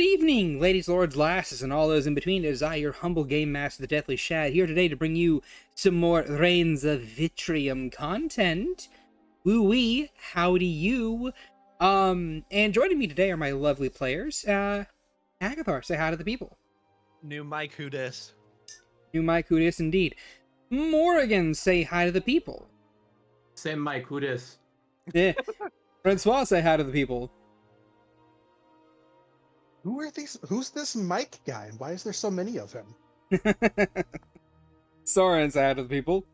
evening, ladies, lords, lasses, and all those in between. It is I, your humble game master, the Deathly Shad, here today to bring you some more Rains of Vitrium content. Woo-wee, howdy you. And joining me today are my lovely players. Agathar, say hi to the people. New Mike, who dis? New Mike, who dis indeed. Morrigan, say hi to the people. Same Mike, who dis? Yeah. Francois, say hi to the people. Who are these? Who's this Mike guy, and why is there so many of him? Soren, say hi to the people.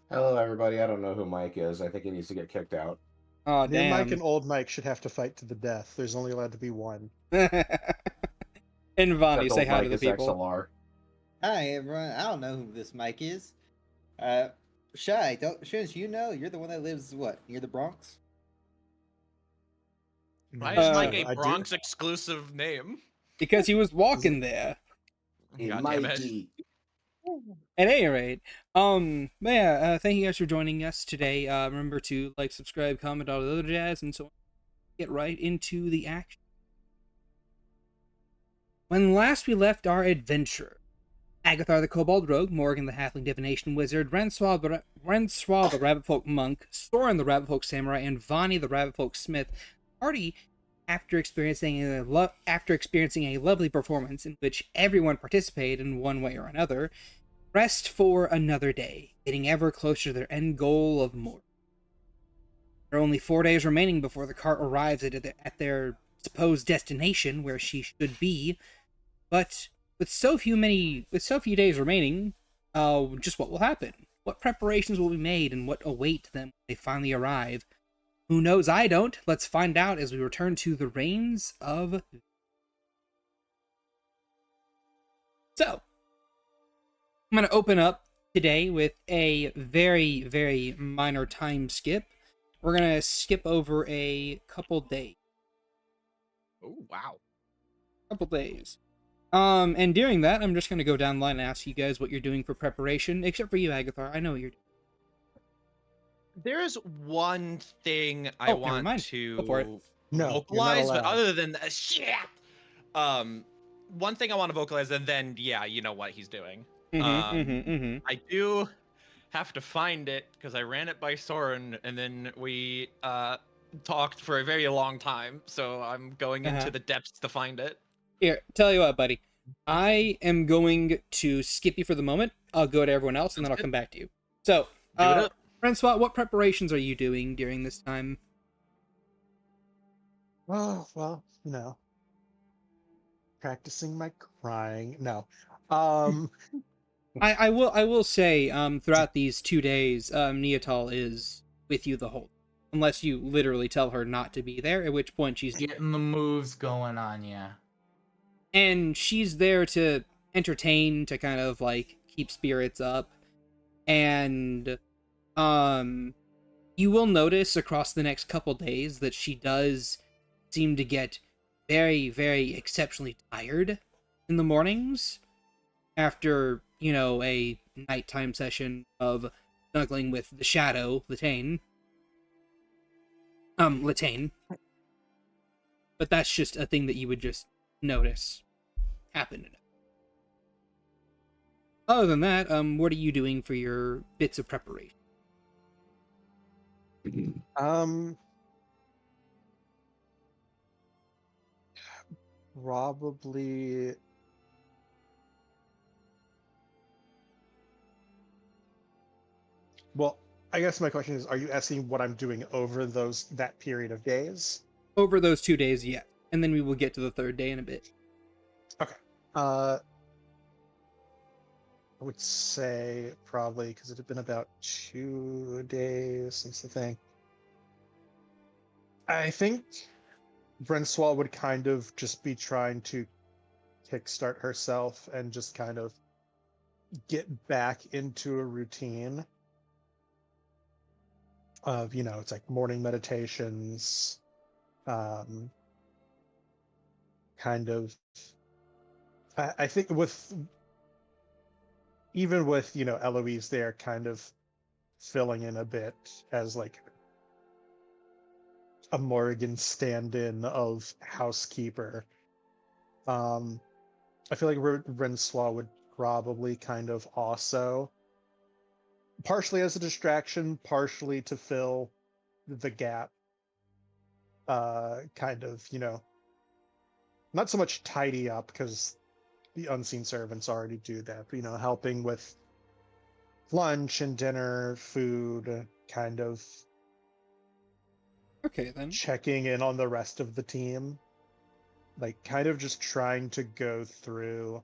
Hello, everybody. I don't know who Mike is. I think he needs to get kicked out. Oh, New Mike damn. and old Mike should have to fight to the death. There's only allowed to be one. And Vonnie, Except say old hi Mike to the is people. XLR. Hi everyone. I don't know who this Mike is. Shy, shouldn't you know? You're the one that lives near the Bronx? Why is Mike I a do. Bronx exclusive name? Because he was walking there. Hey, God damn it. Mikey. At any rate, thank you guys for joining us today. Remember to like, subscribe, comment, all the other jazz, and so on. Get right into the action. When last we left our adventure, Agathar the Kobold Rogue, Morrigan the Halfling Divination Wizard, Francois the Rabbit Folk Monk, Soren the Rabbit Folk Samurai, and Vonnie the Rabbit Folk Smith, party after experiencing a lovely performance in which everyone participated in one way or another, rest for another day, getting ever closer to their end goal of Morrigan. There are only 4 days remaining before the cart arrives at their supposed destination, where she should be, but with so few days remaining, just what will happen? What preparations will be made, and what await them when they finally arrive? Who knows? I don't. Let's find out as we return to the Rains of. So, I'm going to open up today with a very, very minor time skip. We're going to skip over a couple days. Oh, wow. And during that, I'm just going to go down the line and ask you guys what you're doing for preparation, except for you, Agathar. I know what you're doing. There is one thing I Never want mind. to Go for it. No, you're not vocalize, but allowed. other than that, shit! One thing I want to vocalize, and then, yeah, you know what he's doing. I do have to find it, because I ran it by Soren, and then we talked for a very long time, so I'm going into the depths to find it. Here, tell you what, buddy. I am going to skip you for the moment. I'll go to everyone else, and then I'll come back to you. So, Do it up. Francois, what preparations are you doing during this time? Oh, well, practicing my crying. No. I will say, throughout these 2 days, Neatal is with you the whole, unless you literally tell her not to be there, at which point she's Getting the moves going on, yeah. and she's there to entertain, to kind of like keep spirits up, and you will notice across the next couple days that she does seem to get very, very exceptionally tired in the mornings after, a nighttime session of snuggling with the shadow, Latane. But that's just a thing that you would just notice happen. Other than that, what are you doing for your bits of preparation? Probably. Well, I guess my question is: are you asking what I'm doing over that period of days? Over those 2 days, yeah. And then we will get to the third day in a bit. Okay. I would say probably because it had been about 2 days since the thing. I think Francois would kind of just be trying to kickstart herself and just kind of get back into a routine of, it's like morning meditations, kind of. I think even with Eloise there kind of filling in a bit as like a Morrigan stand-in of housekeeper. I feel like Rinslaw would probably kind of also, partially as a distraction, partially to fill the gap, kind of, not so much tidy up because the unseen servants already do that, but, helping with lunch and dinner, food, kind of Okay, then. checking in on the rest of the team, like kind of just trying to go through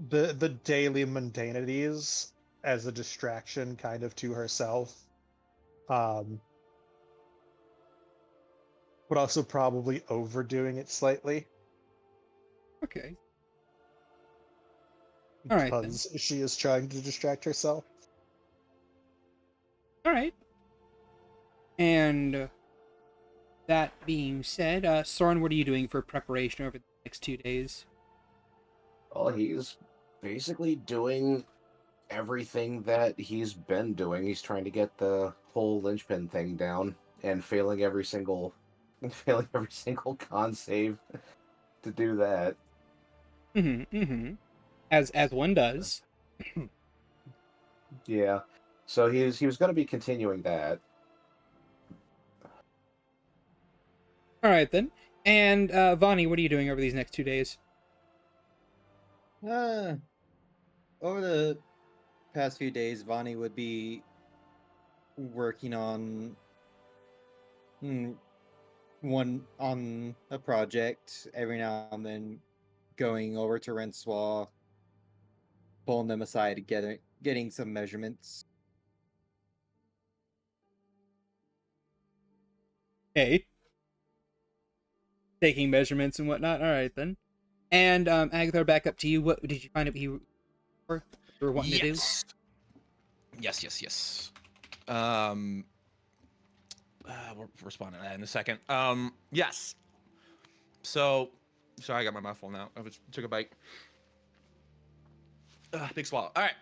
the daily mundanities as a distraction kind of to herself, um but also probably overdoing it slightly Okay. All right, then. because she is trying to distract herself. All right. And that being said, Soren, what are you doing for preparation over the next 2 days? Well, he's basically doing everything that he's been doing. He's trying to get the whole linchpin thing down and failing every single con save to do that. As one does. Yeah. So he was going to be continuing that. All right, then. And Vani, what are you doing over these next 2 days? Over the past few days, Vani would be working on one on a project every now and then, going over to Renswaw, pulling them aside, getting some measurements. Okay. Taking measurements and whatnot. All right, then. And Agatha, back up to you. What did you find out you were wanting to do? Yes. We'll respond to that in a second. Yes. So, sorry, I got my mouthful now. I took a bite. Big swallow. All right.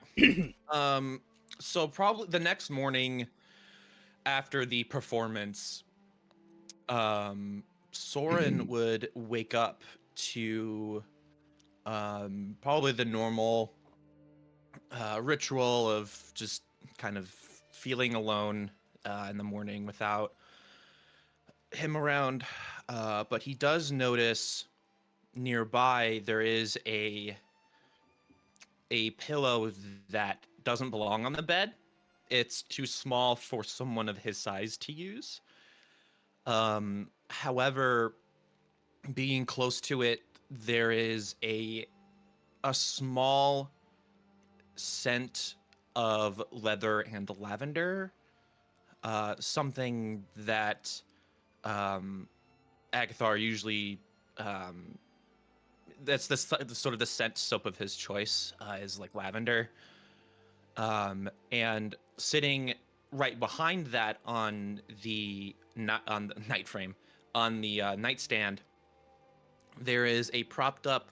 So probably the next morning after the performance, Soren would wake up to probably the normal ritual of just kind of feeling alone in the morning without him around. But he does notice nearby there is a pillow that doesn't belong on the bed. It's too small for someone of his size to use. However, being close to it, there is a small scent of leather and lavender, something that Agathar usually that's the sort of the scent soap of his choice is like lavender. And sitting right behind that on the night frame, on the nightstand, there is a propped up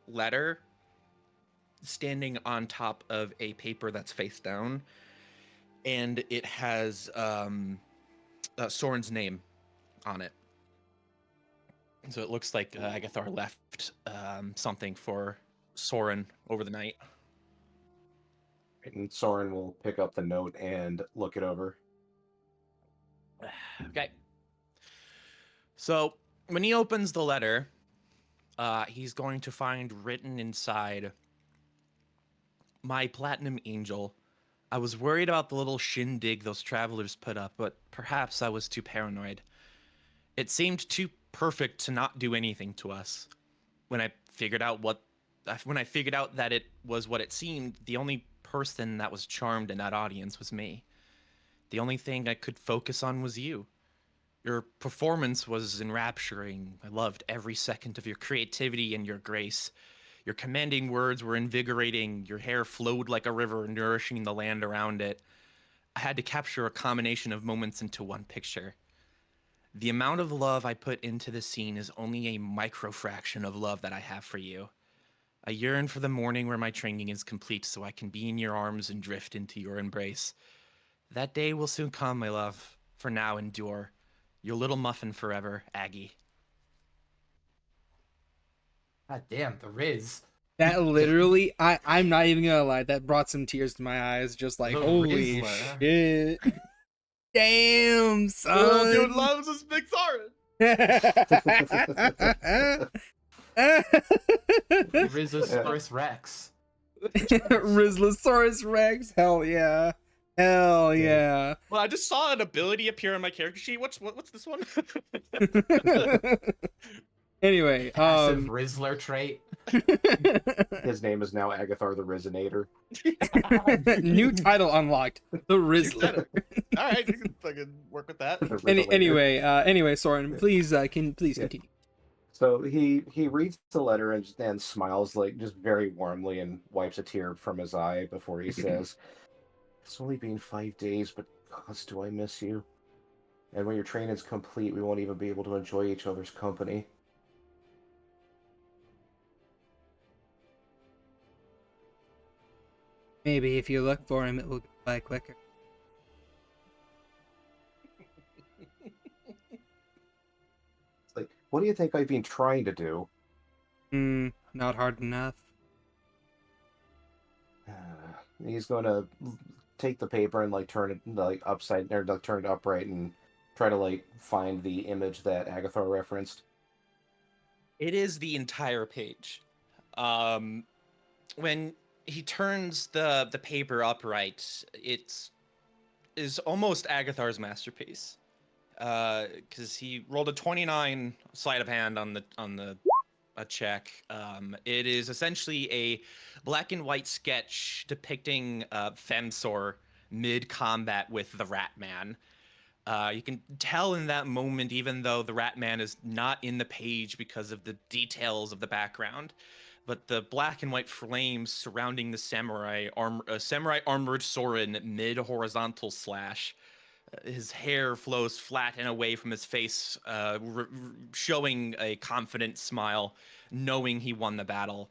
letter standing on top of a paper that's face down, and it has Soren's name on it. So it looks like Agathar left something for Soren over the night. And Soren will pick up the note and look it over. Okay. So when he opens the letter, he's going to find written inside, "My platinum angel, I was worried about the little shindig those travelers put up, but perhaps I was too paranoid. It seemed too perfect to not do anything to us. When I figured out that it was what it seemed, the only person that was charmed in that audience was me. The only thing I could focus on was you. Your performance was enrapturing. I loved every second of your creativity and your grace. Your commanding words were invigorating. Your hair flowed like a river, nourishing the land around it. I had to capture a combination of moments into one picture. The amount of love I put into the scene is only a microfraction of love that I have for you. I yearn for the morning where my training is complete so I can be in your arms and drift into your embrace. That day will soon come, my love. For now, endure. Your little muffin forever, Aggie." God damn, the Riz. That literally, I'm not even gonna lie, that brought some tears to my eyes. Just like, The holy Rizzler. shit. Damn, Little dude son. loves his big Soren. Rizosaurus Rex. Rizlosaurus Rex, hell yeah. Hell yeah. Well, I just saw an ability appear on my character sheet. What's this one? Anyway, Passive Rizzler trait. His name is now Agathar the Rizinator. new title unlocked, the You said Rizzler. it. All right, you can fucking work with that. The Rizzinator. Anyway, Soren, please continue. So he reads the letter and smiles like just very warmly and wipes a tear from his eye before he says, "It's only been 5 days, but gosh, do I miss you. And when your training's complete, we won't even be able to enjoy each other's company." Maybe if you look for him, it will go by quicker. It's like, what do you think I've been trying to do? Not hard enough. He's going to take the paper and like turn it like upside or like, turn it upright and try to like find the image that Agathar referenced. It is the entire page. When he turns the paper upright, it is almost Agathar's masterpiece. Because he rolled a 29 sleight of hand on a check. It is essentially a black and white sketch depicting Femsor mid-combat with the Rat Man. You can tell in that moment, even though the Rat Man is not in the page because of the details of the background, but the black and white flames surrounding the samurai armored Soren mid-horizontal slash. His hair flows flat and away from his face, showing a confident smile, knowing he won the battle.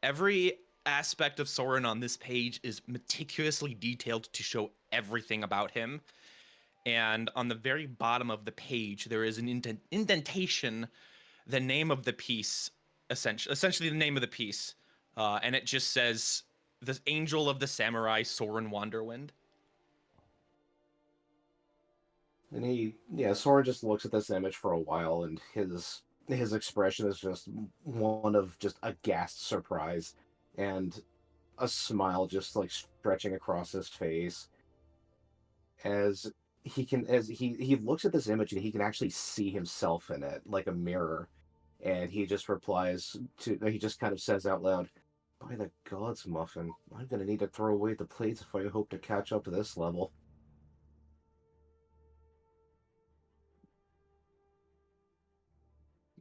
Every aspect of Soren on this page is meticulously detailed to show everything about him. And on the very bottom of the page, there is an indentation, the name of the piece, essentially the name of the piece. And it just says, "The Angel of the Samurai, Soren Wanderwind." And Soren just looks at this image for a while, and his expression is just one of just aghast surprise, and a smile just like stretching across his face as he looks at this image and he can actually see himself in it like a mirror, and he just kind of says out loud, "By the gods, Muffin, I'm gonna need to throw away the plates if I hope to catch up to this level."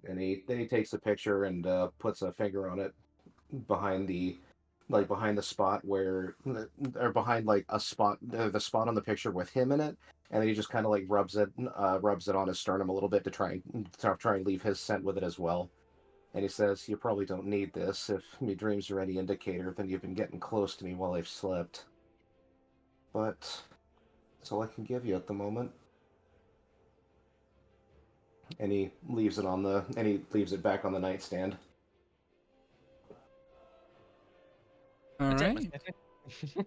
And then he takes a picture and puts a finger on it behind the spot where, or behind like a spot, the spot on the picture with him in it, and then he just kind of like rubs it on his sternum a little bit to try and leave his scent with it as well. And he says, "You probably don't need this. If me dreams are any indicator, then you've been getting close to me while I've slept. But that's all I can give you at the moment." And he leaves it back on the nightstand. All That's it, right. Mr.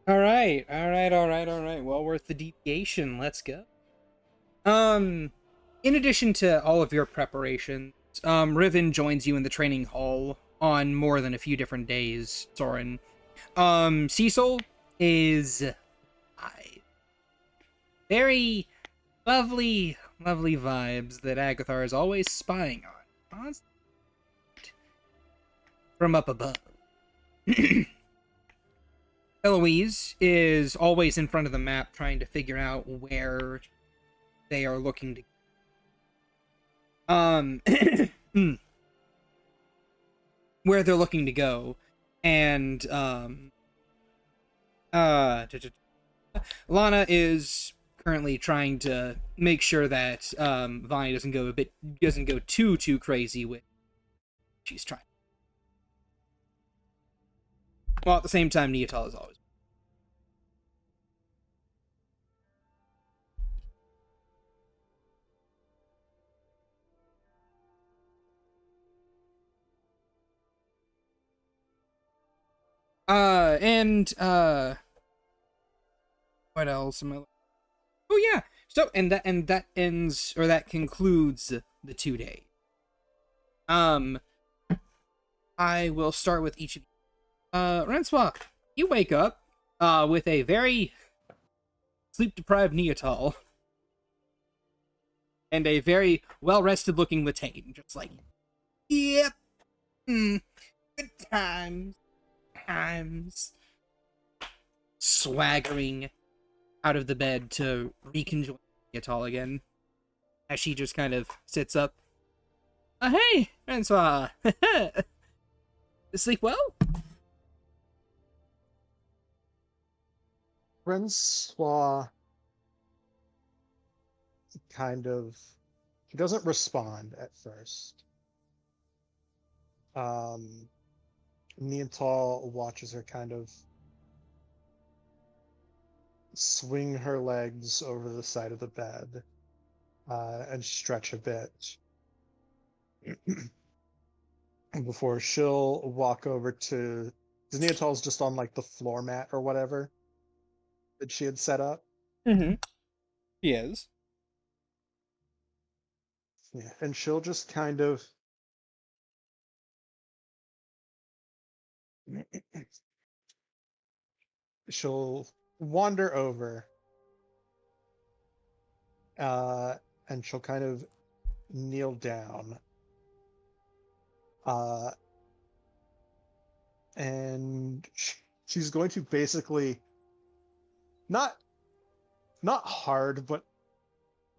All right. Well worth the deviation. Let's go. In addition to all of your preparations, Riven joins you in the training hall on more than a few different days, Soren. Cecil is very lovely vibes that Agathar is always spying on. From up above. Eloise is always in front of the map trying to figure out where they are looking to where they're looking to go. And Lana is currently trying to make sure that Vine doesn't go too crazy with she's trying. Well, at the same time, Neotal is always. What else am I? Oh yeah. So that ends, or that concludes the 2 day. I will start with each of you. Francois, you wake up with a very sleep deprived Neotol and a very well rested looking Latane, just like, yep, good times, swaggering out of the bed to reconjoin Neotol again, as she just kind of sits up. Hey, Francois, sleep well? Francois kind of, he doesn't respond at first. Neantal watches her kind of swing her legs over the side of the bed and stretch a bit before she'll walk over to, because Neantal's just on like the floor mat or whatever that she had set up. Mm-hmm. He is. Yeah, and she'll just kind of she'll wander over uh and she'll kind of kneel down uh and she's going to basically not hard, but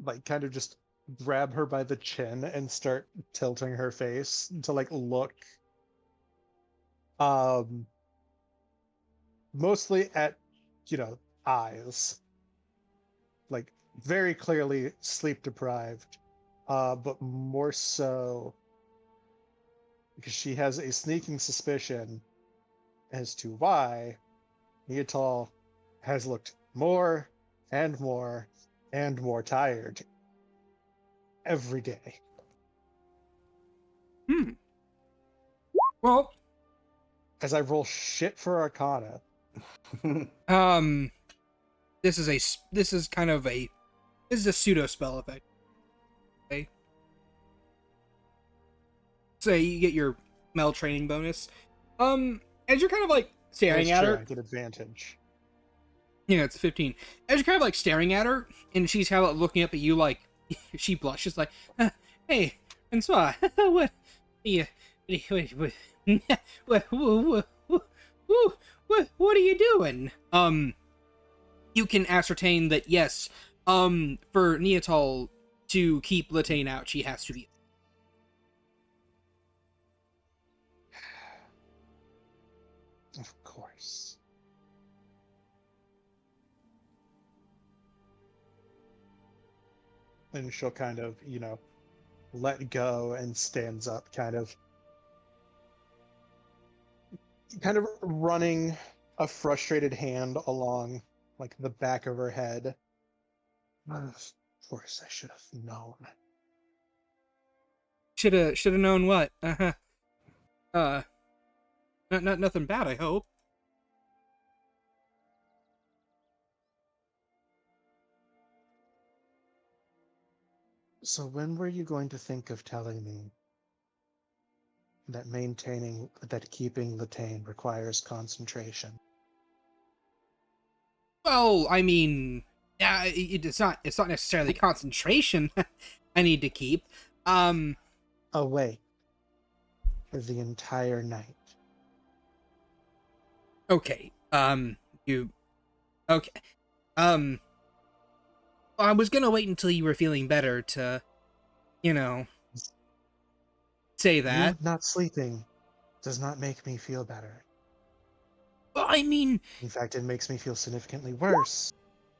like kind of just grab her by the chin and start tilting her face to like look um mostly at, you know, eyes, like very clearly sleep deprived, but more so because she has a sneaking suspicion as to why Neatal has looked more and more and more tired every day. Well, As I roll shit for Arcana, this is a pseudo spell effect. Okay. So you get your Mel training bonus. As you're kind of like staring that's at true, her, I get advantage. yeah, it's 15. As you're kind of like staring at her, and she's kind of like looking up at you, like she blushes, like, "Hey, Francois, what? Yeah, what are you doing?" You can ascertain that yes, for Neatal to keep Latane out, she has to be. Of course. And she'll kind of, you know, let go and stands up, kind of running a frustrated hand along like the back of her head. Of course, I should have known. Shoulda known what? Uh, nothing bad, I hope. So when were you going to think of telling me that keeping Latane requires concentration? Well, I mean, it's not necessarily concentration I need to keep. Awake for the entire night. Okay. You okay? Um, I was gonna wait until you were feeling better to, you know, say that. You not sleeping does not make me feel better. Well, I mean, In fact, it makes me feel significantly worse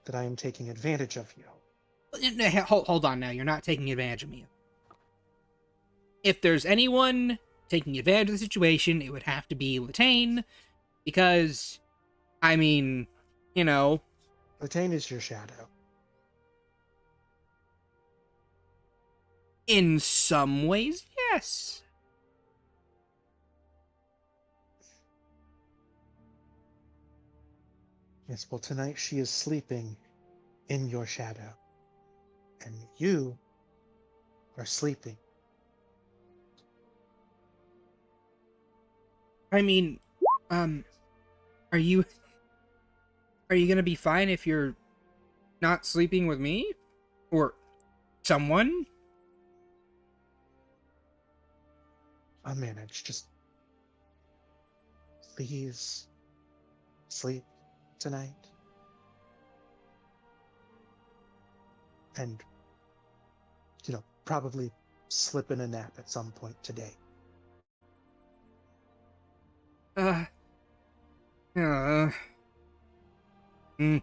that I am taking advantage of you. hold on now. You're not taking advantage of me. If there's anyone taking advantage of the situation, it would have to be Latane, because, I mean, you know, Latane is your shadow. in some ways, yes. Yes, well, tonight she is sleeping in your shadow, and you are sleeping. I mean, um, are you gonna be fine if you're not sleeping with me or someone? I'll manage. Just please sleep tonight. And, probably slip in a nap at some point today. Uh, uh, mm,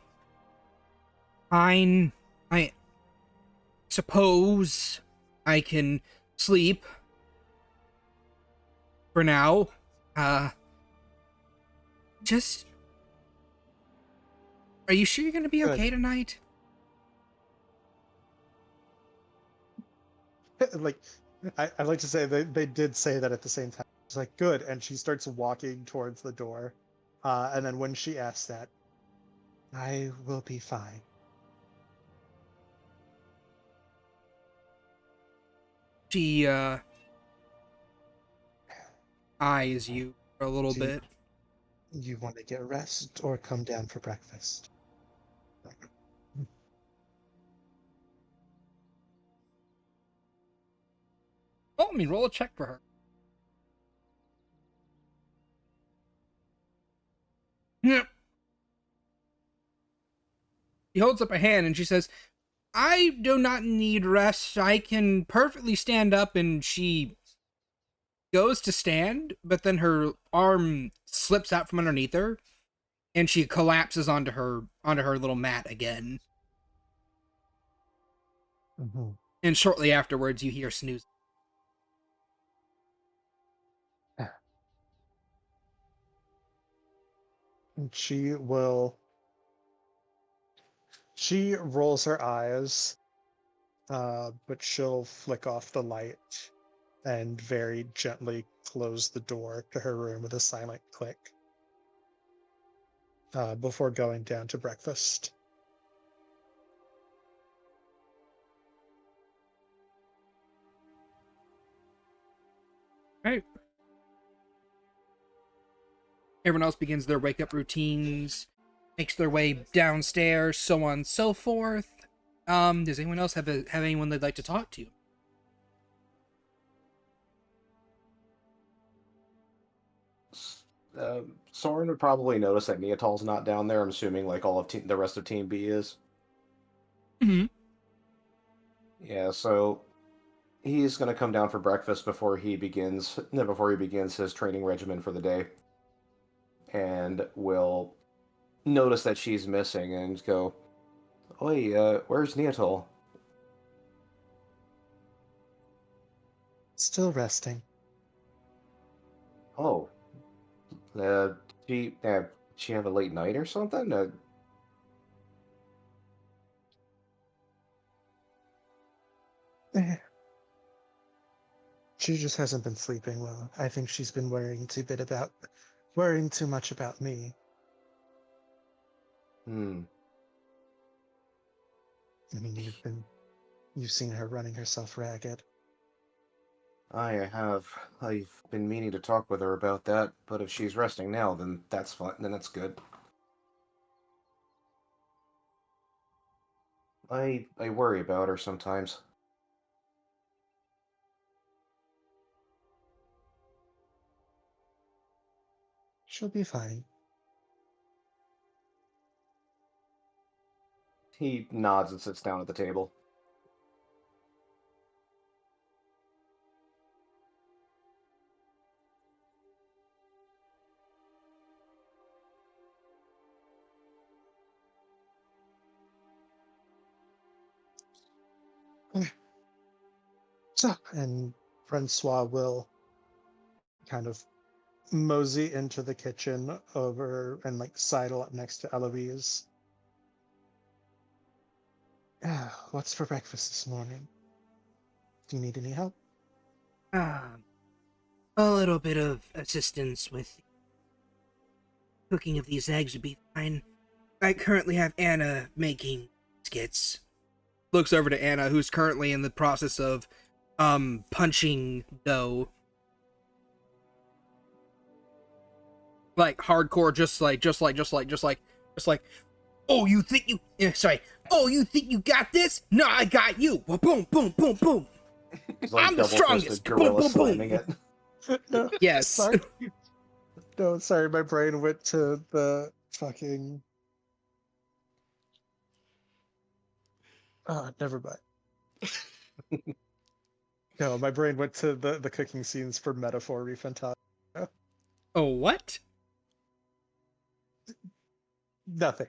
fine. I suppose I can sleep for now. Uh, just, are you sure you're gonna be Good. okay tonight? Like, I like to say they did say that at the same time. It's like, good. And she starts walking towards the door. And then when she asks that, I will be fine. She, eyes you for a little Do bit. you want to get rest or come down for breakfast? Oh, let me roll a check for her. Yeah. She holds up a hand and she says, I do not need rest. I can perfectly stand up. And she goes to stand, but then her arm slips out from underneath her and she collapses onto her little mat again. Mm-hmm. And shortly afterwards you hear snooze. And she rolls her eyes, but she'll flick off the light and very gently close the door to her room with a silent click, before going down to breakfast. Right. Everyone else begins their wake up routines, makes their way downstairs, so on and so forth. Does anyone else have anyone they'd like to talk to? Soren would probably notice that Neatal's not down there. I'm assuming like all of the rest of Team B is. Mm-hmm. Yeah, so he's gonna come down for breakfast before he begins his training regimen for the day, and will notice that she's missing and go, "Oi, where's Neatal?" Still resting. Oh, she she have a late night or something? Eh, She just hasn't been sleeping well. I think she's been worrying too much about me. Hmm. I mean, you've seen her running herself ragged. I have. I've been meaning to talk with her about that, but if she's resting now, then that's fine. Then that's good. I worry about her sometimes. She'll be fine. He nods and sits down at the table. So, and Francois will kind of mosey into the kitchen over and like sidle up next to Eloise. What's for breakfast this morning? Do you need any help? Um, a little bit of assistance with cooking of these eggs would be fine. I currently have Anna making skits. Looks over to Anna, who's currently in the process of punching dough. Like hardcore, just like, oh, you think you oh, you think you got this? No, I got you. Well, boom, boom, boom, boom. It's like I'm the strongest. Boom, gorilla boom, slamming boom. it. No, Yes. sorry. No, sorry, my brain went to the fucking. Never mind. No, my brain went to the cooking scenes for Metaphor Fantastical. Oh, what? Nothing.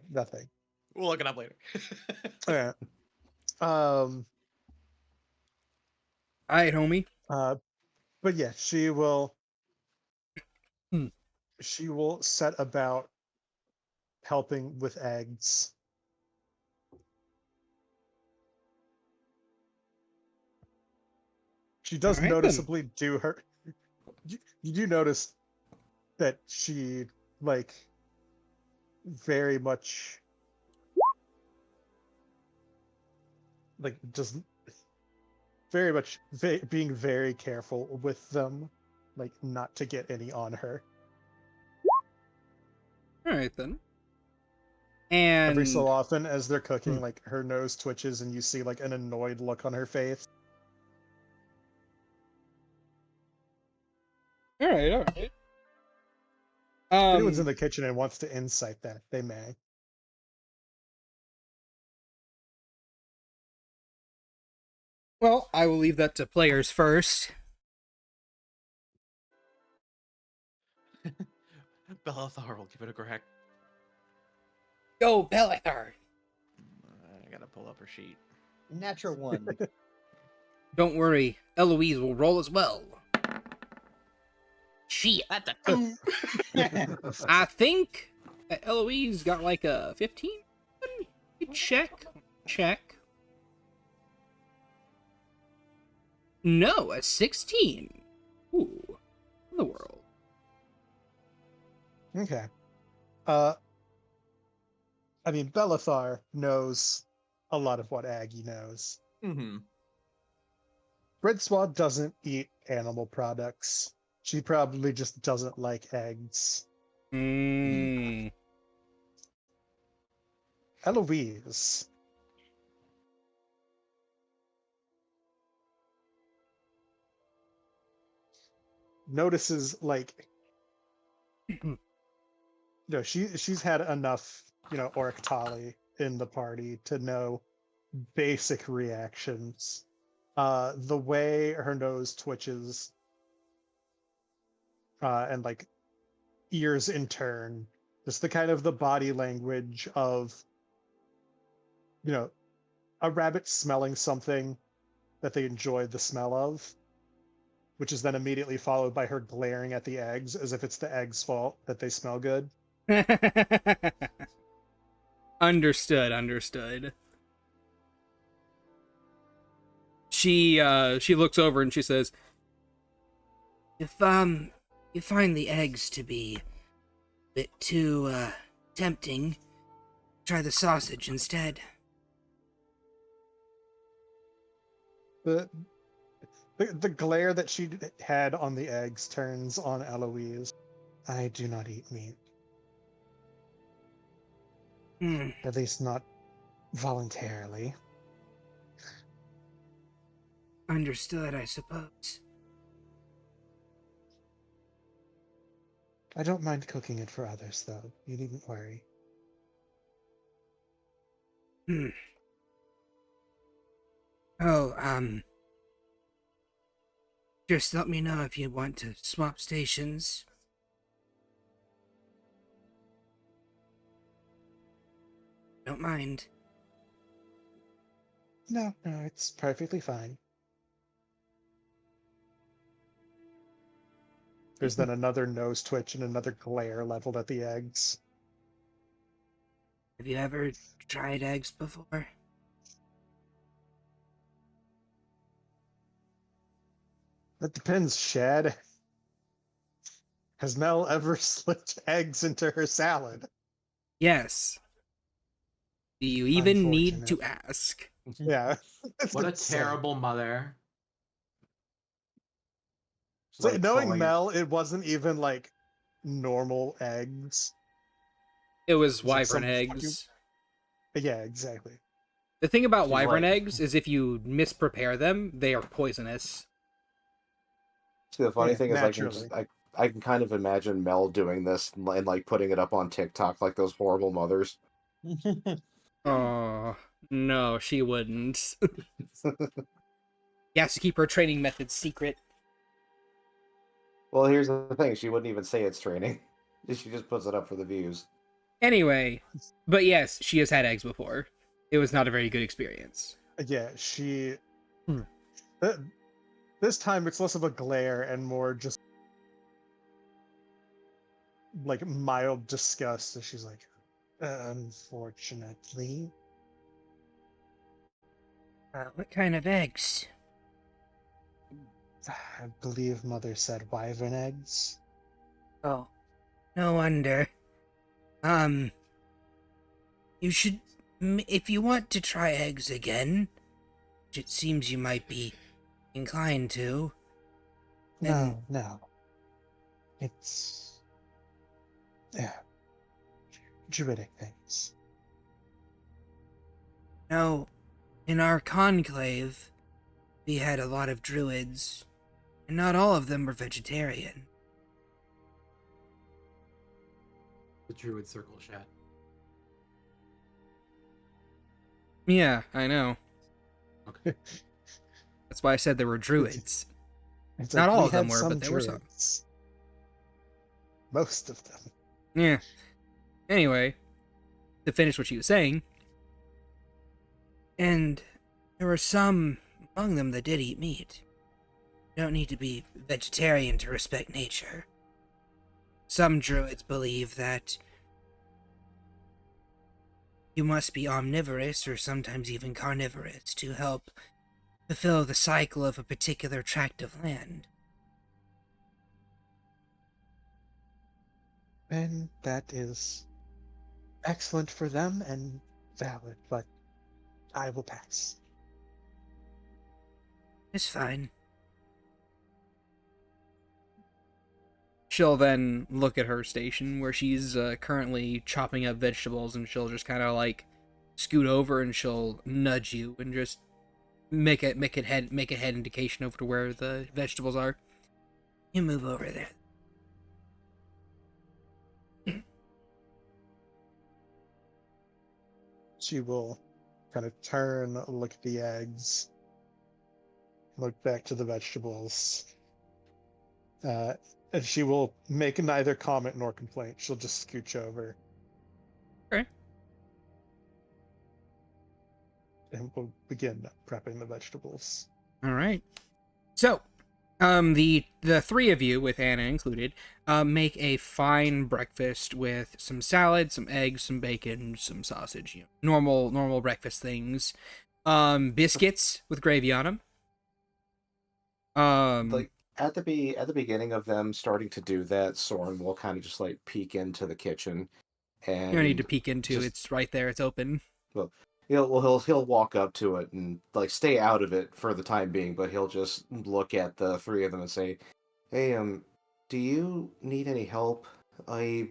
We'll look it up later. Yeah. Alright, homie. But yeah, she will. Hmm. She will set about helping with eggs. She does All right, then. noticeably do her. You do notice that she like very much like just very much being very careful with them, like not to get any on her. Alright, then. Every so And often, as they're cooking, like her nose twitches and you see like an annoyed look on her face. alright. If anyone's in the kitchen and wants to insight that, they may. Well, I will leave that to players first. Bellathar will give it a crack. Go, Bellathar! I gotta pull up her sheet. Natural one. Don't worry, Eloise will roll as well. Shit. That's a 2. I think that Eloise got like a 15? Check. No, a 16. Ooh, in the world. Okay. I mean, Bellathar knows a lot of what Aggie knows. Mm-hmm. Red Swad doesn't eat animal products. She probably just doesn't like eggs. Eloise. Notices like she's had enough, Orictali in the party to know basic reactions. The way her nose twitches, and like ears in turn, just the kind of the body language of, a rabbit smelling something that they enjoy the smell of, which is then immediately followed by her glaring at the eggs as if it's the eggs' fault that they smell good. Understood. She looks over and she says, If you find the eggs to be a bit too tempting, try the sausage instead. The glare that she had on the eggs turns on Eloise. I do not eat meat. At least not voluntarily. Understood, I suppose. I don't mind cooking it for others, though. You needn't worry. Oh, just let me know if you want to swap stations. Don't mind. No, it's perfectly fine. There's then another nose twitch and another glare leveled at the eggs. Have you ever tried eggs before? That depends, Shad. Has Mel ever slipped eggs into her salad? Yes. Do you even need Unfortunate. to ask? Yeah. What a It's sad. terrible mother. It's So like knowing calling- Mel, it wasn't even like normal eggs. It was It was like wyvern some fucking- eggs. Yeah, exactly. The thing about She's wyvern like- eggs is if you misprepare them, they are poisonous. See, the funny Yeah, thing is, naturally. I can kind of imagine Mel doing this and like putting it up on TikTok like those horrible mothers. Oh, no, she wouldn't. He has to keep her training methods secret. Well, here's the thing: she wouldn't even say it's training. She just puts it up for the views. Anyway, but yes, she has had eggs before. It was not a very good experience. Yeah, she. Hmm. This time it's less of a glare and more just like mild disgust. And she's like, unfortunately. What kind of eggs? I believe Mother said wyvern eggs. Oh, no wonder. You should, if you want to try eggs again, which it seems you might be inclined to. No, no. It's. Yeah. Druidic things. No, in our conclave, we had a lot of druids, and not all of them were vegetarian. The druid circle, Shad. Yeah, I know. Okay. That's why I said there were druids. It's Not like, all we of them had were, some but there were some. druids. Most of them. Yeah. Anyway, to finish what she was saying, and there were some among them that did eat meat. You don't need to be vegetarian to respect nature. Some druids believe that you must be omnivorous or sometimes even carnivorous to help fulfill the cycle of a particular tract of land. And that is excellent for them and valid, but I will pass. It's fine. She'll then look at her station where she's currently chopping up vegetables, and she'll just kind of like scoot over and she'll nudge you and just make a head indication over to where the vegetables are. You move over there. She will kind of turn, look at the eggs, look back to the vegetables. And she will make neither comment nor complaint. She'll just scooch over. Okay. And we'll begin prepping the vegetables. All right. So, the three of you, with Anna included, make a fine breakfast with some salad, some eggs, some bacon, some sausage. You know, normal breakfast things. Biscuits with gravy on them. Like at the beginning of them starting to do that, Soren will kind of just like peek into the kitchen, and you don't need to peek into. just- It's right there. It's open. he'll walk up to it and like stay out of it for the time being, but he'll just look at the three of them and say, "Hey, do you need any help? I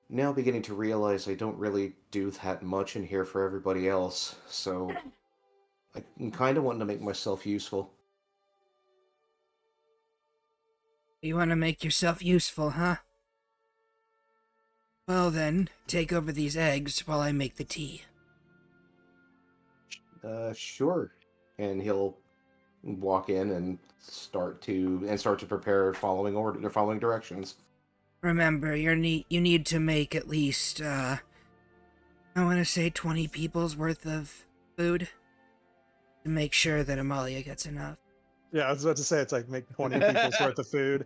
now beginning to realize I don't really do that much in here for everybody else, so I'm kind of wanting to make myself useful." You want to make yourself useful, huh? Well then, take over these eggs while I make the tea. Sure. And he'll walk in and start to prepare following directions. Remember, you need to make at least, I want to say 20 people's worth of food to make sure that Amalia gets enough. Yeah, I was about to say it's like make 20 people's worth of food.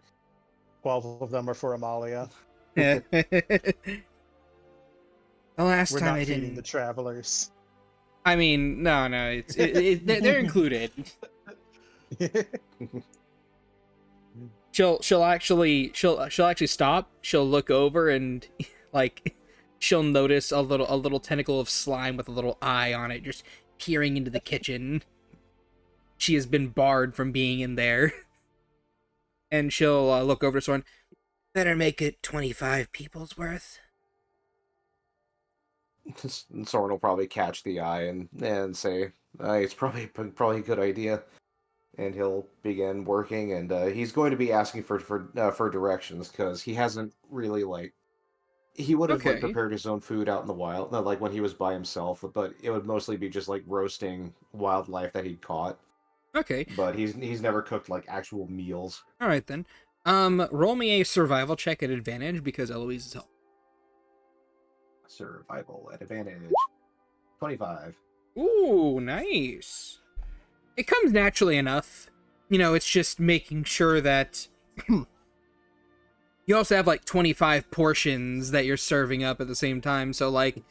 12 of them are for Amalia. The last We're time not I feeding didn't. the travelers. I mean, no, they're included. She'll actually stop. She'll look over and like she'll notice a little tentacle of slime with a little eye on it just peering into the kitchen. She has been barred from being in there. And she'll look over to Soren. Better make it 25 people's worth. Soren will probably catch the eye and say, it's probably a good idea. And he'll begin working, and he's going to be asking for directions, because he hasn't really, like... He would have like prepared his own food out in the wild, not like when he was by himself, but it would mostly be just like roasting wildlife that he'd caught. Okay. But he's never cooked like actual meals. All right then. Roll me a survival check at advantage because Eloise is helping. Survival at advantage. 25. Ooh, nice. It comes naturally enough. You know, it's just making sure that you also have like 25 portions that you're serving up at the same time. So like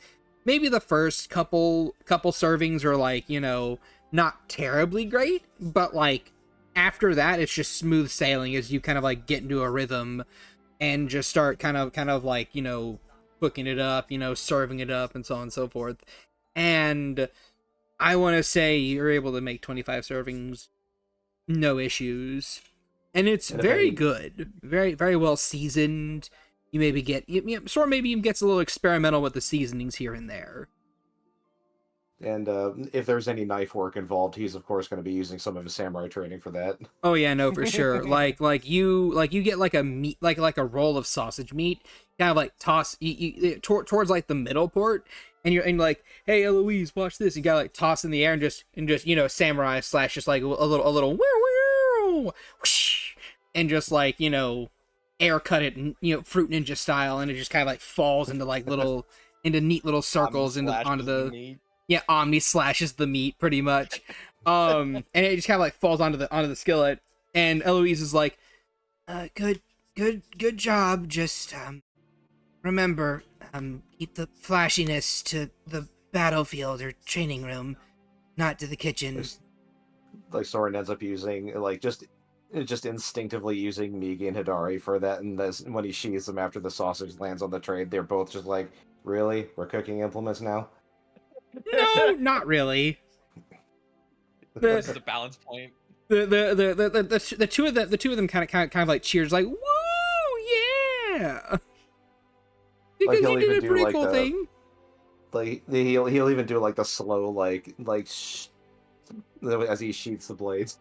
maybe the first couple servings are like, you know, not terribly great, but like after that it's just smooth sailing as you kind of like get into a rhythm and just start kind of like, you know, cooking it up, you know, serving it up and so on and so forth. And I want to say you're able to make 25 servings no issues. And it's very good, very, very well seasoned. You maybe get, sort of maybe even gets a little experimental with the seasonings here and there. And if there's any knife work involved, he's of course going to be using some of his samurai training for that. Oh yeah, no, for sure. like you get like a meat, like a roll of sausage meat, kind of like toss towards like the middle port, and you're like, hey Eloise, watch this. You gotta like toss in the air and just you know, samurai slash just like a little whoosh, and just like, you know, air cut it, you know, Fruit Ninja style, and it just kind of like falls into like little into neat little circles onto the meat. Yeah, Omni slashes the meat pretty much. And it just kind of like falls onto the skillet, and Eloise is like, good job. Just remember, keep the flashiness to the battlefield or training room, not to the kitchen. Like Soren ends up using like just instinctively using Migi and Hidari for that, and this, when he sheathes them after the sausage lands on the tray, they're both just like, really? We're cooking implements now? No, not really. This is the balance point. The two of them kind of like cheers, like, woo, yeah, because like, you did a pretty cool thing. Like he'll even do like the slow as he sheaths the blades,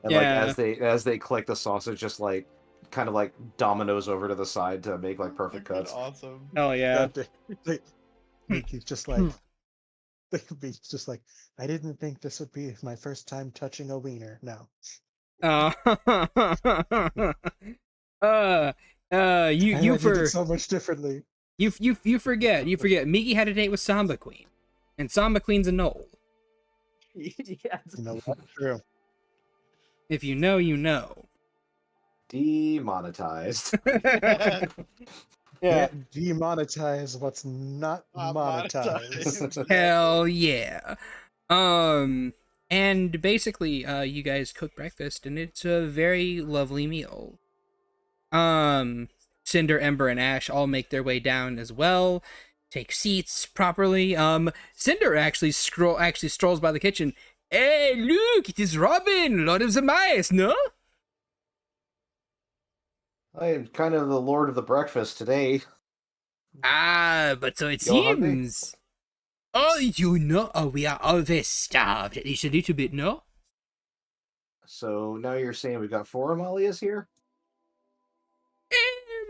and yeah. like as they click, the sausage just like kind of like dominoes over to the side to make like perfect cuts. Awesome. Oh yeah. He's just like, they'd be just like, I didn't think this would be my first time touching a wiener. No. You did it so much differently. You forget. Migi had a date with Samba Queen, and Samba Queen's a knoll. Yeah, You know what? True. If you know, you know. Demonetized. Yeah. Can't demonetize what's not monetized. Hell yeah. And basically, you guys cook breakfast, and it's a very lovely meal. Cinder, Ember, and Ash all make their way down as well. Take seats properly. Cinder actually strolls by the kitchen. Hey, look, it is Robin, Lord of the Mice, no? I am kind of the lord of the breakfast today. Ah, but so it You're hungry? seems. Oh, you know, we are always starved, at least a little bit, no? So now you're saying we've got 4 Amalias here?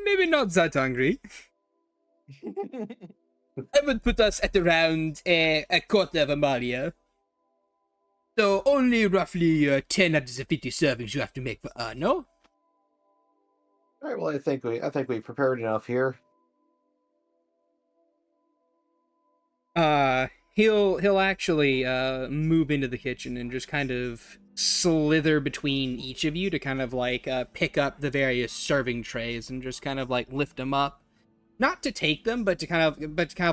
Maybe not that hungry. I would put us at around a quarter of Amalia. So only roughly 10 out of the 50 servings you have to make for no? All right. Well, I think we prepared enough here. He'll actually move into the kitchen and just kind of slither between each of you to kind of like pick up the various serving trays and just kind of like lift them up, not to take them, but to kind of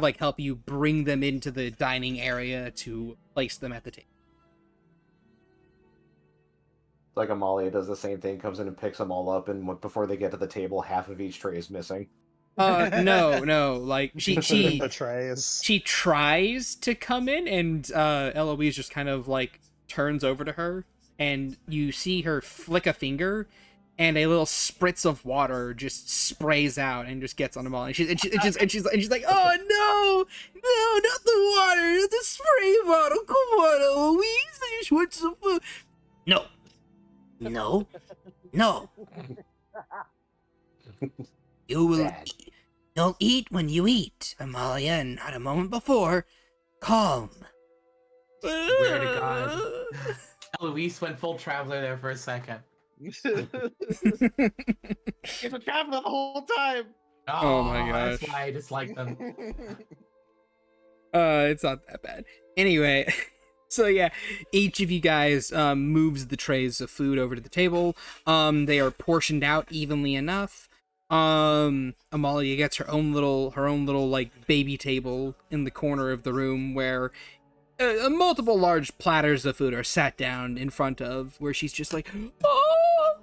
like help you bring them into the dining area to place them at the table. Like Amalia does the same thing, comes in and picks them all up, and before they get to the table, half of each tray is missing. No, like Putting the trays. she tries to come in, and Eloise just kind of like turns over to her, and you see her flick a finger, and a little spritz of water just sprays out and just gets on them all. And she's like, "Oh no, not the water, not the spray bottle. Come on, Eloise, I just want some food." No. You will. Bad. You'll eat when you eat, Amalia, and not a moment before. Calm. Swear to God. Eloise went full traveler there for a second. He's a traveler the whole time. Oh my gosh. That's why I dislike them. It's not that bad. Anyway, so yeah, each of you guys moves the trays of food over to the table. They are portioned out evenly enough. Amalia gets her own little like baby table in the corner of the room where multiple large platters of food are sat down in front of, where she's just like, "Oh,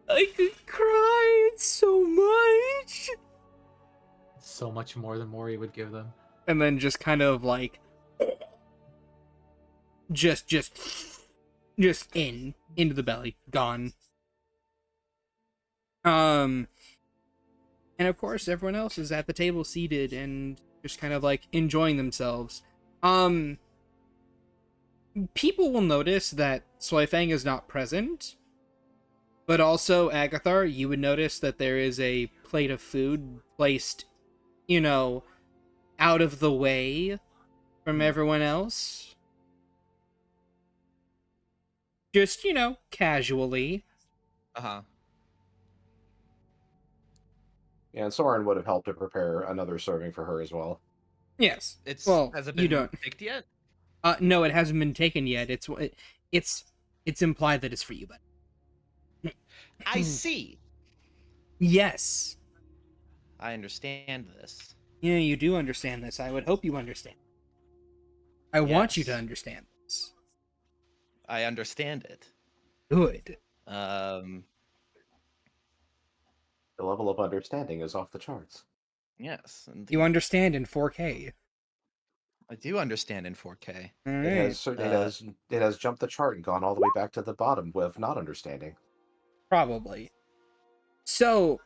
I could cry, it's so much." So much more than Mori would give them. And then just kind of like just into the belly, gone. And of course everyone else is at the table seated and just kind of like enjoying themselves. People will notice that Soifang is not present, but also Agathar, you would notice that there is a plate of food placed, out of the way from everyone else. Just, casually. Uh-huh. Yeah, and Soren would have helped to prepare another serving for her as well. Yes. Has it been you don't. picked yet? No, it hasn't been taken yet. It's implied that it's for you, but I see. yes. I understand this. Yeah, you do understand this. I would hope you understand. I want you to understand this. I understand it. Good. The level of understanding is off the charts. Yes. Indeed. You understand in 4K. I do understand in 4K. All right. It has jumped the chart and gone all the way back to the bottom with not understanding. Probably. So,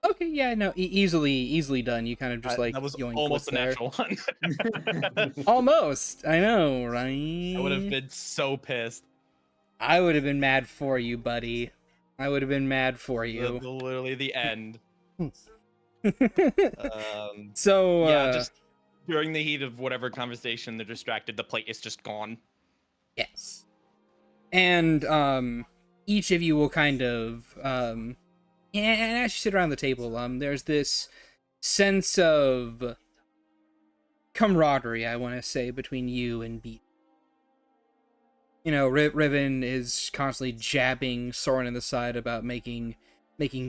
okay, yeah, no, easily done. You kind of just like that was yoink almost a there. natural one. Almost. I know, right? I would have been so pissed. I would have been mad for you, buddy. I would have been mad for you. Literally the end. So yeah, just during the heat of whatever conversation they're distracted, the plate is just gone. yes. And each of you will kind of and as you sit around the table, there's this sense of camaraderie, I want to say, between you and Beat. Riven is constantly jabbing Soren in the side about making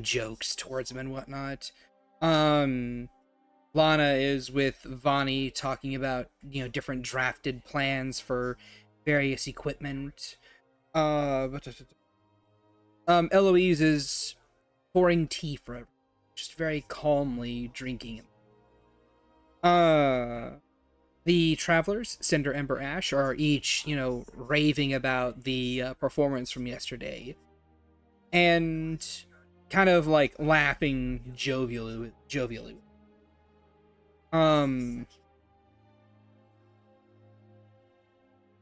jokes towards him and whatnot. Lana is with Vani talking about, different drafted plans for various equipment. Eloise is pouring tea for everyone, just very calmly drinking. The travelers, Cinder, Ember, Ash, are each, raving about the performance from yesterday. And kind of like laughing jovially.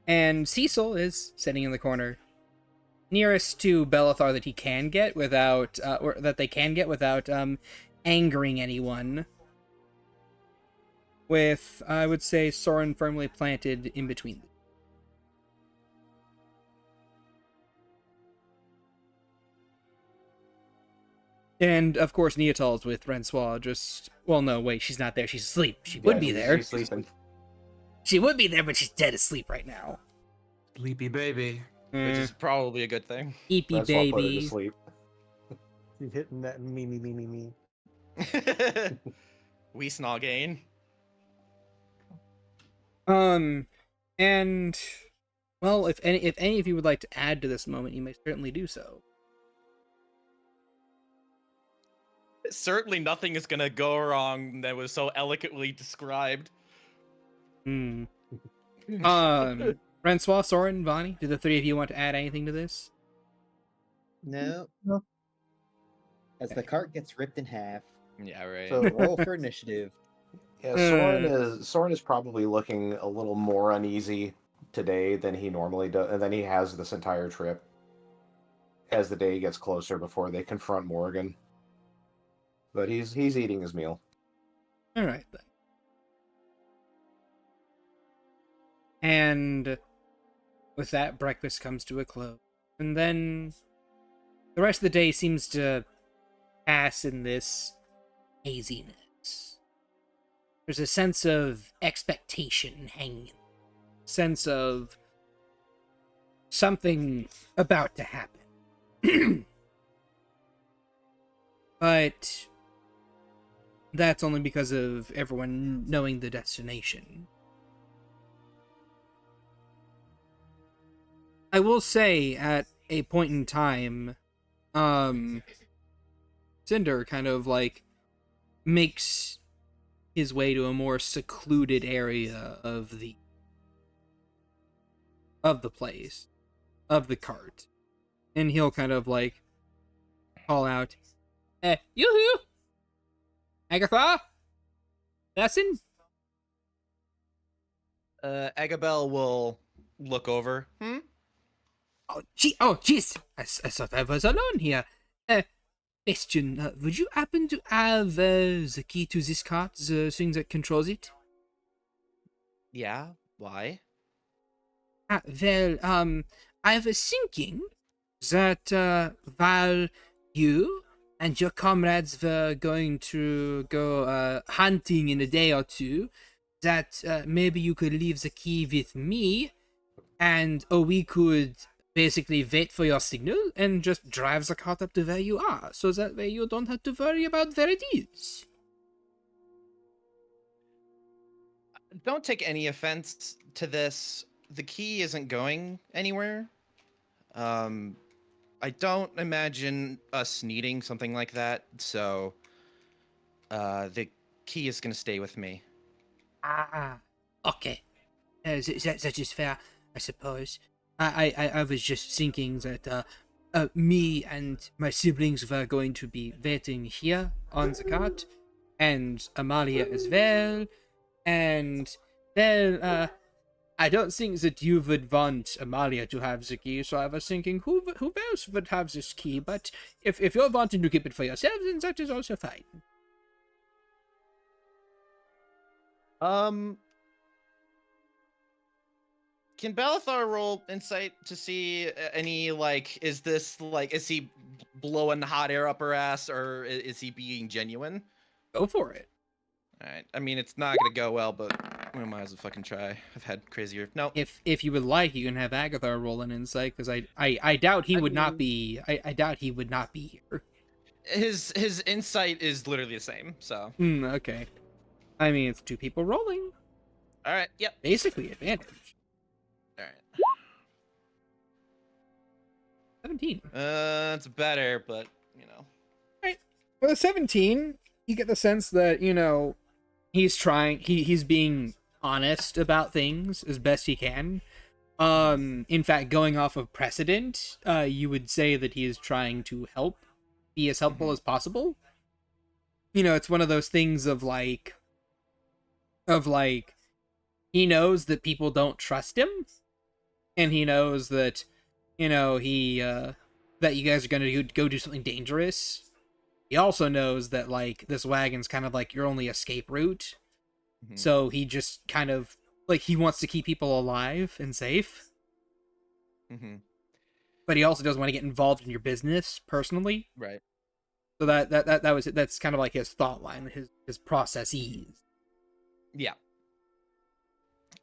And Cecil is sitting in the corner, nearest to Belethar that he can get without, or that they can get without, angering anyone. With, I would say, Soren firmly planted in between them. And, of course, Neatal's with Rensois just... Well, no, wait, she's not there. She's asleep. She would be there. She's sleeping. She would be there, but she's dead asleep right now. Sleepy baby. Which is probably a good thing. Eepy That's why I put her to baby. sleep. You hitting that me. We snoggane. And... Well, if any of you would like to add to this moment, you may certainly do so. Certainly nothing is gonna go wrong that was so eloquently described. Hmm. Francois, Soren, Vonnie, do the three of you want to add anything to this? No. No. As the cart gets ripped in half. Yeah, right. So Roll for initiative. yeah, Uh. Soren is probably looking a little more uneasy today than he normally does, and than he has this entire trip. As the day gets closer before they confront Morrigan, but he's eating his meal. All right then. And with that, breakfast comes to a close, and then the rest of the day seems to pass in this haziness. There's a sense of expectation hanging, sense of something about to happen. But that's only because of everyone knowing the destination. I will say, at a point in time, Cinder kind of like makes his way to a more secluded area of the place, of the cart, and he'll kind of like call out, yoo-hoo! Agatha? Lesson? Agabel will look over. Oh, jeez! I thought I was alone here. Question, would you happen to have the key to this cart, the thing that controls it? Yeah, why? Well, I was thinking that while you and your comrades were going to go hunting in a day or two, that maybe you could leave the key with me, and we could basically wait for your signal and just drive the cart up to where you are, so that way you don't have to worry about where it is. Don't take any offense to this. The key isn't going anywhere. I don't imagine us needing something like that, so the key is gonna stay with me. Okay. That is fair, I suppose. I was just thinking that me and my siblings were going to be waiting here on the cart, and Amalia as well, and well, I don't think that you would want Amalia to have the key, so I was thinking who else would have this key, but if you're wanting to keep it for yourself, then that is also fine. Can Balthar roll insight to see any, like, is this, like, is he blowing hot air up her ass, or is he being genuine? Go for it. Alright, I mean, it's not gonna go well, but we might as well fucking try. I've had crazier. No. If you would like, you can have Agathar roll an insight, because I doubt he would not be. I doubt he would not be here. His insight is literally the same, so. Okay. I mean, it's two people rolling. Alright, yep. Basically advantage. Alright. 17. It's better, but, you know. Right. With a 17, you get the sense that, he's trying, he's being honest about things as best he can. In fact, going off of precedent, you would say that he is trying to be as helpful as possible. It's one of those things of like, he knows that people don't trust him, and he knows that, that you guys are gonna go do something dangerous. He also knows that, like, this wagon's kind of like your only escape route. So he just kind of, like, he wants to keep people alive and safe. But he also doesn't want to get involved in your business personally. Right. So that's kind of like his thought line, his processes. Yeah.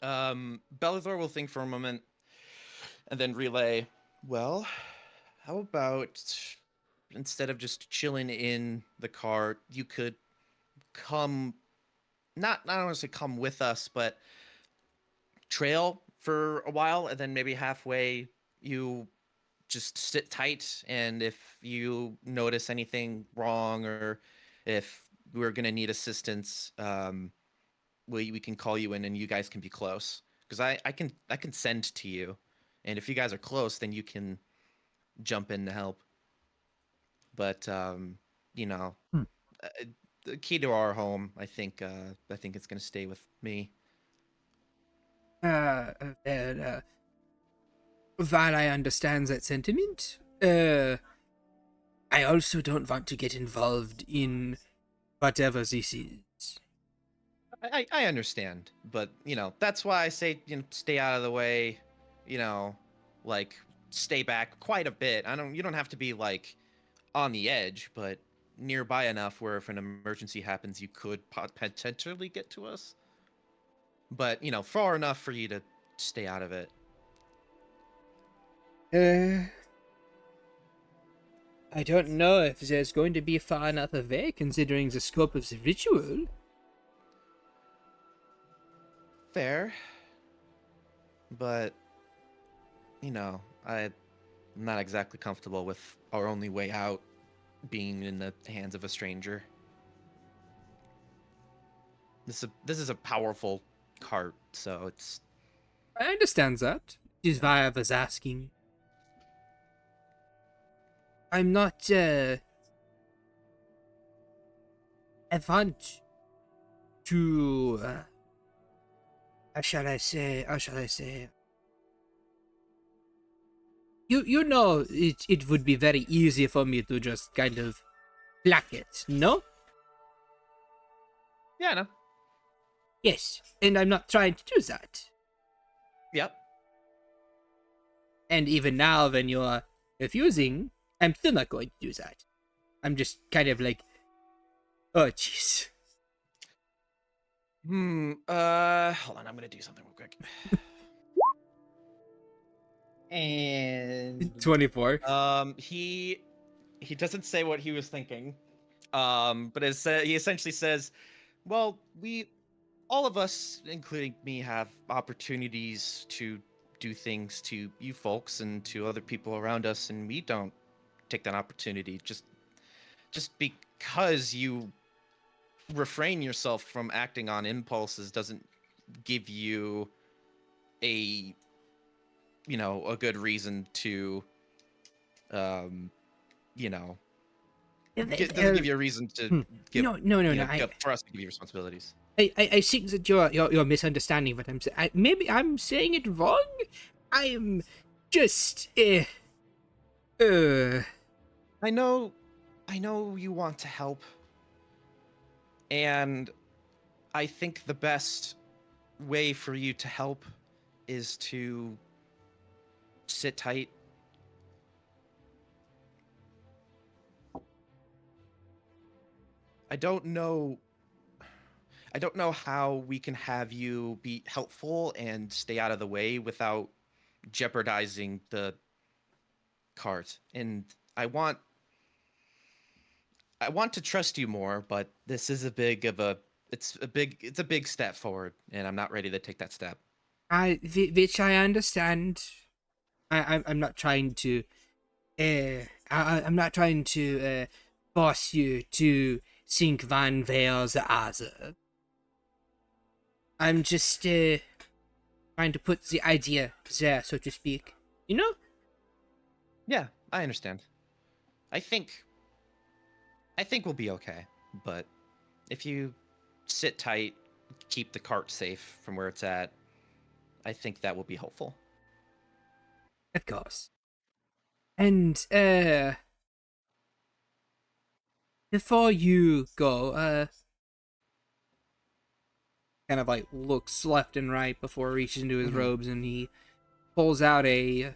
Bellathor will think for a moment and then relay, well, how about instead of just chilling in the car, you could come, not want to say come with us, but trail for a while, and then maybe halfway you just sit tight, and if you notice anything wrong, or if we're gonna need assistance, we can call you in and you guys can be close. Because I can send to you, and if you guys are close, then you can jump in to help. But you know, Hmm. the key to our home, I think it's gonna stay with me. Uh, uh, while I understand that sentiment, I also don't want to get involved in whatever this is. I understand, but you know that's why I say stay out of the way. You know, like stay back quite a bit. You don't have to be like on the edge, but nearby enough where if an emergency happens, you could potentially get to us. But you know, far enough for you to stay out of it. I don't know if there's going to be far enough away considering the scope of the ritual. Fair, but you know, I'm not exactly comfortable with our only way out being in the hands of a stranger. This is a powerful cart, so it's I understand that. Which is why I was asking. I'm not, I want to, how shall I say? You know, it would be very easy for me to just kind of plaque it, no? yeah, no, Yes, and I'm not trying to do that. yep. And even now, when you're refusing, I'm still not going to do that. I'm just kind of like, oh, jeez. Hold on, I'm gonna do something real quick. And 24. He doesn't say what he was thinking. But he essentially says, "Well, we all of us, including me, have opportunities to do things to you folks and to other people around us, and we don't take that opportunity just because you refrain yourself from acting on impulses doesn't give you a a good reason to you know doesn't give you a reason to give No. for us to give you responsibilities." I think that you're misunderstanding what I'm saying. Maybe I'm saying it wrong. I'm just I know you want to help, and I think the best way for you to help is to sit tight. I don't know how we can have you be helpful and stay out of the way without jeopardizing the cart. And I want to trust you more, but this is it's a big step forward, and I'm not ready to take that step. which I understand. I'm not trying to I'm not trying to force you to think one way or the other. I'm just trying to put the idea there, so to speak. You know? Yeah, I understand. I think we'll be okay, but if you sit tight, keep the cart safe from where it's at, I think that will be helpful. Of course. And before you go, kind of like looks left and right before reaching into his robes, and he pulls out a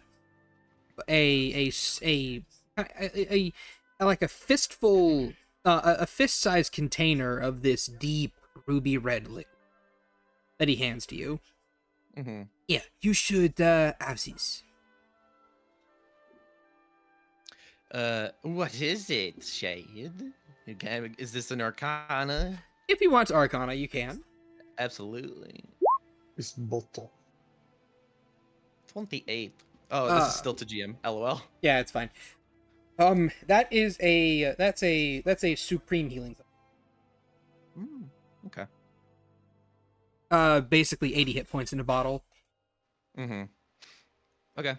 like a fistful, a fist-sized container of this deep ruby red liquid that he hands to you. Mm-hmm. Yeah, you should have these. What is it, Shade? Okay, is this an Arcana? If you want Arcana, you can. Absolutely. It's bottle. 28. Oh, this is still to GM. LOL. Yeah, it's fine. That's a supreme healing. Okay. Basically 80 hit points in a bottle. Mm-hmm. Okay.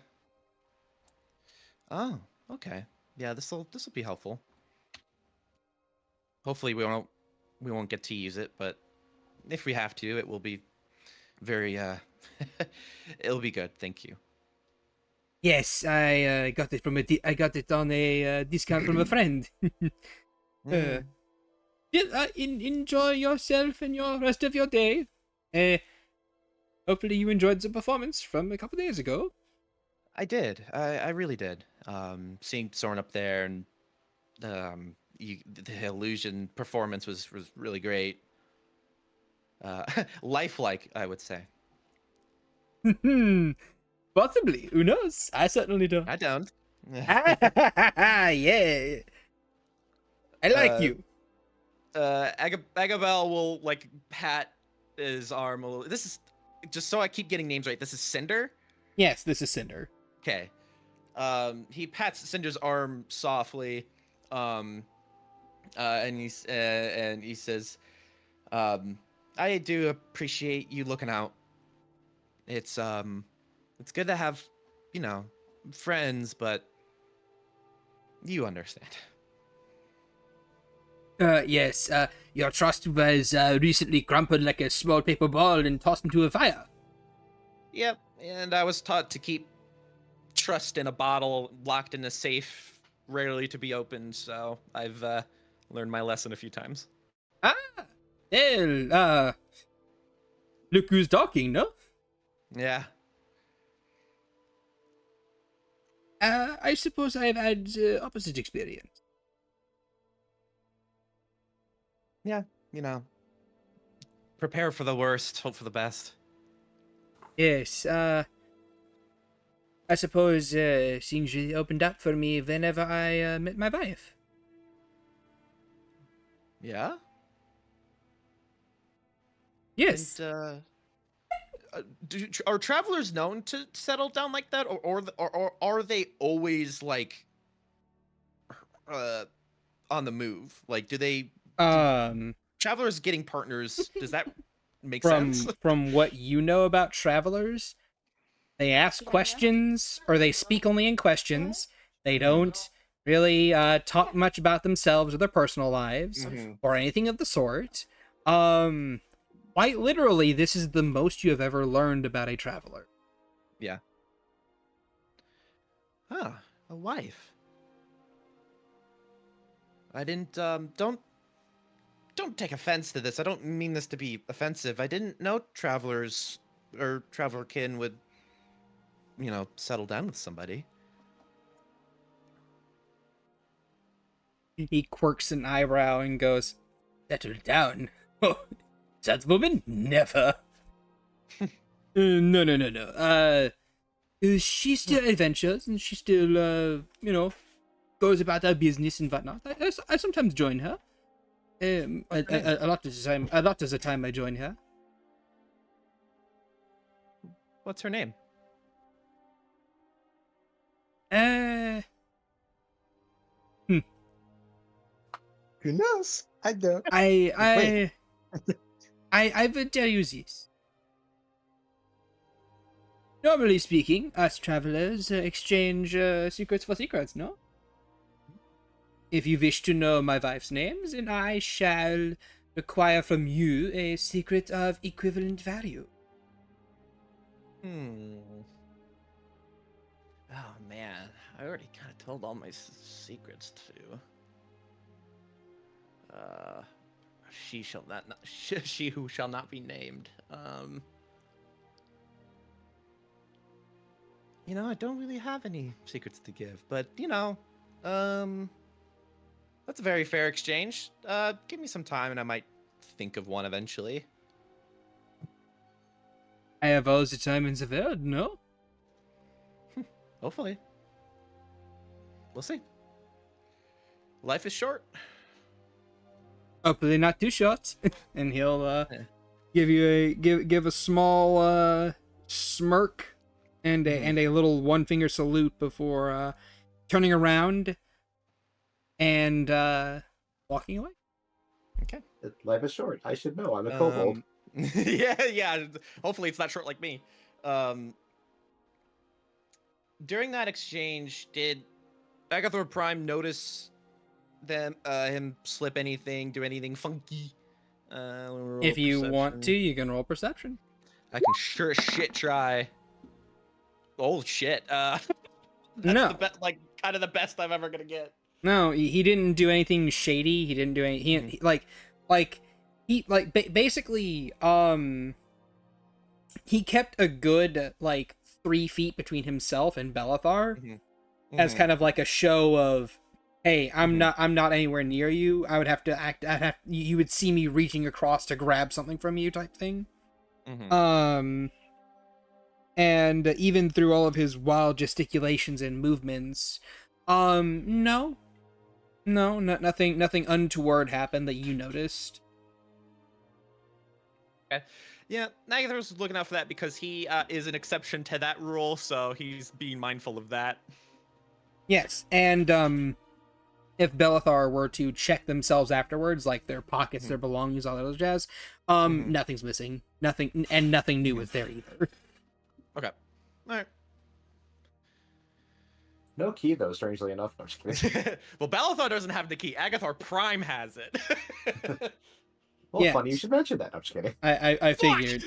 Oh, okay. Yeah, this'll be helpful. Hopefully we won't get to use it, but if we have to, it will be very it'll be good. Thank you. Yes, I got it from I got it on a discount from a friend. Mm. Enjoy yourself and your rest of your day. Hopefully you enjoyed the performance from a couple days ago. I did. I really did. Seeing Soren up there and the illusion performance was really great. Lifelike, I would say. Possibly. Who knows? I certainly don't. I don't. Yeah. I like you. Agabel will like pat his arm a little. This is just so I keep getting names right. This is Cinder. Yes, this is Cinder. Okay. He pats Cinder's arm softly, and he says, "I do appreciate you looking out. It's good to have, friends, but you understand." Yes, your trust was recently crumpled like a small paper ball and tossed into a fire. Yep, and I was taught to keep trust in a bottle locked in a safe, rarely to be opened, so I've learned my lesson a few times. Well, look who's talking, no? Yeah. I suppose I've had opposite experience. Yeah, prepare for the worst, hope for the best. Yes, I suppose things really opened up for me whenever I met my wife. Yeah? Yes. And, are travelers known to settle down like that, or are they always like on the move? Like, do they travelers getting partners? Does that make sense? From what you know about travelers, they ask questions or they speak only in questions. They don't really talk much about themselves or their personal lives or anything of the sort. Quite literally, this is the most you have ever learned about a traveler. Yeah. Ah, a wife. I didn't don't take offense to this. I don't mean this to be offensive. I didn't know travelers or travelerkin would settle down with somebody. He quirks an eyebrow and goes, "Settle down? Oh, that woman? Never. No. She still adventures and she still, goes about her business and whatnot. I sometimes join her. A lot of the time I join her. What's her name? Who knows? I don't. I will tell you this. Normally speaking, us travelers exchange secrets for secrets, no? If you wish to know my wife's names, then I shall require from you a secret of equivalent value. Oh man, I already kind of told all my secrets to. She who shall not be named. I don't really have any secrets to give, but that's a very fair exchange. Give me some time and I might think of one eventually. I have all the time in the world, no? Hopefully. We'll see. Life is short. Hopefully not too short. And he'll give a small smirk and a little one finger salute before turning around and walking away. Okay. Life is short. I should know. I'm a kobold. Yeah. Hopefully it's not short like me. During that exchange, did Agathor Prime notice him slip anything, do anything funky? If you want to, you can roll perception. I can sure as shit try. Oh shit. That's No. kind of the best I'm ever gonna get. No, he didn't do anything shady. He didn't do any. Basically, he kept a good 3 feet between himself and Belethar as kind of like a show of, hey, I'm not anywhere near you. I would have to act. You would see me reaching across to grab something from you, type thing. And even through all of his wild gesticulations and movements, nothing untoward happened that you noticed. Okay. Yeah, Nagathor's looking out for that because he is an exception to that rule, so he's being mindful of that. Yes, and if Belethar were to check themselves afterwards, like their pockets, their belongings, all that other jazz, nothing's missing. Nothing, and nothing new is there either. Okay. All right. No key, though, strangely enough. No, I'm just kidding. Well, Belethar doesn't have the key. Agathor Prime has it. Well, Yes. funny you should mention that. I'm just kidding. I figured.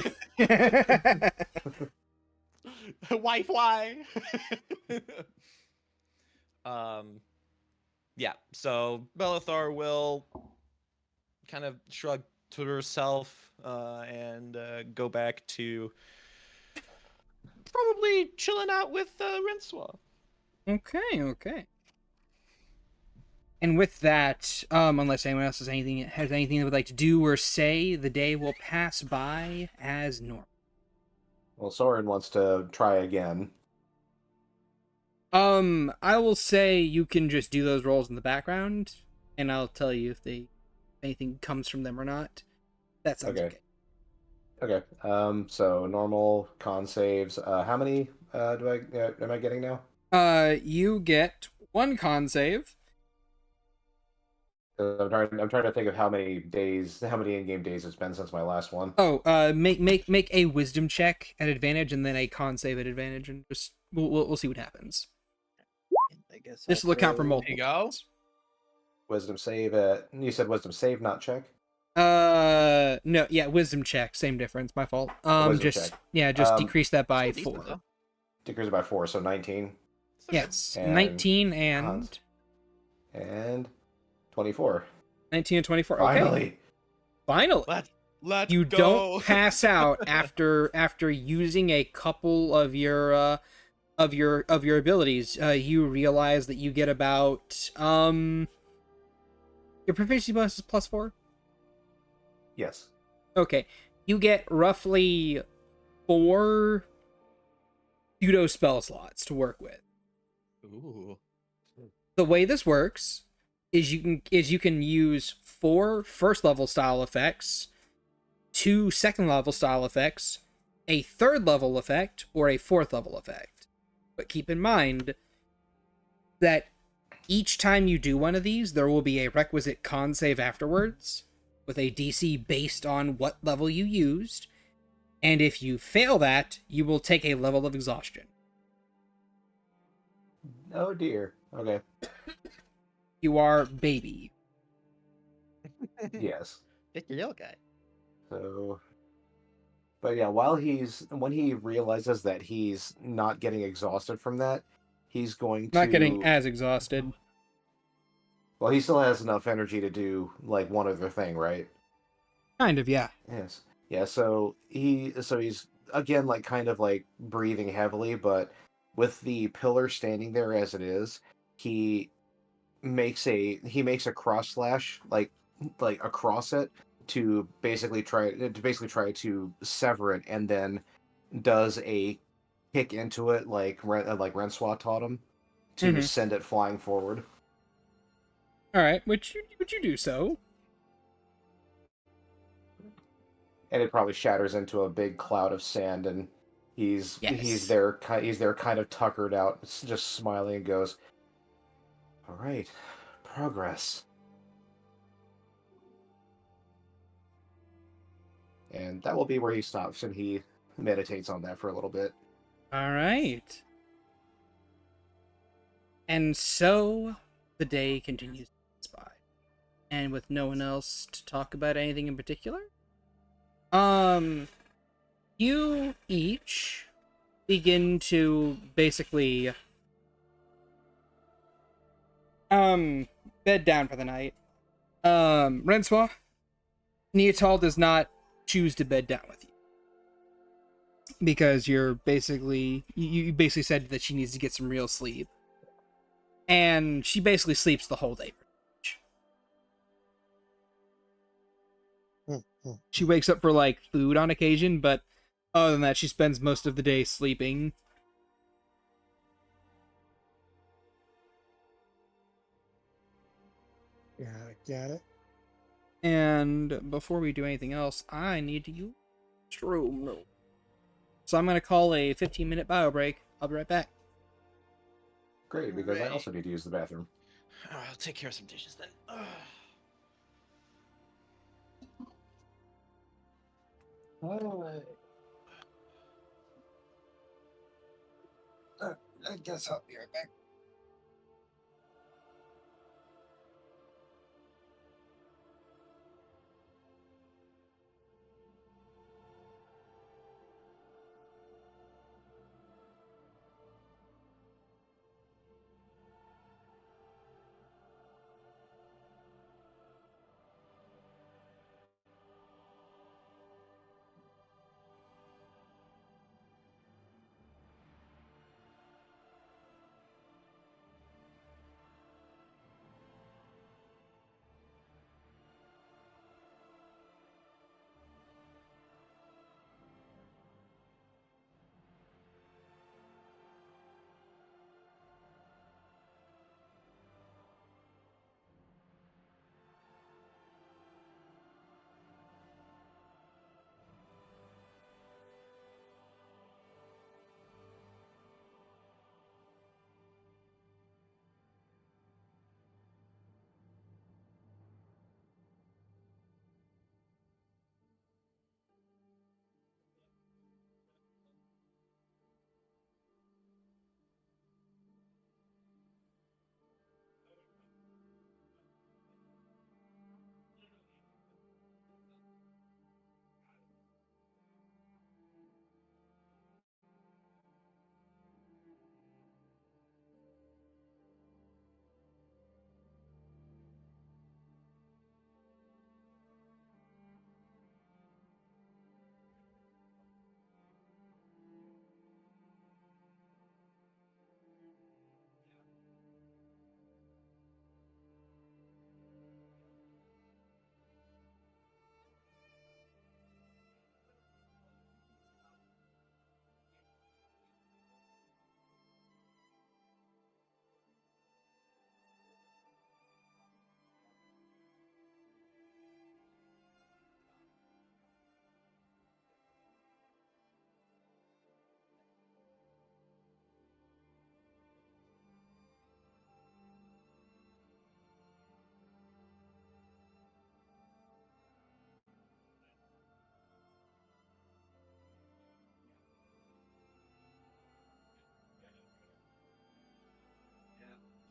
Wife, why? Yeah, so Belethar will kind of shrug to herself and go back to probably chilling out with Rincewa. Okay. And with that, unless anyone else has anything they would like to do or say, the day will pass by as normal. Well, Soren wants to try again. I will say you can just do those rolls in the background, and I'll tell you if anything comes from them or not. That sounds okay. Okay. So normal con saves. How many am I getting now? You get 1 con save. I'm trying to think of how many in-game days it's been since my last one. Oh, make a wisdom check at advantage and then a con save at advantage, and just we'll see what happens. I guess This will account for multiple. There you go. points. Wisdom save. You said wisdom save, not check. No, yeah, wisdom check, same difference. My fault. Wisdom Just check. decrease that by Still decent, 4. though. Decrease it by 4, so 19. Yes, And 19 and 24. 19 and 24. Okay. Finally. Let's You go. don't pass out after using a couple of your abilities. You realize that you get about your proficiency bonus is +4. Yes. Okay, you get roughly 4 pseudo spell slots to work with. Ooh. The way this works is you can use 4 first level style effects, 2 second level style effects, a 3rd level effect, or a 4th level effect. But keep in mind that each time you do one of these, there will be a requisite con save afterwards, with a DC based on what level you used, and if you fail that, you will take a level of exhaustion. Oh dear. Okay. You are baby. Yes. Get your little guy. So, but yeah, when he realizes that he's not getting exhausted from that, he's going to Not getting as exhausted. Well, he still has enough energy to do like one other thing, right? Kind of, yeah. Yes. Yeah, so he's again like kind of like breathing heavily, but with the pillar standing there as it is, he makes a cross slash like across it to basically try to sever it, and then does a kick into it like Rensois taught him to send it flying forward. All right, would you do so? And it probably shatters into a big cloud of sand, and he's there kind of tuckered out, just smiling, and goes, "All right, progress." and that will be where he stops, and he meditates on that for a little bit. All right. And so the day continues to pass by, and with no one else to talk about anything in particular, you each begin to basically bed down for the night. Renswa, Neatal does not choose to bed down with you because you're basically you basically said that she needs to get some real sleep, and she basically sleeps the whole day. She wakes up for like food on occasion, but other than that, she spends most of the day sleeping. Got it. And before we do anything else, I need to use room. So I'm gonna call a 15-minute bio break. I'll be right back. Great, because I Right. also need to use the bathroom. I'll take care of some dishes then. I guess I'll be right back.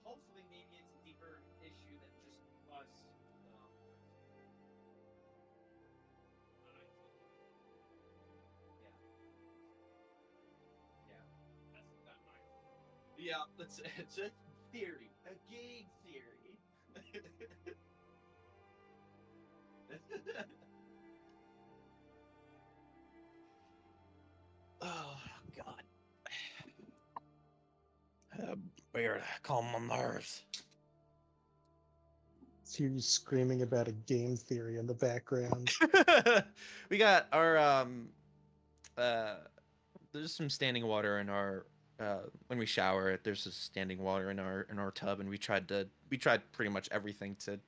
Hopefully, maybe it's a deeper issue than just us. Yeah, it's a theory, a game theory. Oh God. Weird. Calm my nerves. So you're screaming about a game theory in the background. We got our there's some standing water in our when we shower. There's just standing water in our tub, and we tried pretty much everything to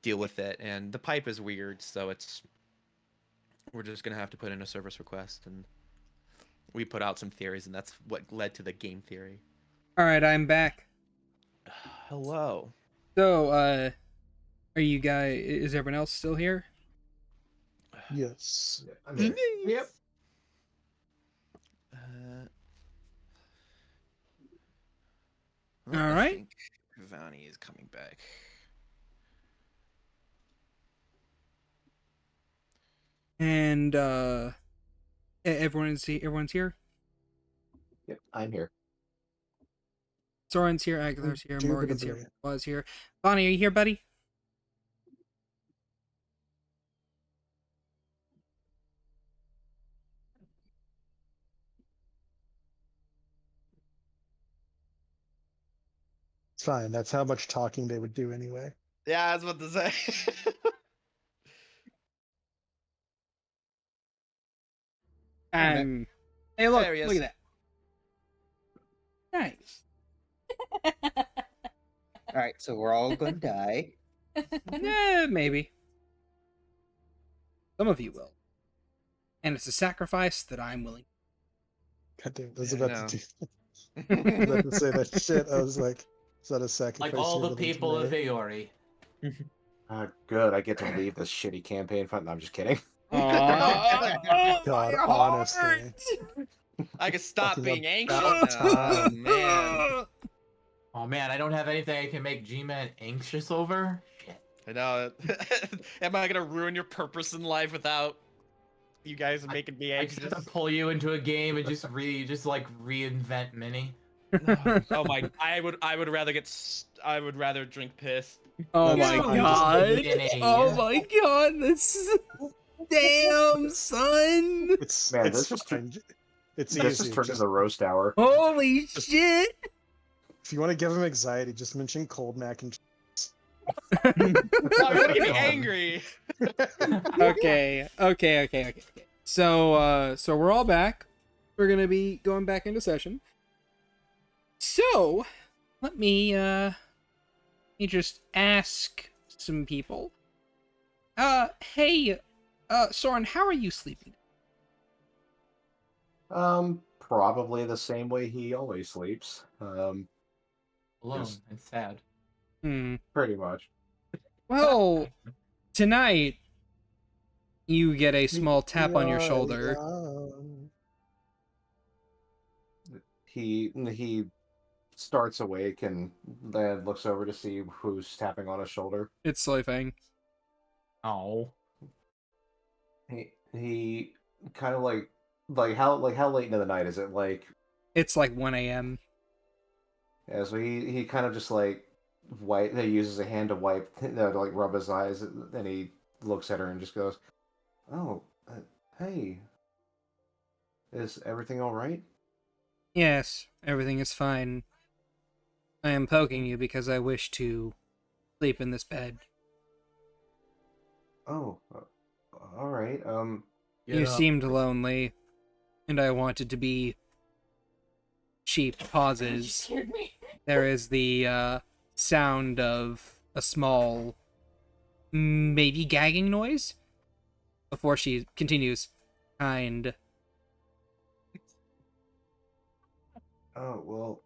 deal with it. And the pipe is weird, so we're just gonna have to put in a service request, and we put out some theories, and that's what led to the game theory. All right, I'm back. Hello. So, are you guys? Is everyone else still here? Yes. I'm here. Yep. Well, All I right. think Vani is coming back. And everyone's here. Yep, I'm here. Soren's here, Agathar's here, Morrigan's here, Indubitably. was here. Bonnie, are you here, buddy? It's fine. That's how much talking they would do anyway. Yeah, I was about to say. Hey, look, There he is. look at that. Nice. All right, so we're all gonna die. Maybe. Some of you will. And it's a sacrifice that I'm willing. God damn, I was Yeah, about no. to do. I was about to say that shit. I was like, is that a sacrifice? Like all you're the willing to people of make? Aori. Good. I get to leave this shitty campaign. No, I'm just kidding. Oh, God, my honestly. heart! I can stop Fucking being anxious. about Oh time. man. Oh man, I don't have anything I can make G-Man anxious over. Shit. I know. Am I gonna ruin your purpose in life without you guys making me I just anxious? have to pull you into a game and just reinvent Mini. Oh my! I would rather I would rather drink piss. Oh That's my fine. god! Mini. Oh my god! This is... Damn, son! It's Man, it's this just fine. It's This easy. just turned Just, into roast hour. Holy shit! if you want to give him anxiety, just mention cold mac and cheese. Oh, you're gonna get me angry. Okay. So we're all back. We're gonna be going back into session. So, let me just ask some people. Hey, Soren, how are you sleeping? Probably the same way he always sleeps. Alone Yes. and sad. Pretty much. Well, tonight you get a small tap on your shoulder. He starts awake and then looks over to see who's tapping on his shoulder. It's Soifang. Oh. He kind of like how late into the night is it? Like, It's like 1 a.m. yeah, so he kind of just like he uses a hand to wipe to like rub his eyes, and he looks at her and just goes, "Oh, hey, is everything all right?" Yes, everything is fine. I am poking you because I wish to sleep in this bed. Oh, all right. You seemed lonely, and I wanted to be cheap. Pauses. There is the sound of a small, maybe gagging noise before she continues. Kind. Oh well,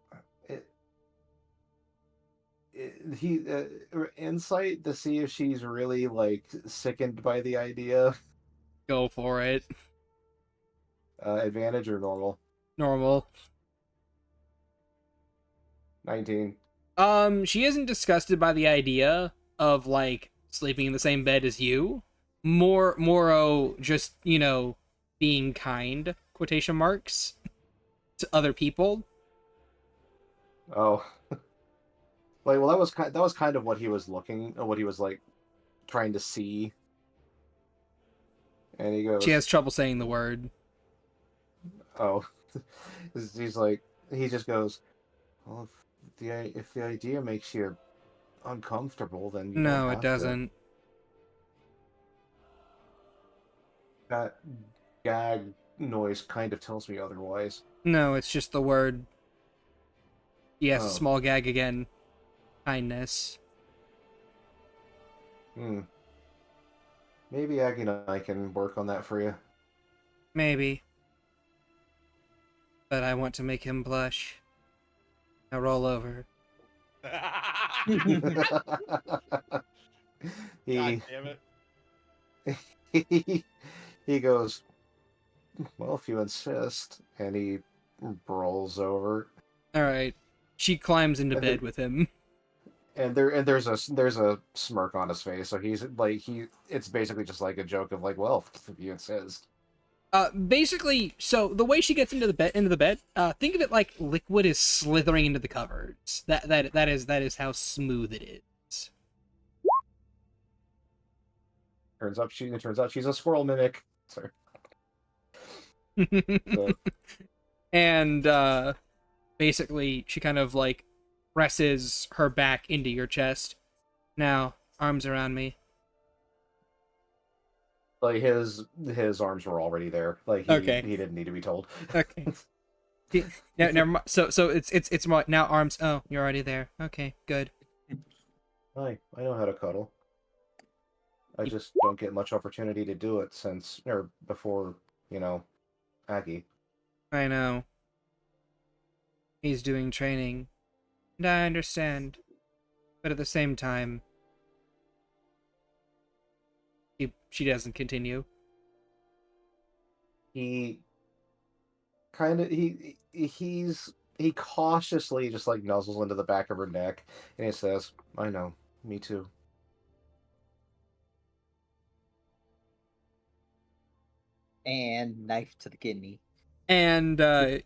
he insight to see if she's really like sickened by the idea. Go for it. Advantage or normal? Normal. 19. She isn't disgusted by the idea of like sleeping in the same bed as you. Moro just, being kind, quotation marks, to other people. Oh, like well, that was kind of what he was like trying to see. And he goes, She has trouble saying the word. "Oh," he just goes, "Well, if the idea makes you uncomfortable, then you No, don't it have doesn't. to." That gag noise kind of tells me otherwise. No, it's just the word. Yes, a Oh. small gag again. Kindness. Maybe Aggie and I can work on that for you. Maybe. But I want to make him blush. Now roll over. God he damn it. he goes, well, if you insist, and he rolls over. All right. She climbs into And bed there- with him. and there's a smirk on his face, so he's like it's basically just like a joke of like, well, if you insist. Basically, so the way she gets into the bed, think of it like liquid is slithering into the covers. That is how smooth it is. Turns out she's a squirrel mimic. Sorry. So, And basically she kind of like presses her back into your chest. Now, arms around me. like his arms were already there. Like Okay. he didn't need to be told. Okay. Yeah, never mind. So it's more now arms. Oh, you're already there. Okay, good. I know how to cuddle. I just don't get much opportunity to do it before, Aggie. I know. He's doing training. And I understand. But at the same time, she doesn't continue. He kind of he cautiously just like nuzzles into the back of her neck and he says, "I know, me too." And knife to the kidney. And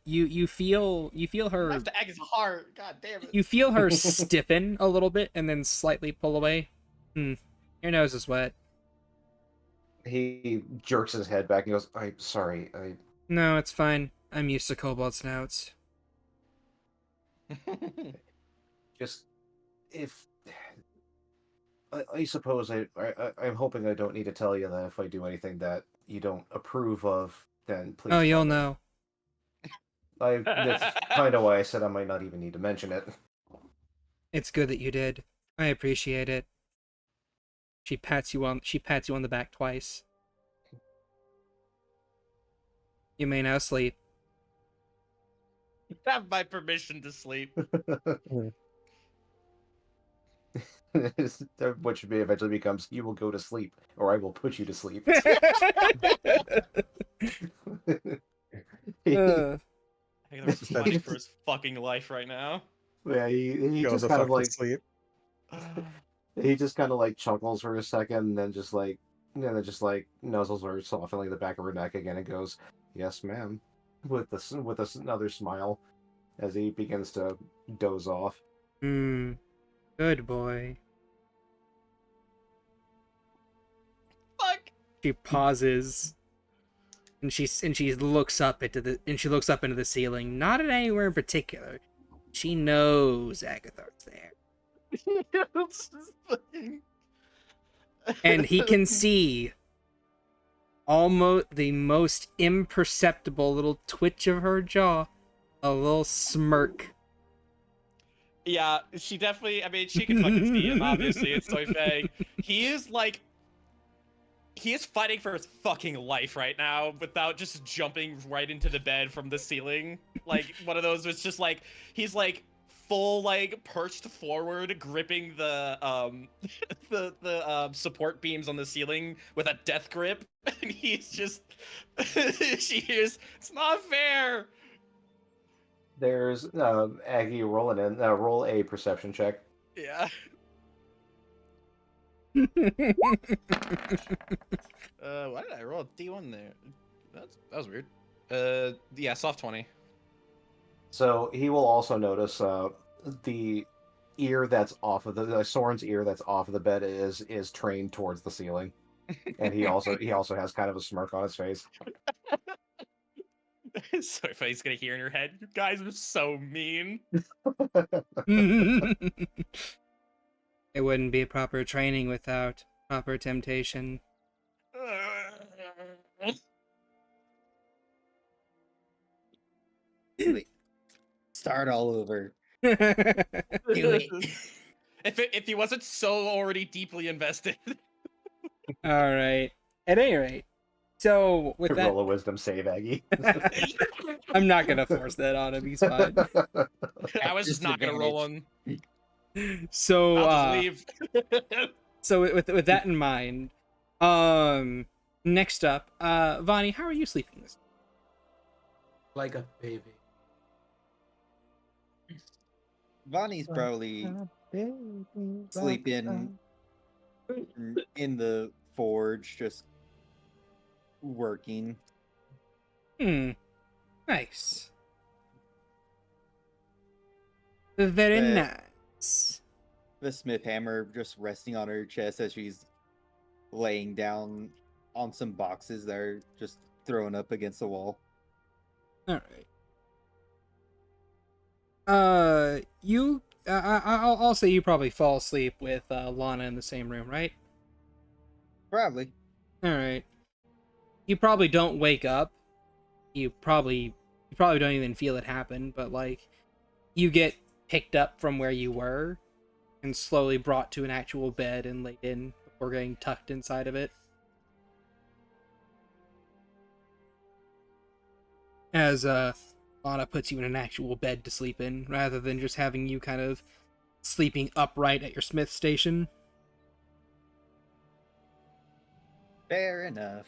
you feel her Knife to Aggie's heart. God damn it. you feel her stiffen a little bit and then slightly pull away. Your nose is wet. He jerks his head back and goes, "I'm sorry. No, it's fine. I'm used to cobalt snouts. Just if I suppose I'm hoping I don't need to tell you that if I do anything that you don't approve of, then please. Oh, tell you'll me. know. That's kind of why I said I might not even need to mention it." It's good that you did. I appreciate it. She pats you on the back twice. You may now sleep. Have my permission to sleep. Which eventually becomes, "You will go to sleep, or I will put you to sleep." Uh, Aggie's fighting for his fucking life right now. Yeah, he Goes just the kind fuck of like to sleep. he just kind of like chuckles for a second, and then just like nuzzles her softly in the back of her neck again and goes, "Yes, ma'am," with another smile as he begins to doze off. Good boy. Fuck. She pauses, and she looks up into the ceiling, not at anywhere in particular. She knows Agathar's there, and he can see almost the most imperceptible little twitch of her jaw, a little smirk. Yeah, she definitely. I mean, she can fucking see him. Obviously, it's Soy Fang. He is fighting for his fucking life right now without just jumping right into the bed from the ceiling. Like one of those. It's just like he's like full like perched forward, gripping the support beams on the ceiling with a death grip, and he's just. She hears, "It's not fair." There's Aggie rolling in. Roll a perception check. Yeah. Why did I roll a D1 there? That was weird. Yeah, soft 20. So he will also notice the ear that's off of the Soren's ear that's off of the bed is trained towards the ceiling, and he also has kind of a smirk on his face. So if he's gonna hear in your head, "You guys are so mean." It wouldn't be proper training without proper temptation. Start all over. Do it. If he wasn't so already deeply invested. All right. At any rate, so with that, Roll a wisdom save, Aggie. I'm not gonna force that on him. He's fine. I was just not gonna roll him. So I'll just leave. so with that in mind, Next up, Vonnie, how are you sleeping this? Like a baby. Vonnie's probably sleeping in the forge, just working. Nice. Very The, nice. the smith hammer just resting on her chest as she's laying down on some boxes that are just thrown up against the wall. All right. I'll say you probably fall asleep with Lana in the same room, right? Probably. All right. You probably don't wake up. You probably don't even feel it happen, but like you get picked up from where you were and slowly brought to an actual bed and laid in before getting tucked inside of it. As Lana puts you in an actual bed to sleep in, rather than just having you kind of sleeping upright at your smith station. Fair enough.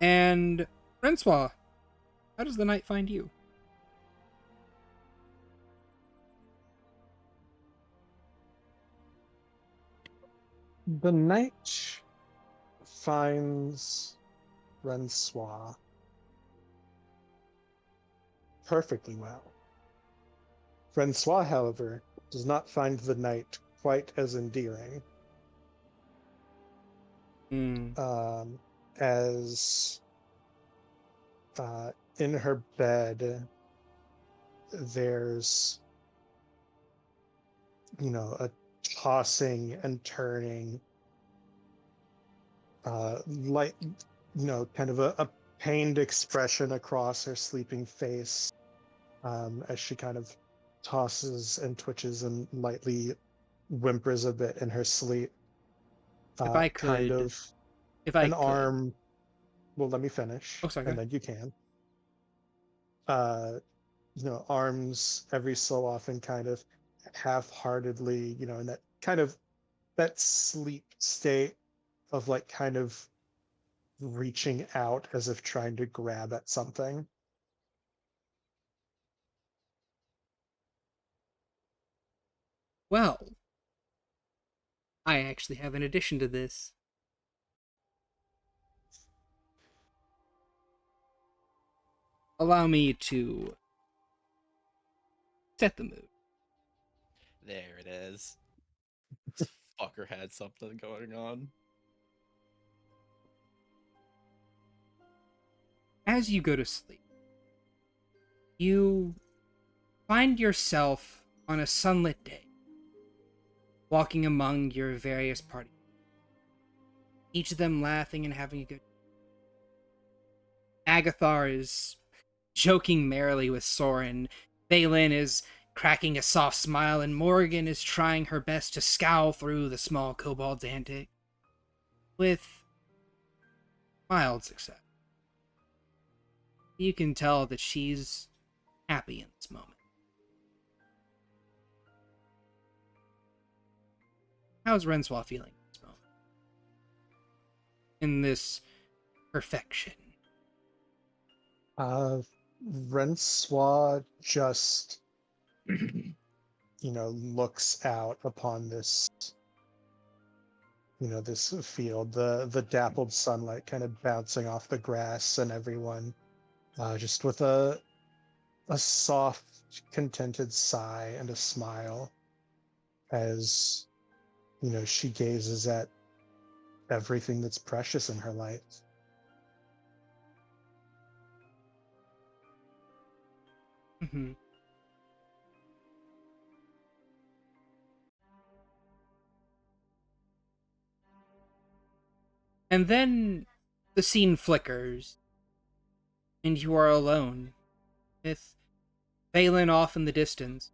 And Francois, how does the night find you? The night finds Francois perfectly well. Francois, however, does not find the night quite as endearing. As in her bed, there's, a tossing and turning, light, kind of a pained expression across her sleeping face, as she kind of tosses and twitches and lightly whimpers a bit in her sleep. If I Kind could, of if I an could. arm. Well, let me finish, Oh, sorry. and then you can. Uh, arms every so often, kind of half-heartedly, in that kind of that sleep state of like kind of reaching out as if trying to grab at something. Well, I actually have an addition to this. Allow me to set the mood. There it is. This fucker had something going on. As you go to sleep, you find yourself on a sunlit day, walking among your various parties, each of them laughing and having a good. Agathar is joking merrily with Soren. Balin is cracking a soft smile, and Morrigan is trying her best to scowl through the small kobold's antics with mild success. You can tell that she's happy in this moment. How's Renswa feeling in this moment? In this perfection? Francois just, looks out upon this, this field, the dappled sunlight kind of bouncing off the grass and everyone, just with a soft, contented sigh and a smile as, she gazes at everything that's precious in her life. Mm-hmm. And then the scene flickers, and you are alone, with Balin off in the distance,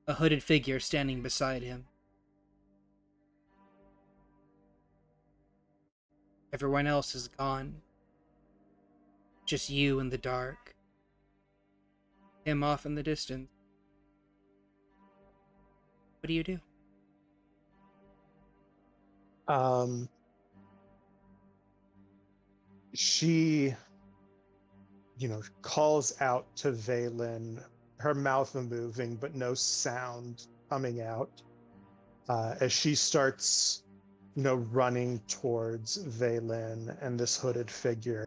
a hooded figure standing beside him. Everyone else is gone. Just you in the dark. Him off in the distance. What do you do? she, calls out to Valen, her mouth moving, but no sound coming out, as she starts, running towards Valen and this hooded figure.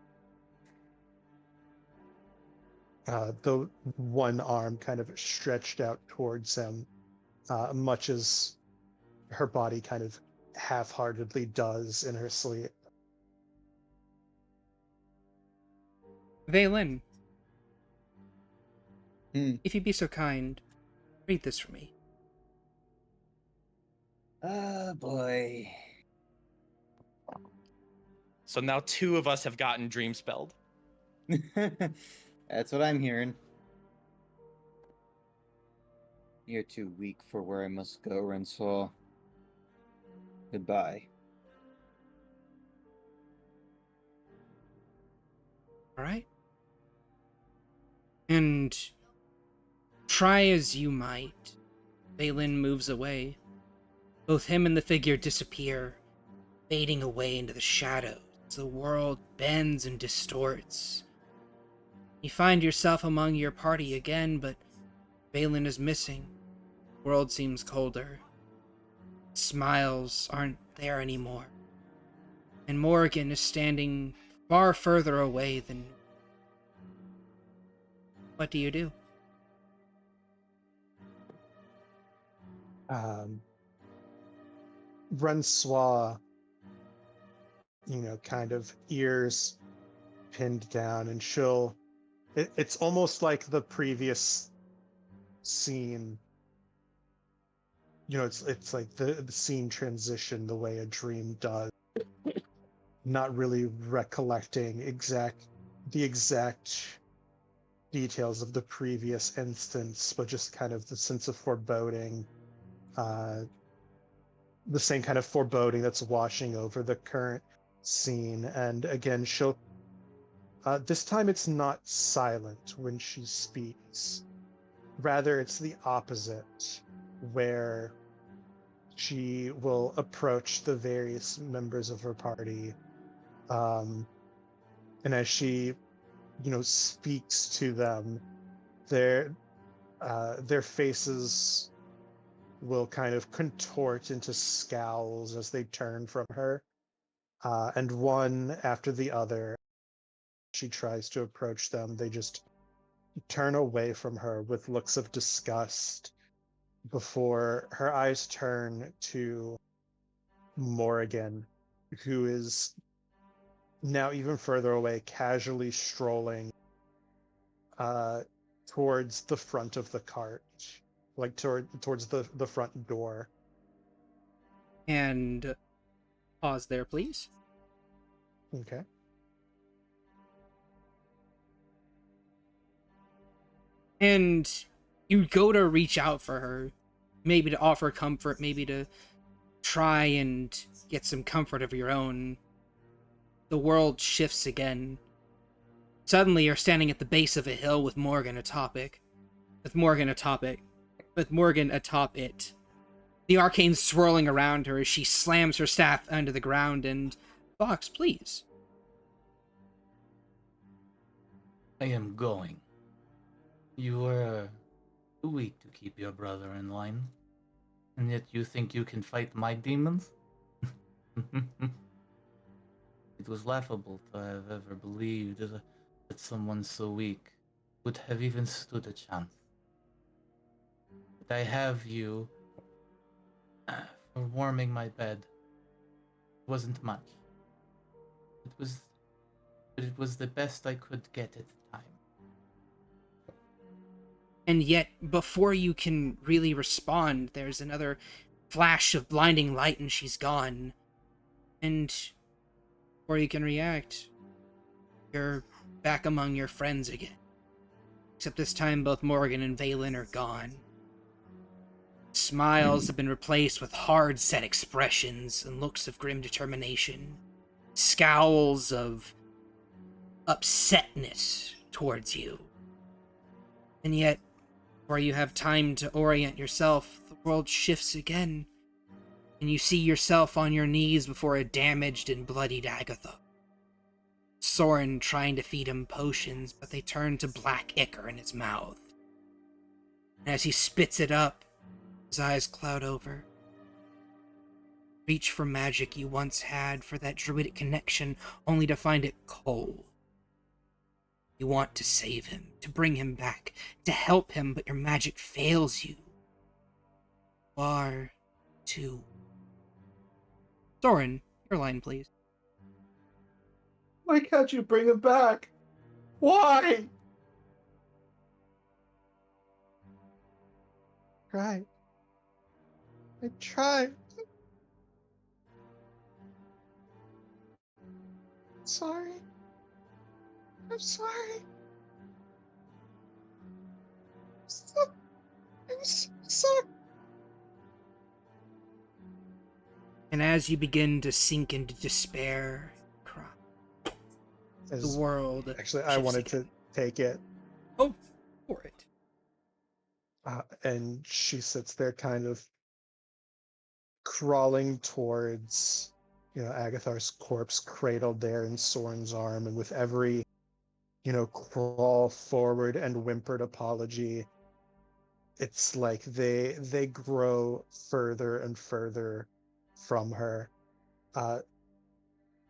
The one arm kind of stretched out towards him, much as her body kind of half-heartedly does in her sleep. Valen, Hmm. if you'd be so kind, read this for me. Oh boy. So now 2 of us have gotten dream spelled. That's what I'm hearing. You're too weak for where I must go, Rensaw. Goodbye. All right. And try as you might, Valen moves away. Both him and the figure disappear, fading away into the shadows as the world bends and distorts. You find yourself among your party again, but Valen is missing. The world seems colder. Smiles aren't there anymore. And Morrigan is standing far further away than... What do you do? Francois, kind of ears pinned down, and it's almost like the previous scene. It's like the scene transition the way a dream does. Not really recollecting the exact details of the previous instance, but just kind of the sense of foreboding, the same kind of foreboding that's washing over the current scene. And again, she'll this time it's not silent when she speaks. Rather, it's the opposite, where she will approach the various members of her party, and as she, speaks to them, their faces will kind of contort into scowls as they turn from her, and one after the other, she tries to approach them, they just turn away from her with looks of disgust before her eyes turn to Morrigan, who is now even further away, casually strolling towards the front of the cart, like towards the front door. And pause there, please. Okay. And you go to reach out for her, maybe to offer comfort, maybe to try and get some comfort of your own. The world shifts again. Suddenly you're standing at the base of a hill with Morrigan atop it. With Morrigan atop it. The arcane swirling around her as she slams her staff under the ground, and Fox, please. I am going. You were too weak to keep your brother in line, and yet you think you can fight my demons? It was laughable to have ever believed that someone so weak would have even stood a chance. But I have you for warming my bed. It wasn't much. It was the best I could get at the time. And yet, before you can really respond, there's another flash of blinding light and she's gone. And before you can react, you're back among your friends again. Except this time both Morrigan and Valen are gone. Smiles have been replaced with hard-set expressions and looks of grim determination. Scowls of upsetness towards you. And yet, before you have time to orient yourself, the world shifts again, and you see yourself on your knees before a damaged and bloodied Agatha. Soren trying to feed him potions, but they turn to black ichor in his mouth. And as he spits it up, his eyes cloud over. Reach for magic you once had for that druidic connection, only to find it cold. You want to save him, to bring him back, to help him, but your magic fails you. Far too. Soren, your line, please. Why can't you bring him back? Why? Right. I tried. Sorry. I'm sorry. I'm so sorry. And as you begin to sink into despair, cry, the world. Actually, I shifts wanted again. to take it. Oh, for it. And she sits there kind of crawling towards, Agathar's corpse cradled there in Soren's arm, and with every, crawl forward and whimpered apology, it's like they grow further and further from her.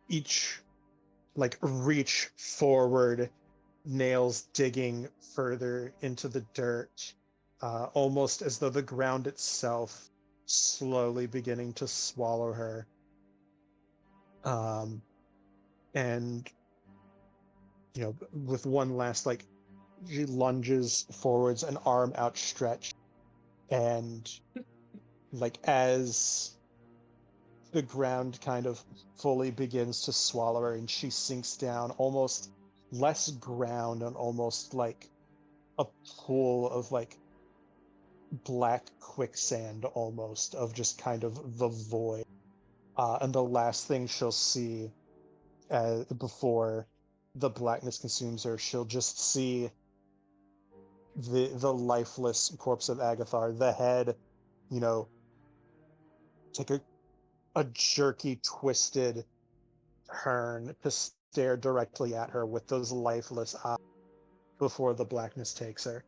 Each like reach forward, nails digging further into the dirt, almost as though the ground itself slowly beginning to swallow her. And with one last she lunges forwards, an arm outstretched, and as the ground kind of fully begins to swallow her and she sinks down, almost less ground and almost like a pool of black quicksand, almost of just kind of the void. And the last thing she'll see before the blackness consumes her, she'll just see the lifeless corpse of Agathar, the head, take a jerky, twisted turn to stare directly at her with those lifeless eyes before the blackness takes her.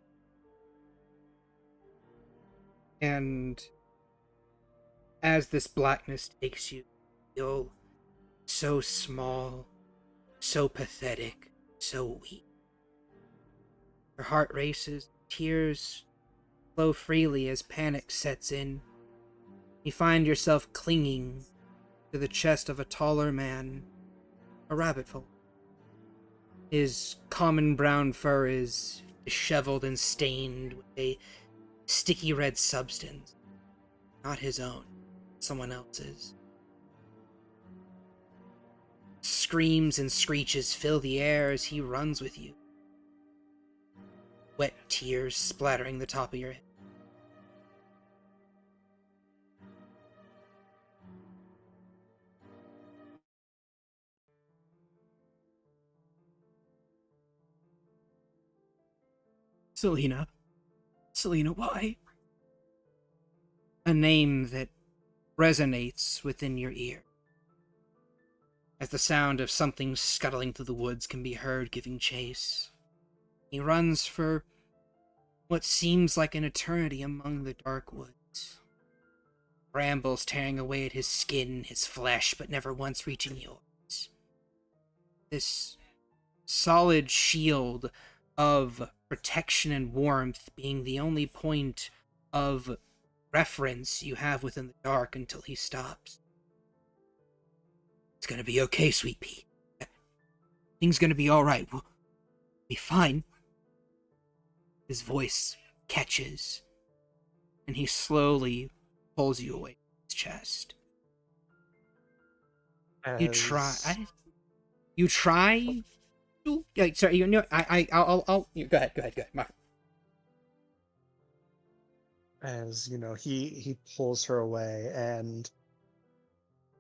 And as this blackness takes you, you feel so small, so pathetic, so weak. Your heart races, tears flow freely as panic sets in. You find yourself clinging to the chest of a taller man, a rabbit folk. His common brown fur is disheveled and stained with a sticky red substance. Not his own, someone else's. Screams and screeches fill the air as he runs with you. Wet tears splattering the top of your head. Selena. Selena, why? A name that resonates within your ear, as the sound of something scuttling through the woods can be heard giving chase. He runs for what seems like an eternity among the dark woods. Brambles tearing away at his skin, his flesh, but never once reaching yours. This solid shield of protection and warmth being the only point of reference you have within the dark until he stops. It's gonna be okay, sweet pea. Things gonna be alright. We'll be fine. His voice catches, and he slowly pulls you away from his chest. You try. You try. Sorry. You know. I'll. Go ahead. As he pulls her away, and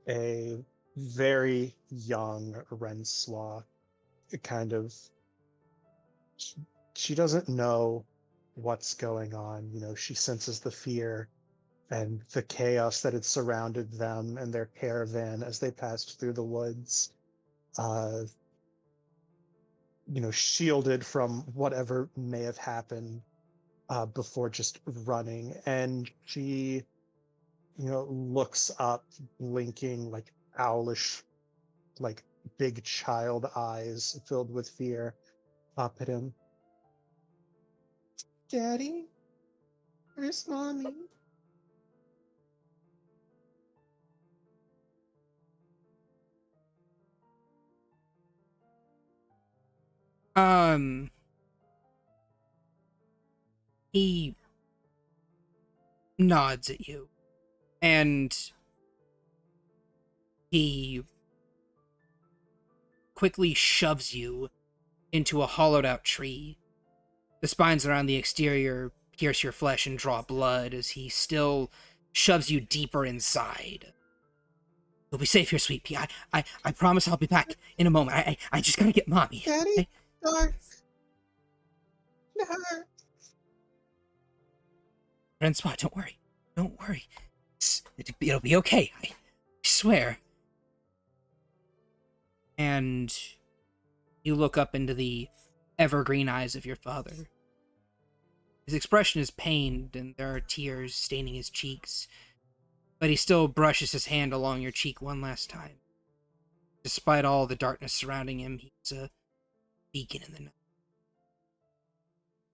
a very young Renslaw kind of, she doesn't know what's going on. She senses the fear and the chaos that had surrounded them and their caravan as they passed through the woods. shielded from whatever may have happened before just running. And she, looks up, blinking like owlish, like big child eyes filled with fear up at him. Daddy, where's mommy? He nods at you, and he quickly shoves you into a hollowed out tree. The spines around the exterior pierce your flesh and draw blood as he still shoves you deeper inside. You'll be safe here, sweet pea. I promise I'll be back in a moment. I just gotta get mommy. Daddy, dark. No. Francois, don't worry. Don't worry. It'll be okay. I swear. And you look up into the evergreen eyes of your father. His expression is pained, and there are tears staining his cheeks, but he still brushes his hand along your cheek one last time. Despite all the darkness surrounding him, he's a beacon in the night.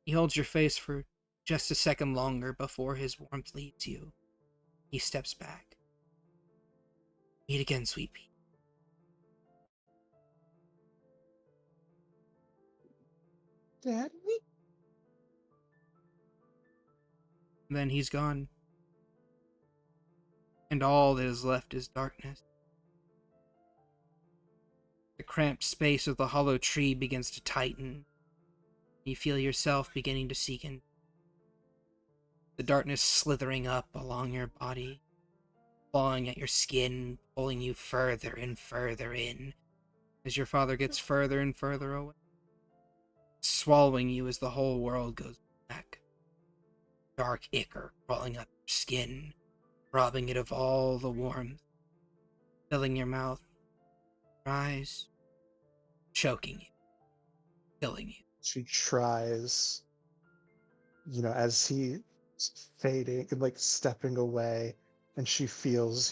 He holds your face for just a second longer before his warmth leaves you. He steps back. Meet again, sweet pea. Daddy? Then he's gone. And all that is left is darkness. The cramped space of the hollow tree begins to tighten. You feel yourself beginning to sink in. The darkness slithering up along your body, clawing at your skin, pulling you further and further in, as your father gets further and further away, swallowing you as the whole world goes back. Dark ichor crawling up your skin, robbing it of all the warmth, filling your mouth, your eyes, choking you, killing you. She tries, as he's fading and like stepping away, and she feels,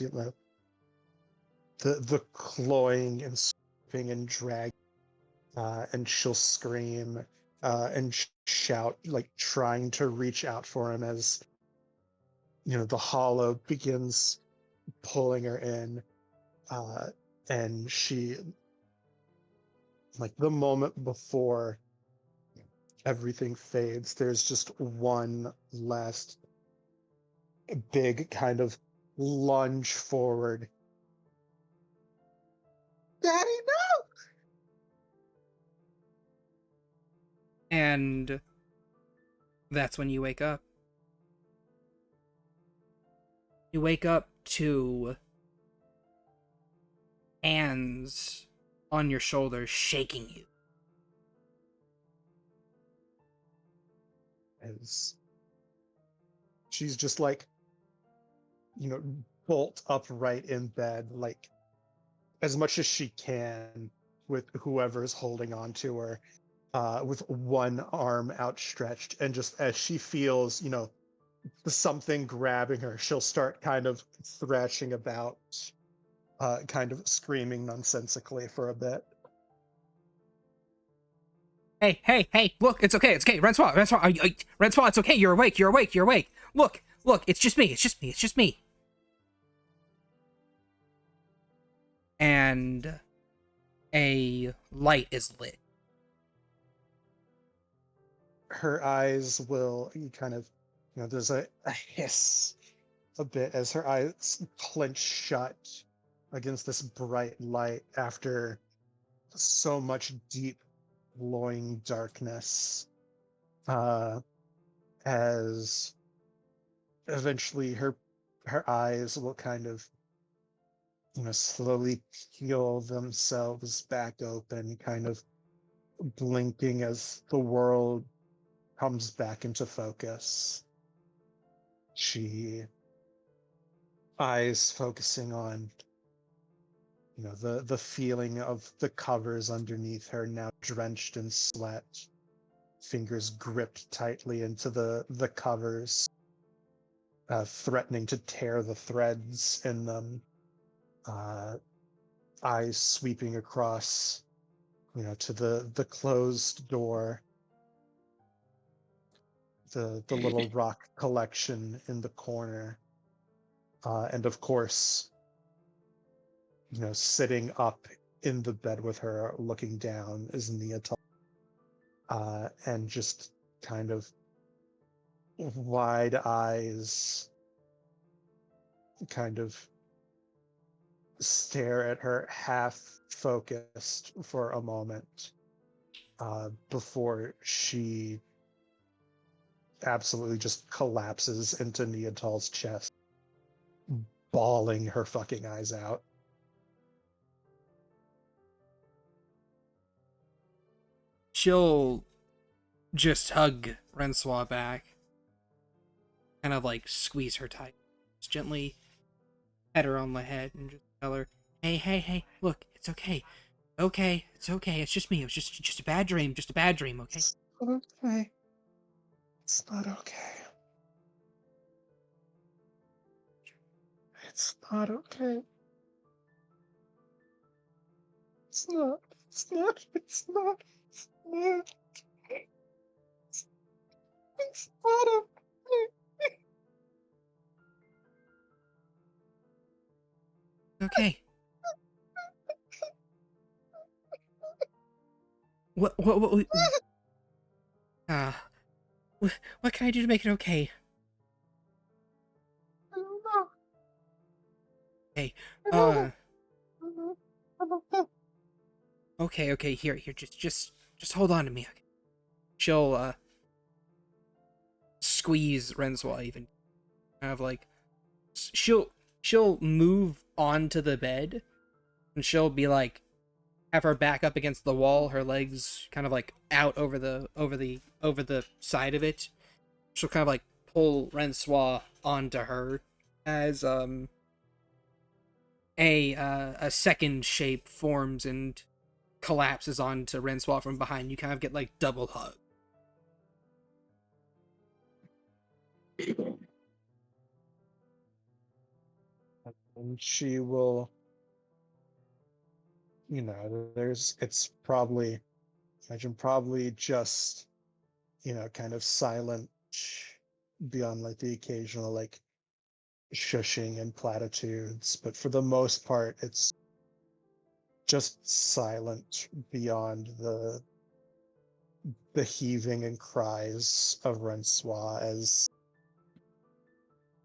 the clawing and scraping and dragging, and she'll scream and shout, like trying to reach out for him as the hollow begins pulling her in, and she, like the moment before everything fades, there's just one last big kind of lunge forward. Daddy, no! And that's when you wake up. You wake up to hands on your shoulders shaking you. As she's just like, bolt upright in bed, like as much as she can, with whoever's holding on to her, with one arm outstretched. And just as she feels, something grabbing her, she'll start kind of thrashing about, kind of screaming nonsensically for a bit. Hey, look, it's okay, Francois, Francois, it's okay, you're awake, look, it's just me. And a light is lit. Her eyes will kind of, there's a hiss a bit as her eyes clench shut against this bright light after so much deep, glowing darkness. As eventually her eyes will kind of, slowly peel themselves back open, kind of blinking as the world comes back into focus. She eyes focusing on the feeling of the covers underneath her now drenched in sweat, fingers gripped tightly into the covers, threatening to tear the threads in them, eyes sweeping across, to the closed door, the little rock collection in the corner, and of course, sitting up in the bed with her, looking down, is Neatal, and just kind of wide eyes, kind of stare at her, half focused for a moment, before she absolutely just collapses into Neatal's chest, bawling her fucking eyes out. She'll just hug Francois back, kind of like squeeze her tight, just gently pet her on the head, and just tell her, "Hey, look, it's okay, okay, it's okay. It's just me. It was just a bad dream, just a bad dream, okay?" It's not okay. It's not okay. It's not okay. It's not. It's not. It's not. It's not. It's not okay. Okay. What? Uh, what can I do to make it okay? I don't know. Hey, I don't know. I don't know. okay, here, just hold on to me. Okay? She'll squeeze Renswa even, kind of like she'll move onto the bed, and she'll be like, have her back up against the wall, her legs kind of like out over the side of it. She'll kind of like pull Renswa onto her as a second shape forms and collapses onto Renswa from behind. You kind of get like double hug. And she will, it's probably, imagine probably just, kind of silent beyond like the occasional like shushing and platitudes, but for the most part, it's just silent beyond the heaving and cries of Rensois, as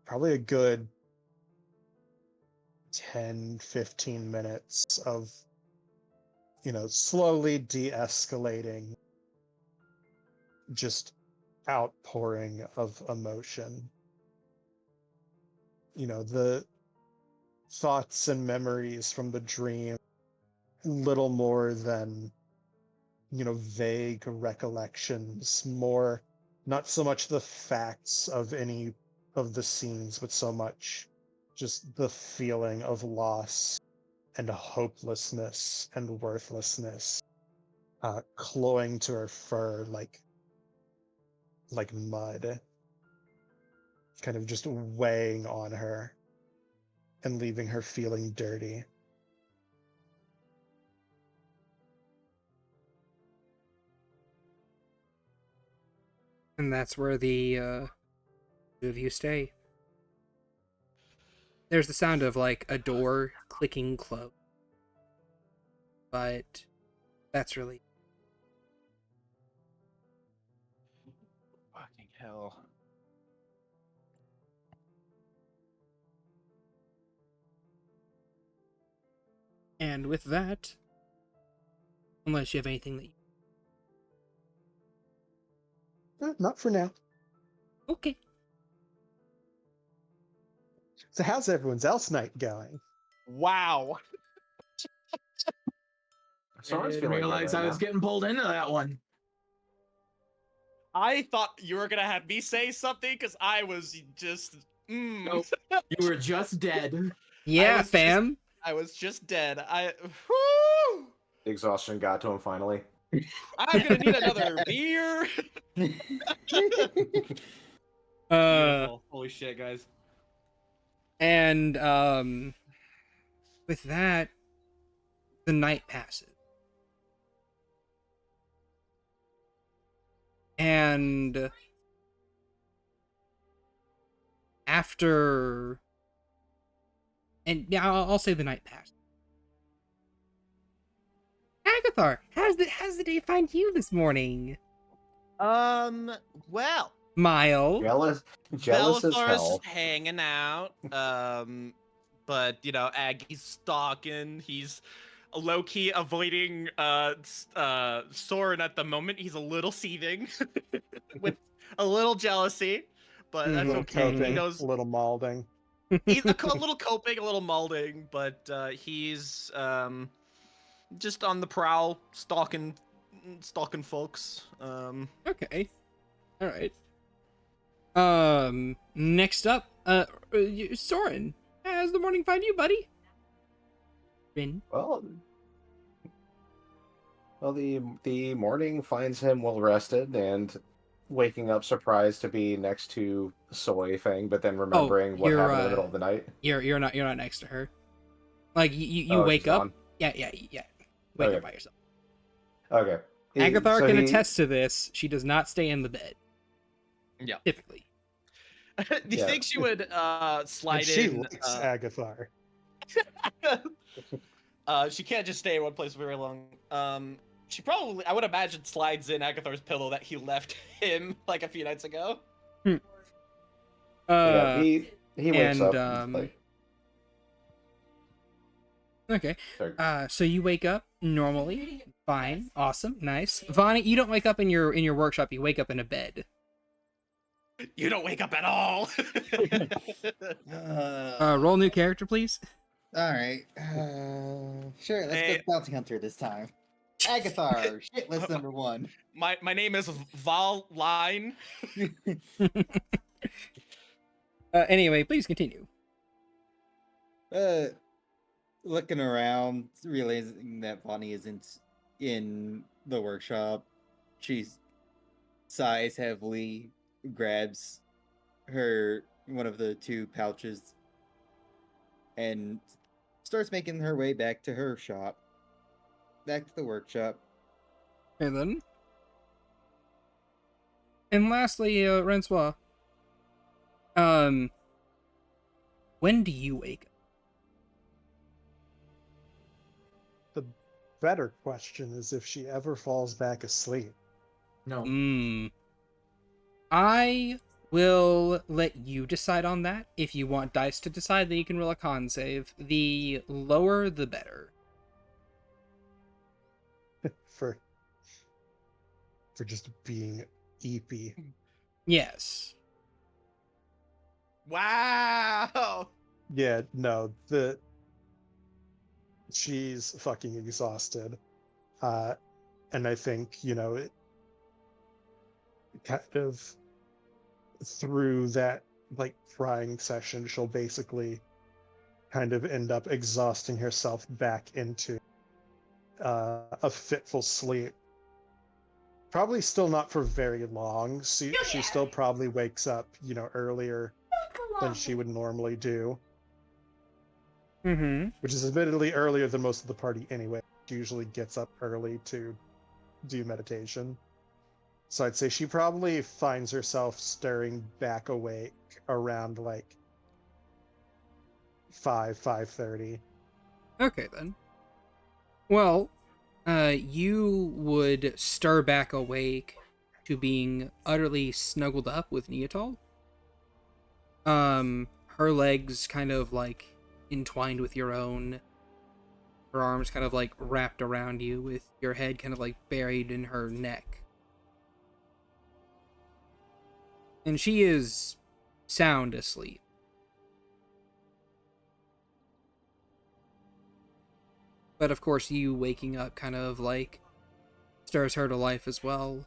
probably a good 10-15 minutes of slowly de-escalating, just outpouring of emotion, the thoughts and memories from the dream, little more than vague recollections, more, not so much the facts of any of the scenes, but so much just the feeling of loss and hopelessness and worthlessness, cloying to her fur like mud, kind of just weighing on her and leaving her feeling dirty. And that's where the two of you stay. There's the sound of like a door clicking close, but that's really. Fucking hell. And with that, unless you have anything that you... Not for now. Okay. So how's everyone's else night going? Wow. Soren's I didn't feeling good realize right I was now. getting pulled into that one. I thought you were gonna have me say something because I was just. Nope. You were just dead. Yeah, was just- fam. I was just dead. Whew! Exhaustion got to him finally. I'm gonna need another beer. Beautiful. Holy shit, guys. And with that, the night passes. And after, and yeah, I'll say the night passed. Agathar, how's the day find you this morning? Well, Mild. Jealous as Bellathor's hell. just hanging out. But you know, Aggie's stalking. He's low key avoiding Soren at the moment. He's a little seething with a little jealousy, but A that's little okay. He coping, knows a little malding. he's a little coping, a little molding, but he's just on the prowl, stalking folks. Okay. All right. Next up, Soren. How's the morning find you, buddy? Rin. Well, the morning finds him well rested and waking up surprised to be next to Soy Fang, but then remembering what happened in the middle of the night. You're not next to her. Like you Oh, wake she's up. gone? Yeah. Wake Okay. up by yourself. Okay. Agathar So can he- attest to this. She does not stay in the bed. Yeah. Typically. Do you Yeah. think she would slide And she in? likes Agathar. She can't just stay in one place very long. She probably, I would imagine, slides in Agathar's pillow that he left him like a few nights ago. Yeah, he wakes and, up. Like, Okay. sorry. So you wake up normally. Fine. Awesome. Nice. Vonnie, you don't wake up in your workshop. You wake up in a bed. You don't wake up at all. Roll new character, please. All right. Sure. Let's Hey. go bounty hunter this time. Agathar, shit list number 1. My name is Val Line. Anyway, please continue. Looking around, realizing that Bonnie isn't in the workshop, she sighs heavily, grabs one of the 2 pouches, and starts making her way back to her shop, back to the workshop. And then. And lastly, Rensois. When do you wake up? The better question is if she ever falls back asleep. No. I will let you decide on that. If you want dice to decide, then you can roll a con save. The lower, the better. for just being eepy. Yes. Wow. Yeah, no, she's fucking exhausted. And I think, it kind of through that like crying session, she'll basically kind of end up exhausting herself back into a fitful sleep. Probably still not for very long. She still probably wakes up, earlier than she would normally do, Mm-hmm. which is admittedly earlier than most of the party anyway. She usually gets up early to do meditation. So I'd say she probably finds herself stirring back awake around like 5:30. Okay, then. Well, you would stir back awake to being utterly snuggled up with Neotol. Her legs kind of like entwined with your own. Her arms kind of like wrapped around you with your head kind of like buried in her neck. And she is sound asleep. But of course, you waking up kind of like stirs her to life as well.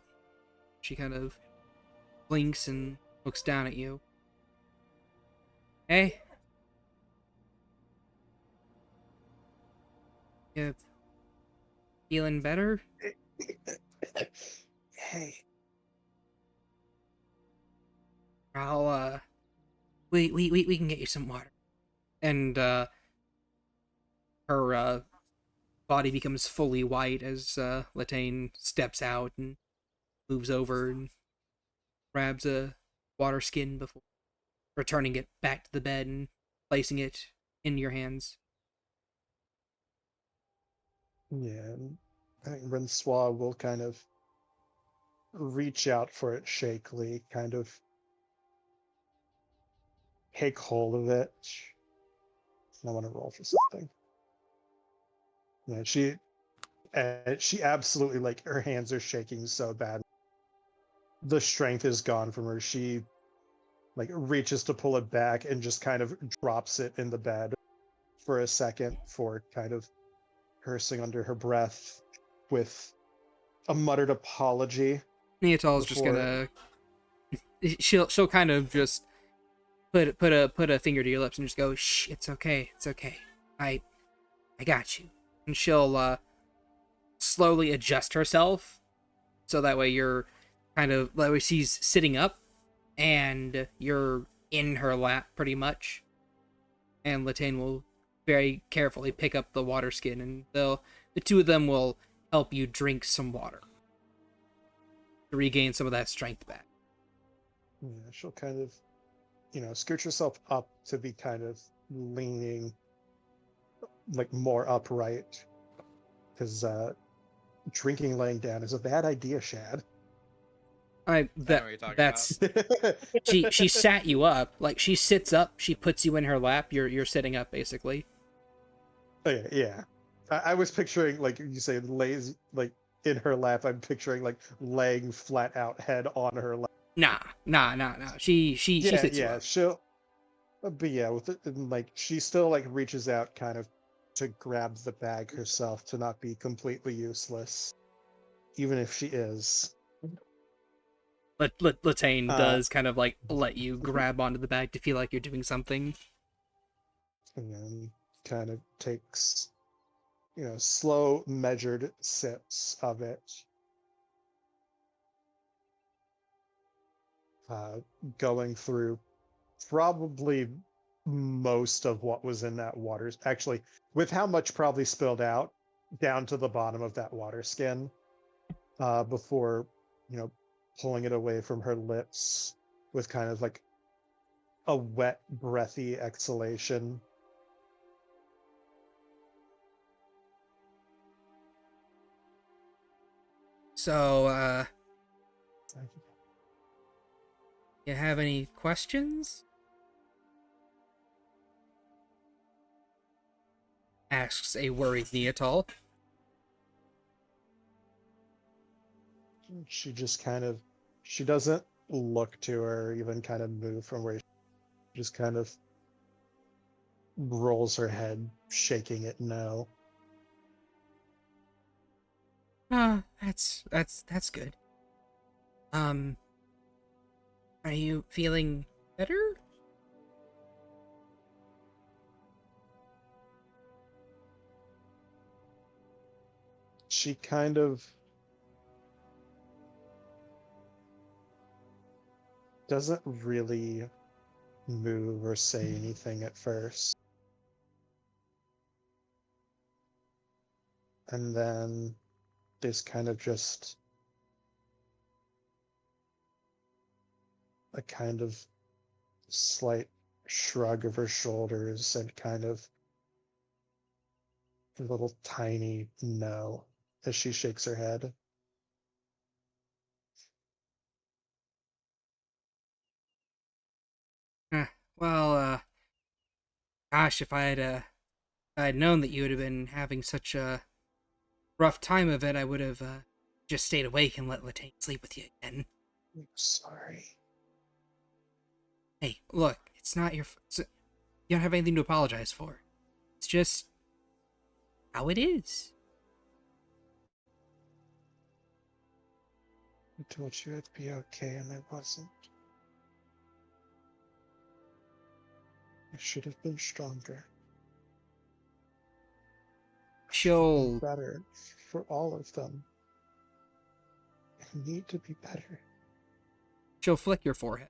She kind of blinks and looks down at you. Hey. You feeling better? Hey, I'll we can get you some water. And her body becomes fully white as Latane steps out and moves over and grabs a water skin before returning it back to the bed and placing it in your hands. yeah, and I think Rinsois will kind of reach out for it shakily, kind of take hold of it. I want to roll for something. Yeah, she absolutely, like, her hands are shaking so bad. The strength is gone from her. She, like, reaches to pull it back and just kind of drops it in the bed for a second for kind of cursing under her breath with a muttered apology Neatal's just before. gonna she'll kind of just put a finger to your lips and just go, shh, it's okay, it's okay. I got you. And she'll slowly adjust herself so that way you're kind of that way she's sitting up and you're in her lap pretty much. And Latane will very carefully pick up the water skin and the two of them will help you drink some water to regain some of that strength back. Yeah, she'll kind of, scoot herself up to be kind of leaning, like, more upright, because drinking laying down is a bad idea, Shad. I know what you're talking That's about. she sat you up. Like she sits up, she puts you in her lap. You're sitting up basically. Okay, yeah. I was picturing, like you say, lays, like, in her lap. I'm picturing, like, laying flat out, head on her lap. Nah. She Yeah, sits you yeah. up. She'll, but yeah, with it, and, like, she still, like, reaches out, kind of, to grab the bag herself, to not be completely useless, even if she is. Latane Uh, does kind of like let you grab onto the bag to feel like you're doing something. and then kind of takes, slow, measured sips of it, uh, going through probably most of what was in that water. Actually, with how much probably spilled out down to the bottom of that water skin, before, you know, pulling it away from her lips with kind of like a wet, breathy exhalation. So, you have any questions? Asks a worried Neatal. She just kind of, she doesn't look to her, even kind of move from where she just kind of rolls her head, shaking it no. That's good. Are you feeling better? She kind of doesn't really move or say anything at first. And then there's kind of just a kind of slight shrug of her shoulders and kind of a little tiny no as she shakes her head. Huh. Well, gosh, if I had known that you would have been having such a rough time of it, I would have just stayed awake and let Latane sleep with you again. I'm sorry. Hey, look, it's not you don't have anything to apologize for. It's just how it is. I told you it'd be okay and I wasn't. I should have been stronger. She'll better for all of them. I need to be better. she'll flick your forehead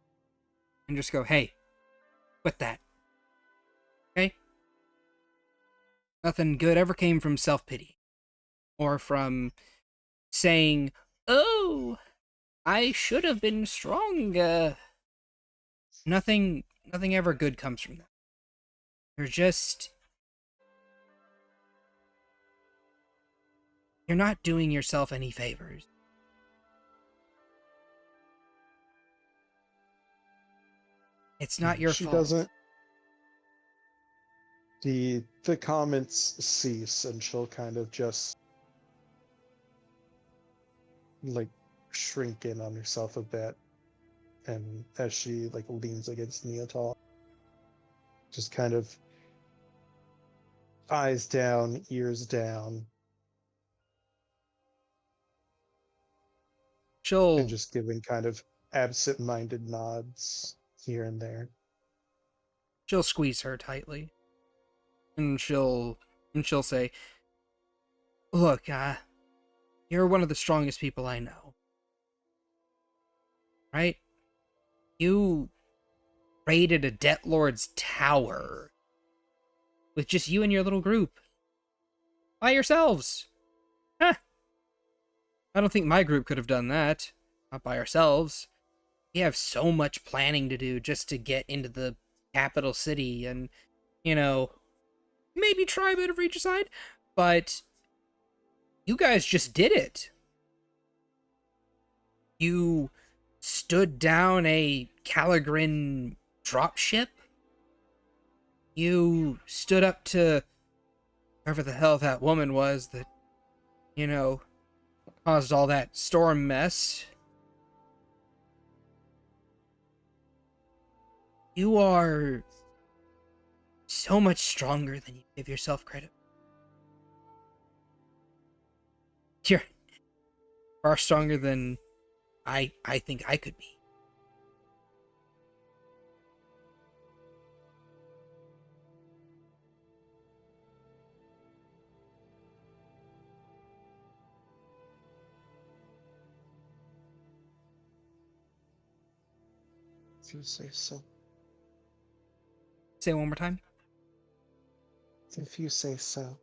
and just go, "Hey, quit that. Okay? Nothing good ever came from self-pity or from saying, "Oh, I should have been stronger." Nothing ever good comes from that. You're not doing yourself any favors. It's not your She fault. doesn't. The comments cease, and she'll kind of just like shrink in on herself a bit, and as she like leans against Neotal, just kind of eyes down, ears down, and She'll just giving kind of absent-minded nods here and there. she'll squeeze her tightly. And she'll say, "Look, you're one of the strongest people I know. Right? You raided a Debt Lord's tower with just you and your little group. By yourselves. Huh. I don't think my group could have done that. Not by ourselves. We have so much planning to do just to get into the capital city and, maybe try a bit of regicide, but you guys just did it. You stood down a ch-ldr-n dropship. You stood up to whoever the hell that woman was that, caused all that storm mess. You are so much stronger than you give yourself credit. You're far stronger than I think I could be. If you say so. Say it one more time. If you say so.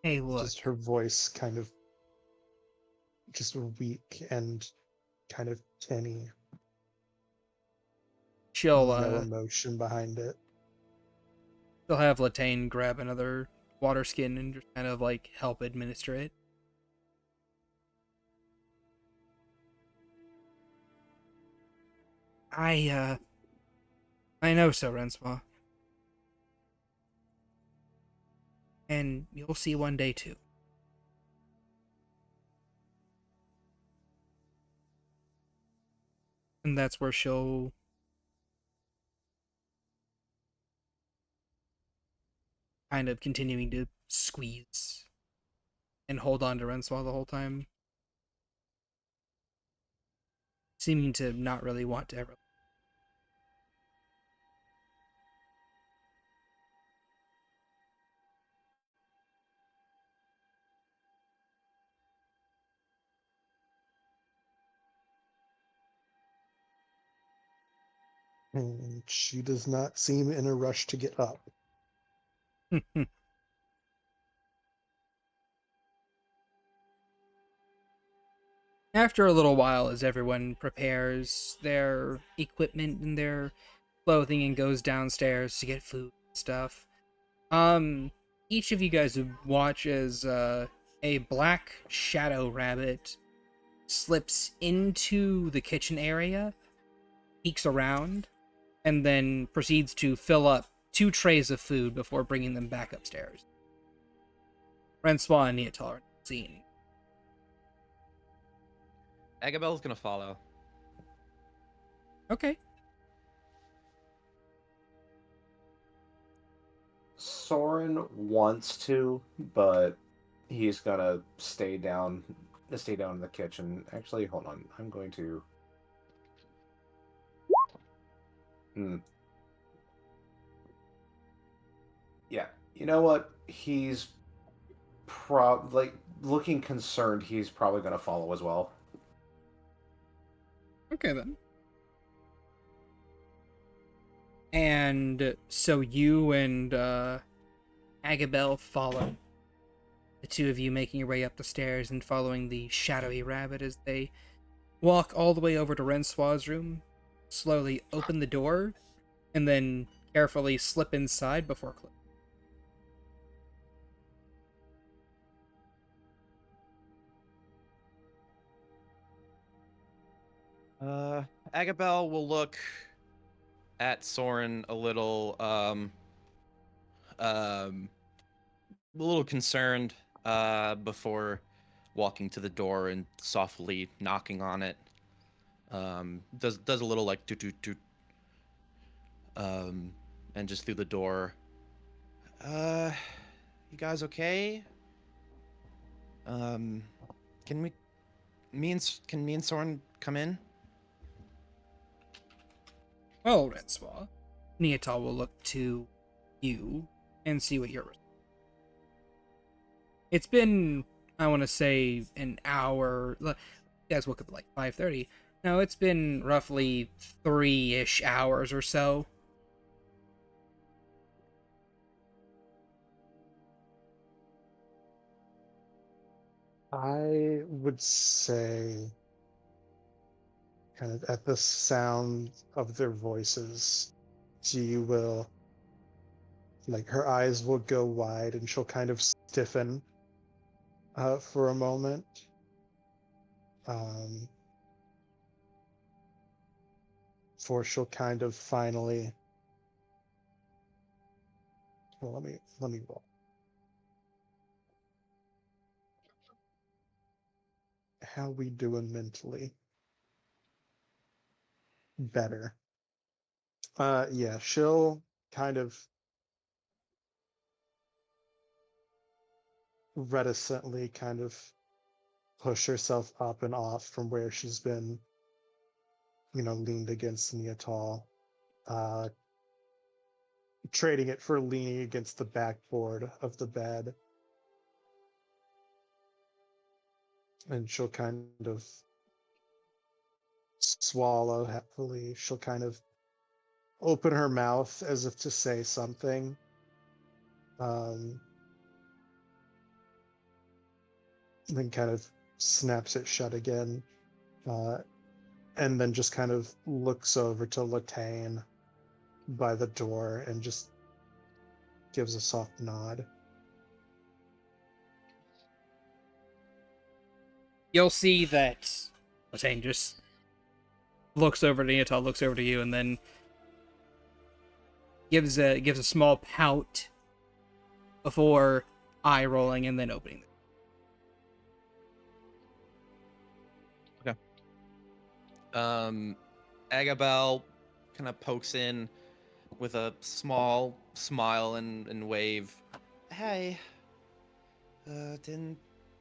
Hey, look. Just her voice kind of just weak and kind of tinny. She'll No emotion behind it. she'll have Latane grab another water skin and just kind of like help administer it. I know so, Renswa. And you'll see one day too. And that's where she'll kind of continuing to squeeze and hold on to Renswa the whole time. Seeming to not really want to ever. And she does not seem in a rush to get up. After a little while, as everyone prepares their equipment and their clothing and goes downstairs to get food and stuff, each of you guys would watch as a black shadow rabbit slips into the kitchen area, peeks around, and then proceeds to fill up 2 trays of food before bringing them back upstairs. Francois and Neotal are seen. Agabel's gonna follow. Okay. Soren wants to, but he's gonna stay down in the kitchen. Actually, hold on. I'm going to. You know what? He's like looking concerned. He's probably going to follow as well. Okay then. And so you and Agabel follow. The two of you making your way up the stairs and following the shadowy rabbit as they walk all the way over to Rensoir's room, slowly open the door, and then carefully slip inside before closing. Agabel will look at Soren um, a little concerned, before walking to the door and softly knocking on it. Does a little like toot toot toot, and just through the door. You guys okay? Um, can can me and Soren come in? Well, Rensoir, Neatal will look to you and see what you're. It's been, I want to say, an hour. You guys woke up at like 5:30. No, it's been roughly 3-ish hours or so. I would say, kind of at the sound of their voices, she will, like, her eyes will go wide and she'll kind of stiffen for a moment. Um, for she'll kind of finally. Well, let me roll. How we doing mentally? Better. Yeah, she'll kind of reticently kind of push herself up and off from where she's been, leaned against Neatal, uh, trading it for leaning against the backboard of the bed. And she'll kind of swallow happily. She'll kind of open her mouth as if to say something. Um, then kind of snaps it shut again. And then just kind of looks over to Latane by the door and just gives a soft nod. You'll see that Latane just looks over to Neatal, looks over to you, and then gives a small pout before eye rolling and then opening it. Agabel kind of pokes in with a small smile and wave. Hey, didn't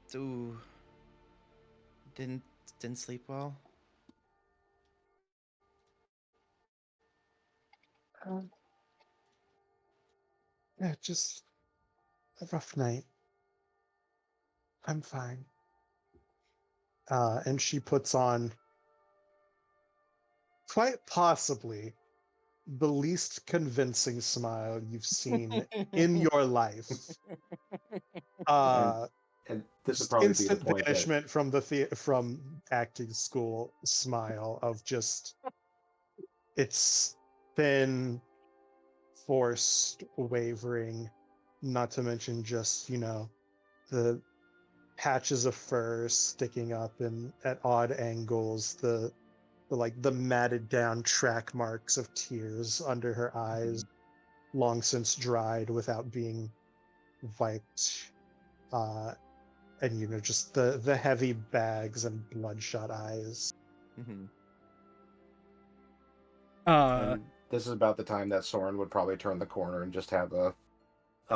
do didn't didn't sleep well. Yeah, just a rough night. I'm fine. And she puts on quite possibly the least convincing smile you've seen in your life. And Uh, and this would just probably be the instant point that banishment from from acting school smile of just it's thin, forced, wavering, not to mention just, the patches of fur sticking up and at odd angles, the matted down track marks of tears under her eyes, long since dried without being wiped, uh, and just the heavy bags and bloodshot eyes. Mm-hmm. and this is about the time that Soren would probably turn the corner and just have a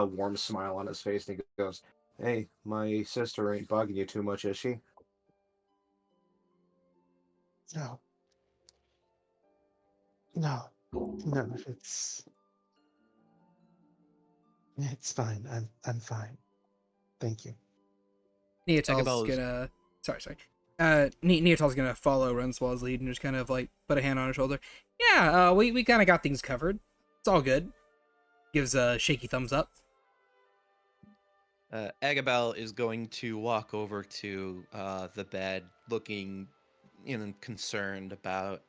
warm smile on his face, and he goes, "Hey, my sister ain't bugging you too much, is she?" No, no, no. It's fine. I'm fine. Thank you. Neotal's Agabel is- gonna. Sorry. Neotal's gonna follow Renswall's lead and just kind of like put a hand on her shoulder. Yeah, we kind of got things covered. It's all good. Gives a shaky thumbs up. Agabel is going to walk over to the bed, looking, concerned about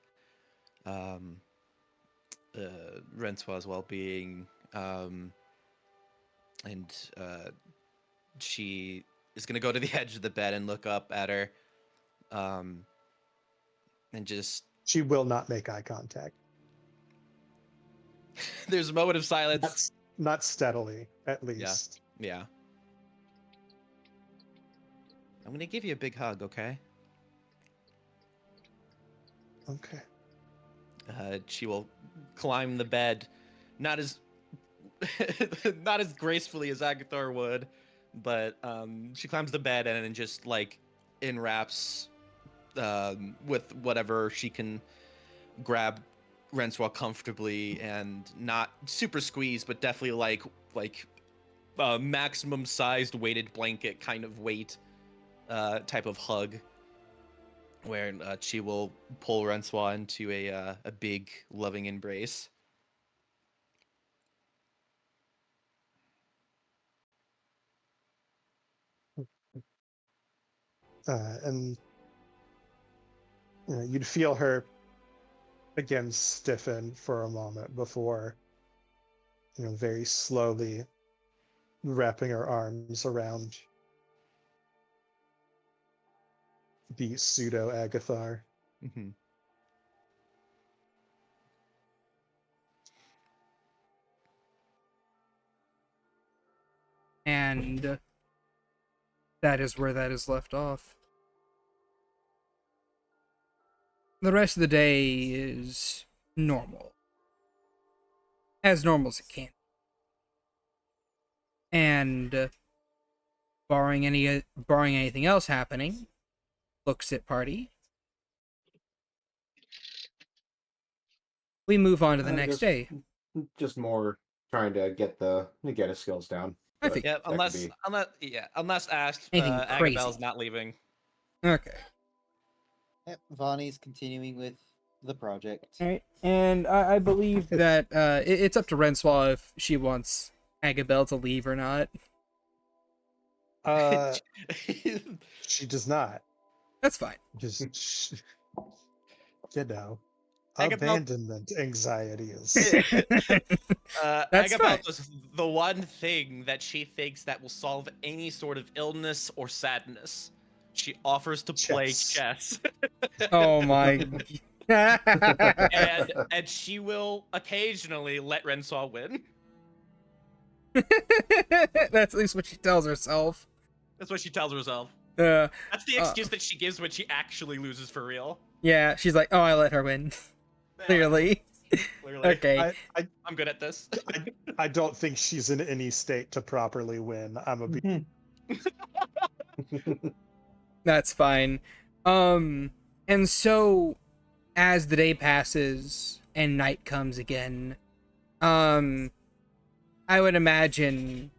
Renswall's well-being, and she is gonna go to the edge of the bed and look up at her, and just She will not make eye contact. there's a moment of silence. That's not steadily, at least. Yeah. I'm gonna give you a big hug, okay? Okay. She will climb the bed, not as not as gracefully as Agathar would, but she climbs the bed and then just like enwraps with whatever she can grab Renswall comfortably, and not super squeezed, but definitely like maximum sized weighted blanket kind of weight type of hug, where she will pull Renswall into a big loving embrace. And you'd feel her again stiffen for a moment before, very slowly wrapping her arms around the pseudo Agathar. Mm-hmm. And that is where that is left off. The rest of the day is normal. As normal as it can. And barring anything else happening, looks at party. We move on to the next day. Just more trying to get his skills down. I but think- Yeah, that could unless asked, Anything Agabel's crazy. not leaving. Okay. Yep, Vonnie's continuing with the project. All right. And I believe that it's up to Renswall if she wants Agabel to leave or not. She does not. That's fine. Just, Agabel- abandonment anxiety is. That's Agabel fine. does the one thing that she thinks that will solve any sort of illness or sadness. She offers to play chess. Oh my. and she will occasionally let Renswall win. That's at least what she tells herself. That's what she tells herself. Uh, That's the excuse that she gives when she actually loses for real. yeah, she's like, oh, I let her win. Clearly. Clearly. Okay. I'm good at this. I don't think she's in any state to properly win. I'm a bit. That's fine. And so as the day passes and night comes again, I would imagine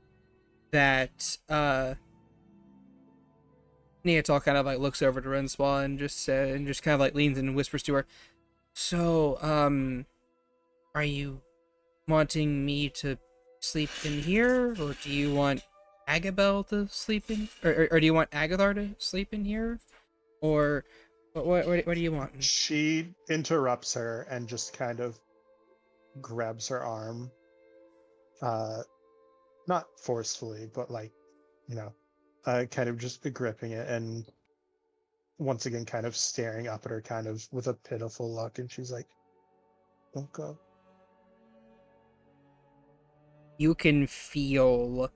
that Neotal kind of like looks over to Renswall and just kind of like leans in and whispers to her, so are you wanting me to sleep in here, or do you want Agabel to sleep in, or do you want Agathar to sleep in here, or what do you want? She interrupts her and just kind of grabs her arm, not forcefully, but like, kind of just gripping it, and once again kind of staring up at her kind of with a pitiful look, and she's like, don't go. You can feel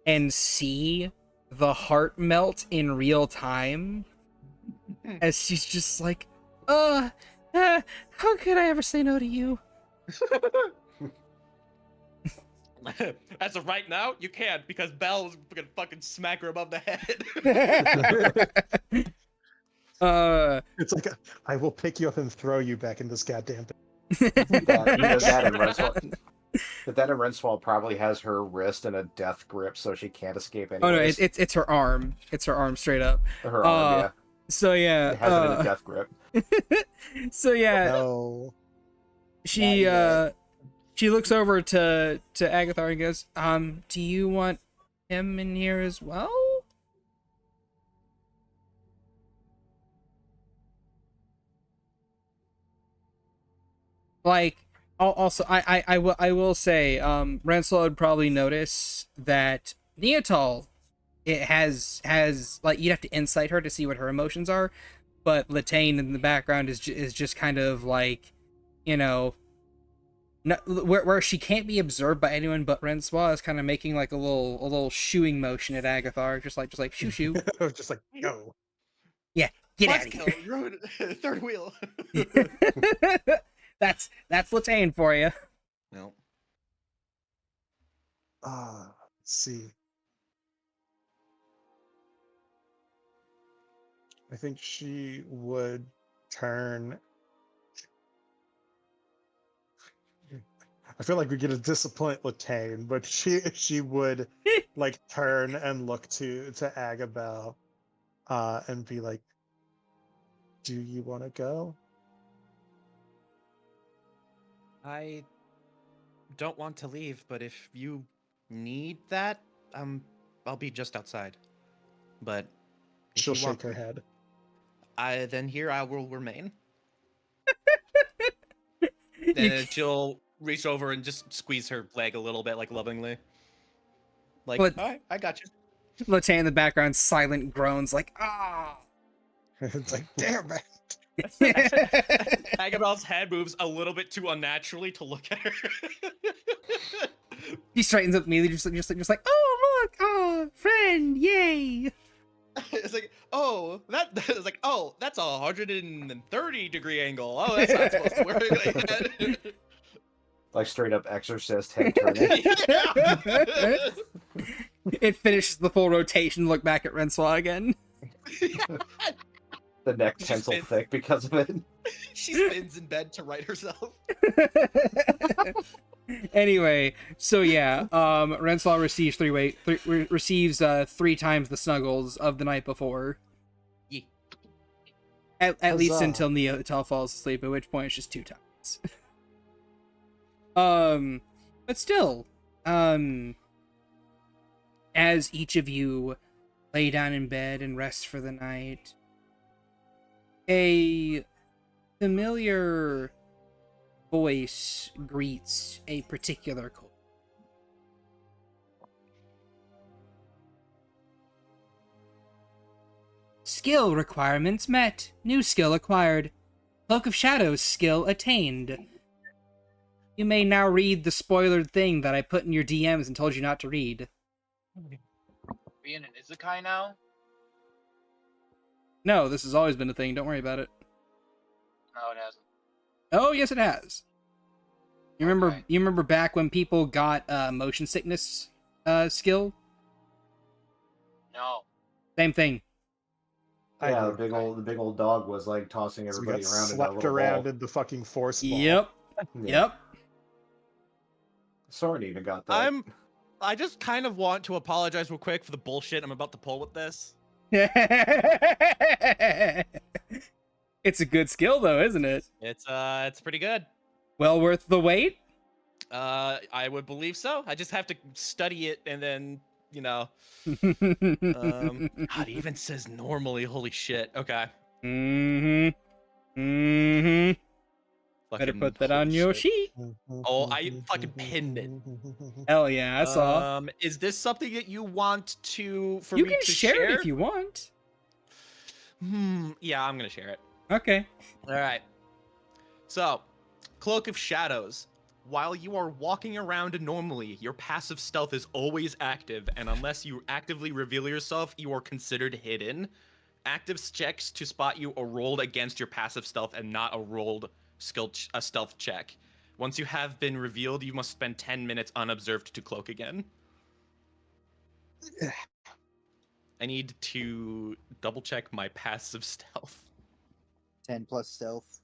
and see the heart melt in real time as she's just like, how could I ever say no to you? As of right now, you can't, because Belle's gonna fucking smack her above the head. It's like, I will pick you up and throw you back in this goddamn thing. Either that and Renswall. But then Renswall probably has her wrist in a death grip, so she can't escape Oh no, anyways. it's her arm. It's her arm straight up. Her arm, yeah. So yeah. It has it in a death grip. So yeah. No. She Not yet. she looks over to Agathar and goes, do you want him in here as well? Like, also, I will say, Ransel would probably notice that Neotol, it has like, you'd have to insight her to see what her emotions are, but Latane in the background is just kind of like, you know, no, where she can't be observed by anyone but Renswa, is kind of making like a little shooing motion at Agathar, just like shoo shoo. Just like, no. Yeah, get out of Buzzkill, here. ruin third wheel. that's Latane for you. No. Let's see. I think she would turn. I feel like we get a disappoint Latane, but she would like turn and look to Agabel, and be like, "Do you want to go?" I don't want to leave, but if you need that, I'll be just outside. But if She'll you want shake her head. then here I will remain. You Then she'll reach over and just squeeze her leg a little bit, like lovingly. Like, But- all right, I got you. Latane in the background, silent groans like, ah. It's like, damn it. Agabel's head moves a little bit too unnaturally to look at her. He straightens up immediately, just like, oh look, oh friend, yay. It's like, oh, it's like, oh, that's a 130-degree angle. Oh, that's not supposed to work like that. Like straight up exorcist head turning. It finishes the full rotation. Look back at Renswa again. The neck She pencil spins. thick because of it. She spins in bed to right herself. Anyway, so yeah, Renswa receives three times the snuggles of the night before. Yeah. At least Huzzah. until Neotel falls asleep, at which point it's just 2 times. But still, as each of you lay down in bed and rest for the night, a familiar voice greets a particular call. Skill requirements met. New skill acquired. Cloak of Shadows skill attained. You may now read the spoilered thing that I put in your DMs and told you not to read. We in an isekai now? No, this has always been a thing. Don't worry about it. No, it hasn't. Oh, yes, it has. You remember? Okay. You remember back when people got motion sickness skill? No. Same thing. Yeah, I the big old dog was like tossing So we everybody got around in that slept little around ball. in the fucking force ball. Yep. Yeah. Yep. Soren even got that. I just kind of want to apologize real quick for the bullshit I'm about to pull with this. It's a good skill, though, isn't it? It's pretty good. Well worth the wait. I would believe so. I just have to study it and then, you know. God, it even says normally. Holy shit. Okay. Better Fucking put that on holy your shit. sheet. Oh, I fucking pinned it. Hell yeah, I saw. Is this something that you want for You me can to share it if you want. Yeah, I'm gonna share it. Okay. All right. So, Cloak of Shadows. While you are walking around normally, your passive stealth is always active, and unless you actively reveal yourself, you are considered hidden. Active checks to spot you are rolled against your passive stealth and not a rolled stealth check. Once you have been revealed, you must spend 10 minutes unobserved to cloak again. I need to double check my passive stealth. 10 plus stealth.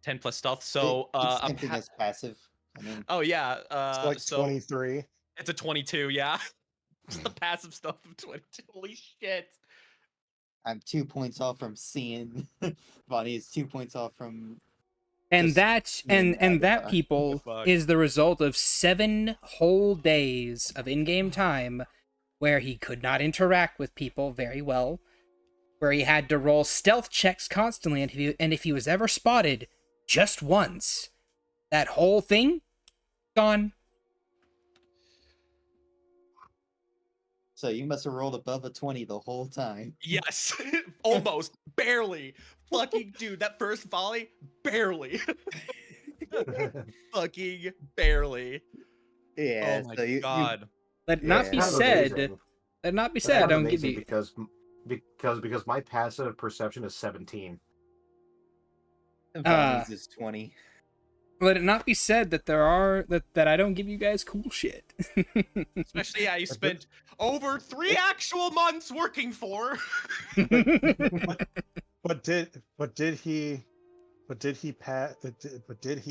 10 plus stealth. So It's something as passive. I mean, Oh yeah. It's like So 23. it's a 22. Yeah. Just the passive stuff of 22. Holy shit. I'm 2 points off from seeing Bonnie is 2 points off from And just that seeing and that Agatha. people fuck? is the result of 7 whole days of in-game time where he could not interact with people very well, where he had to roll stealth checks constantly, and if he was ever spotted just once, that whole thing gone. So you must have rolled above a 20 the whole time. Yes. Almost. Barely. Fucking dude, that first volley, barely. Fucking barely. Yeah, Oh my so you god. Let it Yeah. not be Kind of said. amazing. Let it not be That's said. I kind of don't give amazing you. because my passive perception is 17. Bonnie's is 20. Let it not be said that that I don't give you guys cool shit. Especially, yeah, you spent over 3 actual months working for. But did he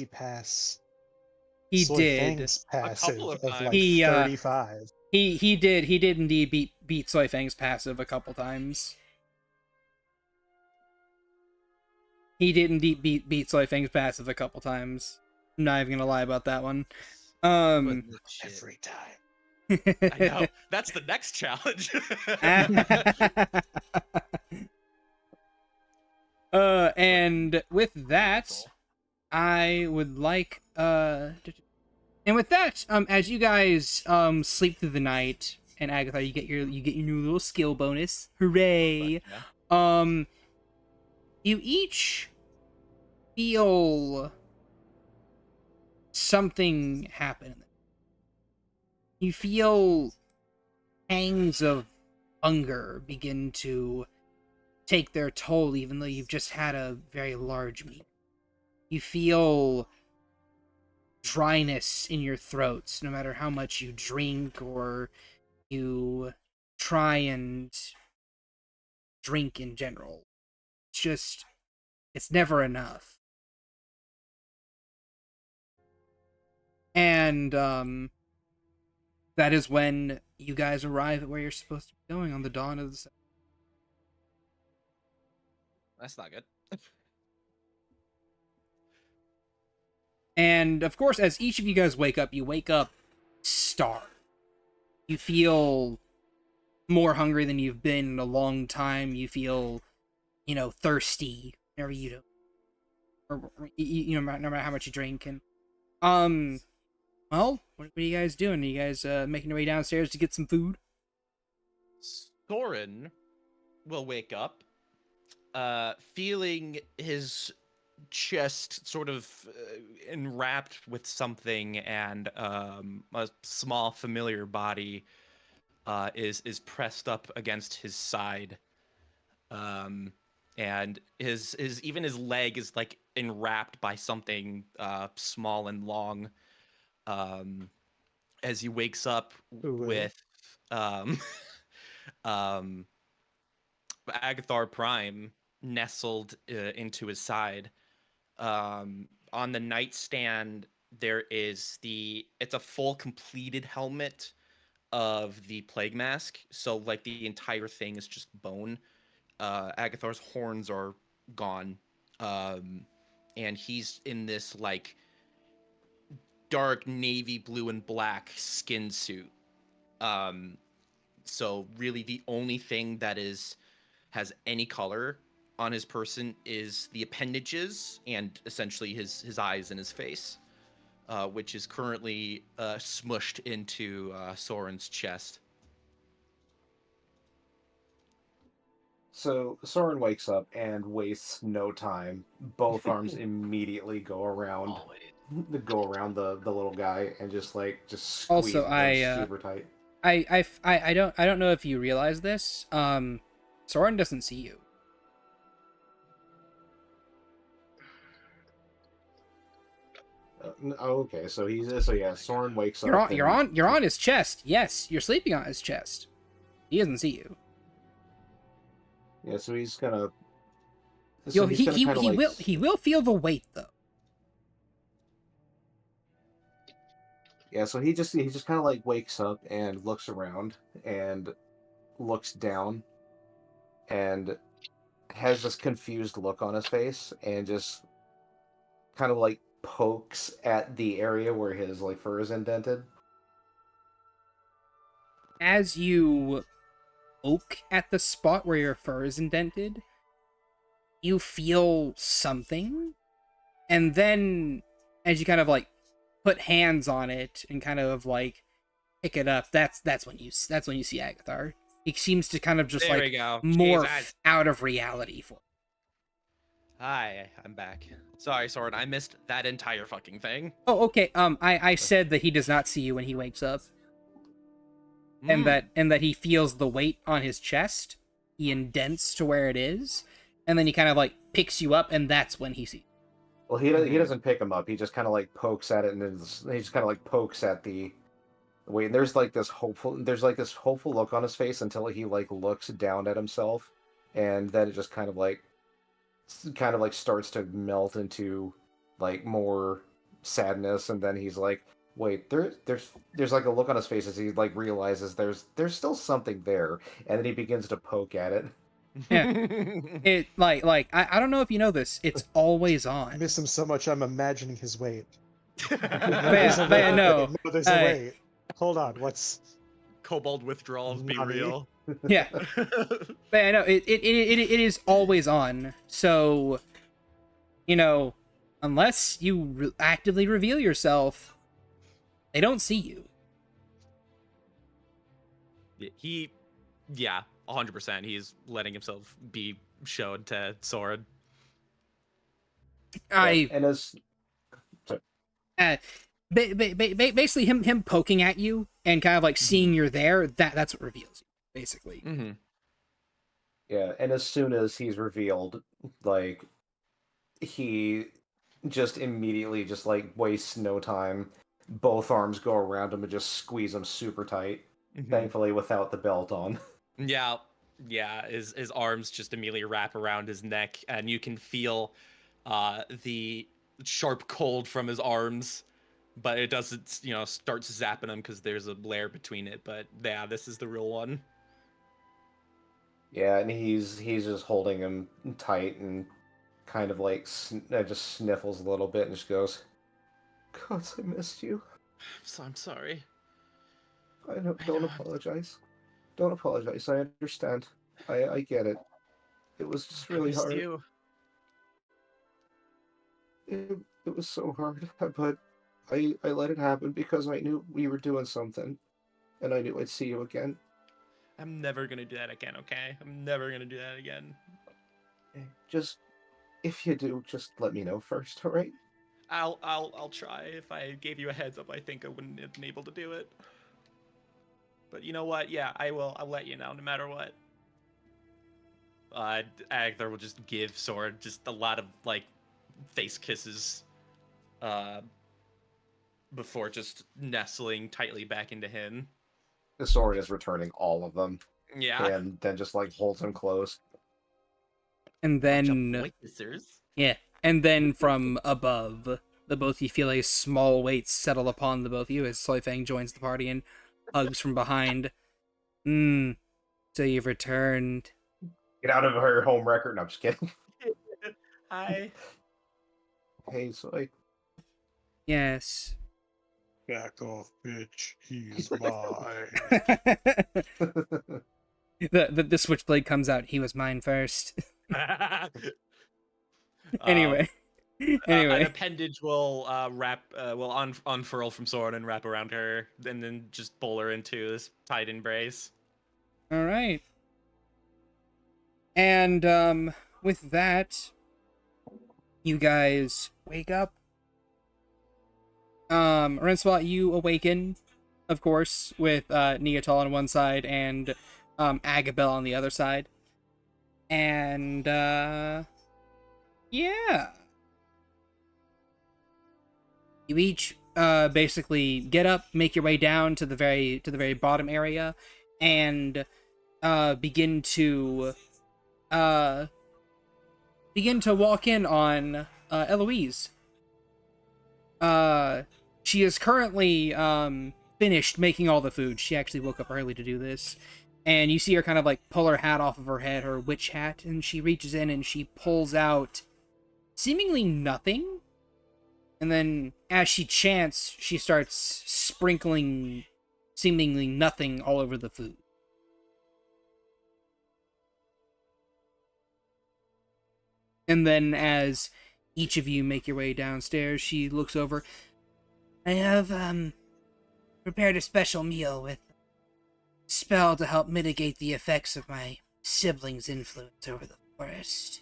pass He Soy did. Fang's passive couple of of times. like He 35? he did indeed beat Soy Fang's passive a couple times. He did indeed beat Soy Fang's passive a couple times. I'm not even gonna lie about that one. Shit. Every time. I know. That's the next challenge. And with that, I would like and with that, as you guys sleep through the night, and Agatha, you get your new little skill bonus. Hooray! Yeah. You each feel something happen. You feel pangs of hunger begin to take their toll, even though you've just had a very large meal. You feel dryness in your throats, no matter how much you drink or you try and drink in general. It's never enough. And that is when you guys arrive at where you're supposed to be going on the dawn of the. That's not good. And of course, as each of you guys wake up, you wake up starved. You feel more hungry than you've been in a long time. You feel, thirsty whenever you do, or no matter how much you drink. And well, what are you guys doing? Are you guys making your way downstairs to get some food? Soren will wake up, feeling his chest sort of enwrapped with something, and a small familiar body is pressed up against his side, and his even his leg is like enwrapped by something small and long. As he wakes up with um, um, Agathar Prime nestled into his side. On the nightstand, it's a full completed helmet of the plague mask. So like the entire thing is just bone. Agathar's horns are gone. And he's in this like dark navy blue and black skin suit. So really the only thing that has any color on his person is the appendages and essentially his eyes and his face, which is currently smushed into Soren's chest. So Soren wakes up and wastes no time. Both arms immediately go around Always. the little guy and just squeeze Also, them super tight. I don't know if you realize this. Soren doesn't see you. Okay, so Soren wakes You're up. you're on his chest. Yes, you're sleeping on his chest. He doesn't see you. Yeah, so he's gonna. He will feel the weight though. Yeah, so he just kind of like wakes up and looks around and looks down and has this confused look on his face and just kind of like pokes at the area where his like fur is indented. As you poke at the spot where your fur is indented, you feel something, and then as you kind of like put hands on it and kind of like pick it up, that's when you see Agathar. He seems to kind of just There like we go. morph Jesus. out of reality for. Hi, I'm back. Sorry, Soren, I missed that entire fucking thing. Oh, okay. I said that he does not see you when he wakes up, and Mm. that he feels the weight on his chest. He indents to where it is, and then he kind of like picks you up, and that's when he sees. Well, he doesn't pick him up. He just kind of like pokes at it, and he just kind of like pokes at the wait. And there's like this hopeful look on his face until he like looks down at himself, and then it just kind of like starts to melt into like more sadness, and then he's like, wait, there's like a look on his face as he like realizes there's still something there, and then he begins to poke at it. Yeah. It I don't know if you know this. It's always I on. miss him so much. I'm imagining his weight. No, No. no, there's a weight. Hold on. What's Kobold withdrawals be Nani? real. Yeah. But I know it is always on. So, unless you actively reveal yourself, they don't see you. Yeah, 100%. He's letting himself be showed to Soren. And as Basically him poking at you and kind of like seeing you're there. That's what reveals you, basically. Mm-hmm. yeah, and as soon as he's revealed, like he just immediately just like wastes no time. Both arms go around him and just squeeze him super tight. Thankfully, without the belt on. Yeah, his arms just immediately wrap around his neck, and you can feel the sharp cold from his arms, but it doesn't, starts zapping him because there's a layer between it. But yeah, this is the real one. Yeah, and he's just holding him tight and kind of like just sniffles a little bit and just goes, "God, I missed you. So I'm sorry. Don't apologize. Don't apologize. I understand. I get it. It was just really missed hard. you. It was so hard, but I let it happen because I knew we were doing something, and I knew I'd see you again. I'm never gonna do that again, okay? I'm never gonna do that again. Just if you do, just let me know first, all right? I'll try. If I gave you a heads up, I think I wouldn't have been able to do it. But you know what? Yeah, I will. I'll let you know, no matter what. Agthar will just give Sword just a lot of like face kisses, before just nestling tightly back into him. The sword is returning all of them, Yeah. and then just like holds him close. And then and then from above, the both of you feel a small weight settle upon the both of you as Soifang joins the party and hugs from behind. So you've returned. Get out of her home record. No, I'm just kidding. Hi. Hey, Soy. Yes. back off, bitch? He's mine. the switchblade comes out. He was mine first. Anyway. An appendage will unfurl from Soren and wrap around her, and then just pull her into this tight embrace. All right. And with that, you guys wake up. Renspot, you awaken, of course, with Neatal on one side and Agabel on the other side. And yeah. You each basically get up, make your way down to the very bottom area, and begin to walk in on Eloise. She is currently finished making all the food. She actually woke up early to do this. And you see her kind of like pull her hat off of her head, her witch hat, and she reaches in and she pulls out seemingly nothing. And then as she chants, she starts sprinkling seemingly nothing all over the food. And then as each of you make your way downstairs, she looks over. I have prepared a special meal with spell to help mitigate the effects of my siblings' influence over the forest.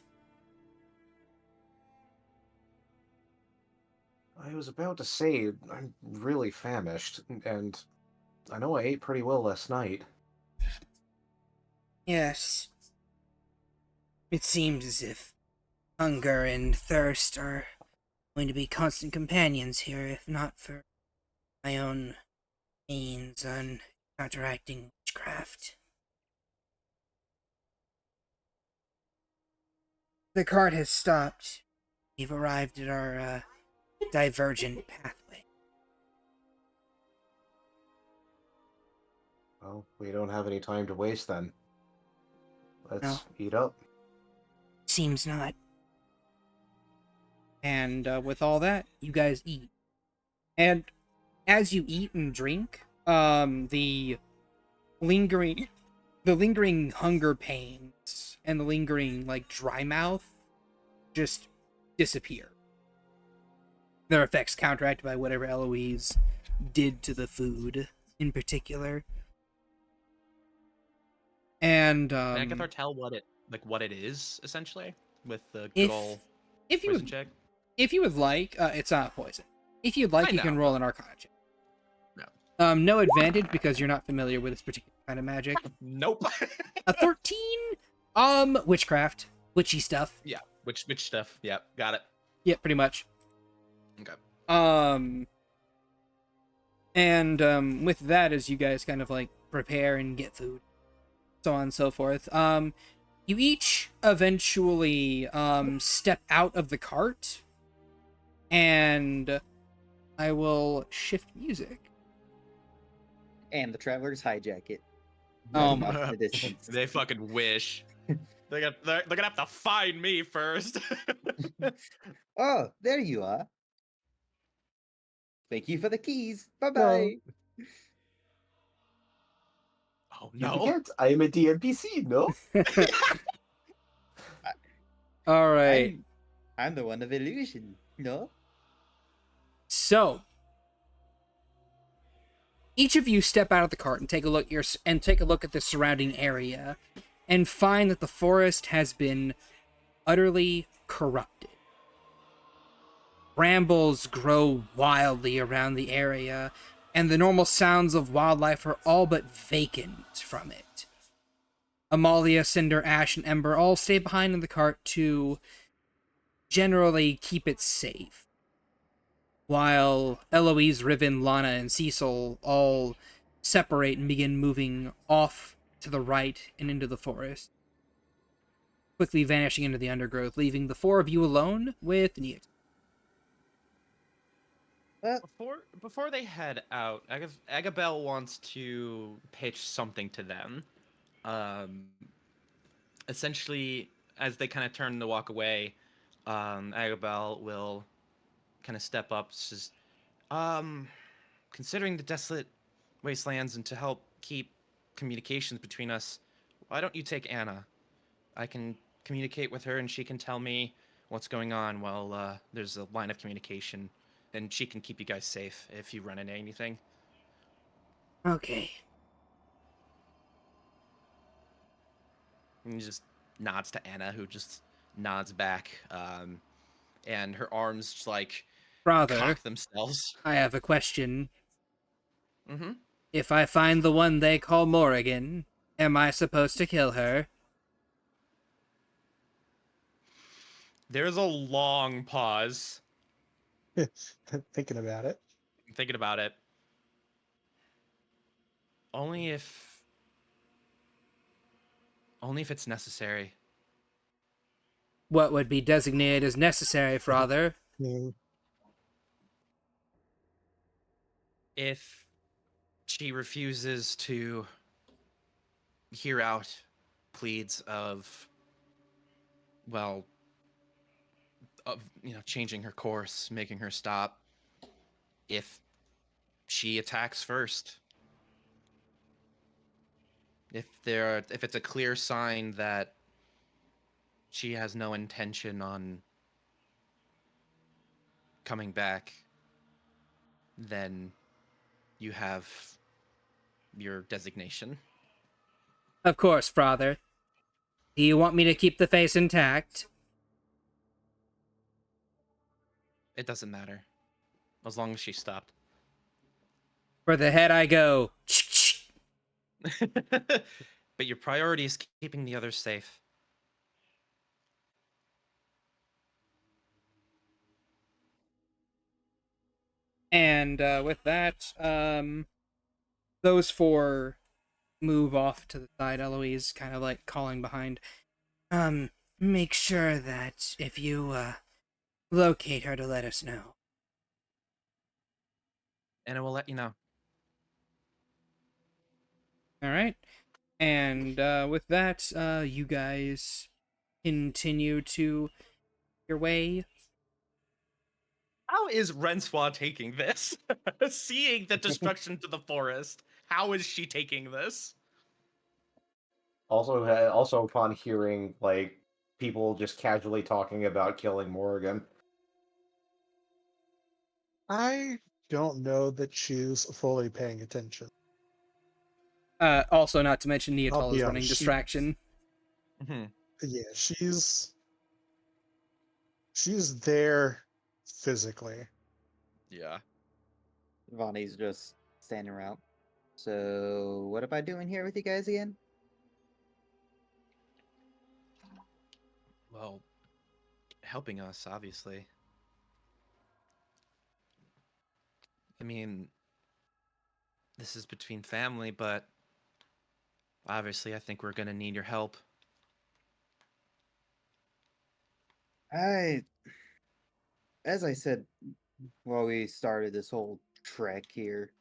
I was about to say, I'm really famished, and I know I ate pretty well last night. Yes. It seems as if hunger and thirst are going to be constant companions here, if not for my own means on counteracting witchcraft. The cart has stopped. We've arrived at our divergent pathway. Well, we don't have any time to waste then. Let's No. eat up. Seems not. And with all that, you guys eat. And as you eat and drink, the lingering hunger pains and the lingering like dry mouth just disappear. Their effects counteracted by whatever Eloise did to the food in particular. And Agathar tell what it is essentially with the good old if you poison would, check. if you would like, it's not poison. If you'd like, I you can know. roll an Arcana check. No. No advantage because you're not familiar with this particular kind of magic. Nope. A 13. Witchcraft, witchy stuff. Yeah, witch stuff. Yeah, got it. Yeah, pretty much. Okay. And with that, as you guys kind of like prepare and get food, so on and so forth, you each eventually step out of the cart, and I will shift music. And the travelers hijack it. Oh Off my! in the distance. They fucking wish. They're gonna have to find me first. Oh, there you are. Thank you for the keys. Bye-bye. Oh You no. forget, I am a DMPC, no? All right. I'm the one of illusion. No? So, each of you step out of the cart and take a look at the surrounding area, and find that the forest has been utterly corrupted. Brambles grow wildly around the area, and the normal sounds of wildlife are all but vacant from it. Amalia, Cinder, Ash, and Ember all stay behind in the cart to generally keep it safe, while Eloise, Riven, Lana, and Cecil all separate and begin moving off to the right and into the forest, quickly vanishing into the undergrowth, leaving the four of you alone with Neat. Before they head out, Agabel wants to pitch something to them. Essentially, as they kind of turn to walk away, Agabel will kind of step up. Says, considering the desolate wastelands and to help keep communications between us, why don't you take Anna? I can communicate with her and she can tell me what's going on while there's a line of communication, and she can keep you guys safe if you run into anything. Okay. And he just nods to Anna, who just nods back, and her arms just like Brother, cock themselves. I have a question. Mm-hmm. If I find the one they call Morrigan, am I supposed to kill her? There's a long pause. Thinking about it. I'm thinking about it. Only if it's necessary. What would be designated as necessary, Father? Mm, if she refuses to hear out pleads of, well, of, changing her course, making her stop, if she attacks first, if it's a clear sign that she has no intention on coming back, then you have your designation. Of course, father. Do you want me to keep the face intact? It doesn't matter, as long as she stopped. For the head I go. But your priority is keeping the others safe. And with that, those four move off to the side. Eloise kind of like calling behind. Make sure that if you locate her to let us know. And I will let you know. All right. And with that, you guys continue to your way. How is Rensois taking this? Seeing the destruction to the forest, how is she taking this? Also upon hearing like people just casually talking about killing Morrigan. I don't know that she's fully paying attention. Also, not to mention I'll Neatal be is running honest, distraction. Yeah, she's there physically. Yeah. Vonnie's just standing around. So, what am I doing here with you guys again? Well, helping us, obviously. I mean, this is between family, but obviously I think we're gonna need your help. As I said while we started this whole trek here,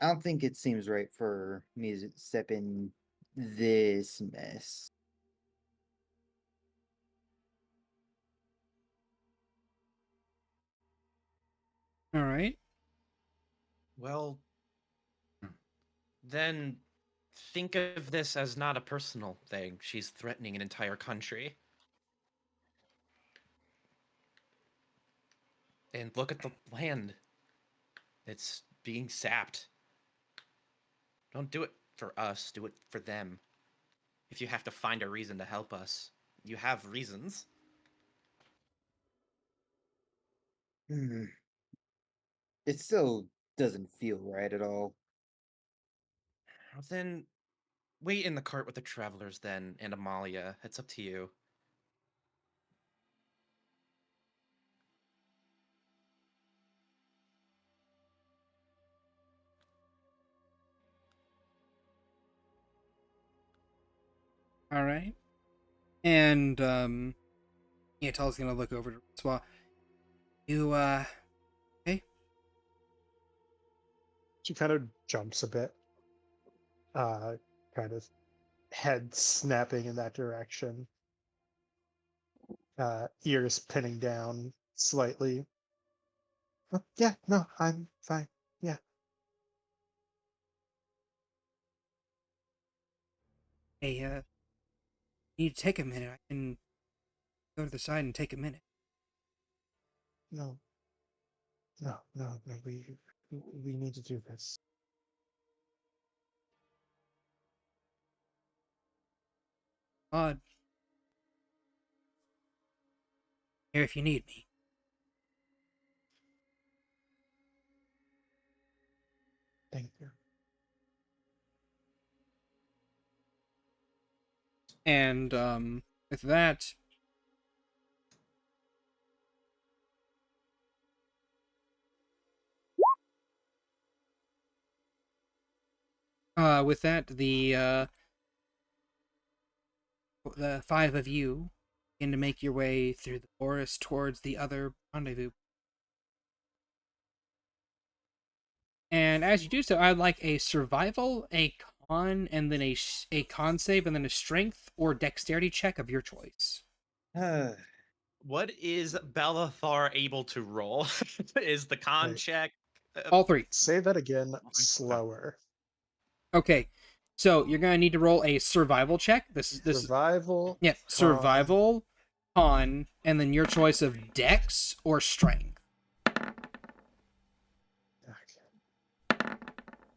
I don't think it seems right for me to step in this mess. All right. Well, then think of this as not a personal thing. She's threatening an entire country. And look at the land. It's being sapped. Don't do it for us, do it for them. If you have to find a reason to help us, you have reasons. Hmm. It still doesn't feel right at all. Well, then wait in the cart with the travelers then, and Amalia. It's up to you. All right. And Neatal's gonna look over to Swa. You okay? She kind of jumps a bit, kind of head snapping in that direction, ears pinning down slightly. "Oh, yeah, no, I'm fine. Yeah, Hey, you need to take a minute. I can go to the side and take a minute. no, no. We need to do this. Odd. Here if you need me. Thank you." And with that, the five of you begin to make your way through the forest towards the other rendezvous. And as you do so, I'd like a survival, a con, and then a con save, and then a strength or dexterity check of your choice. What is Bellathar able to roll? Is the con Wait. check? All three. Say that again slower. Okay. So you're gonna need to roll a survival check. This is Survival. yeah, con. survival, con, and then your choice of dex or strength. Okay.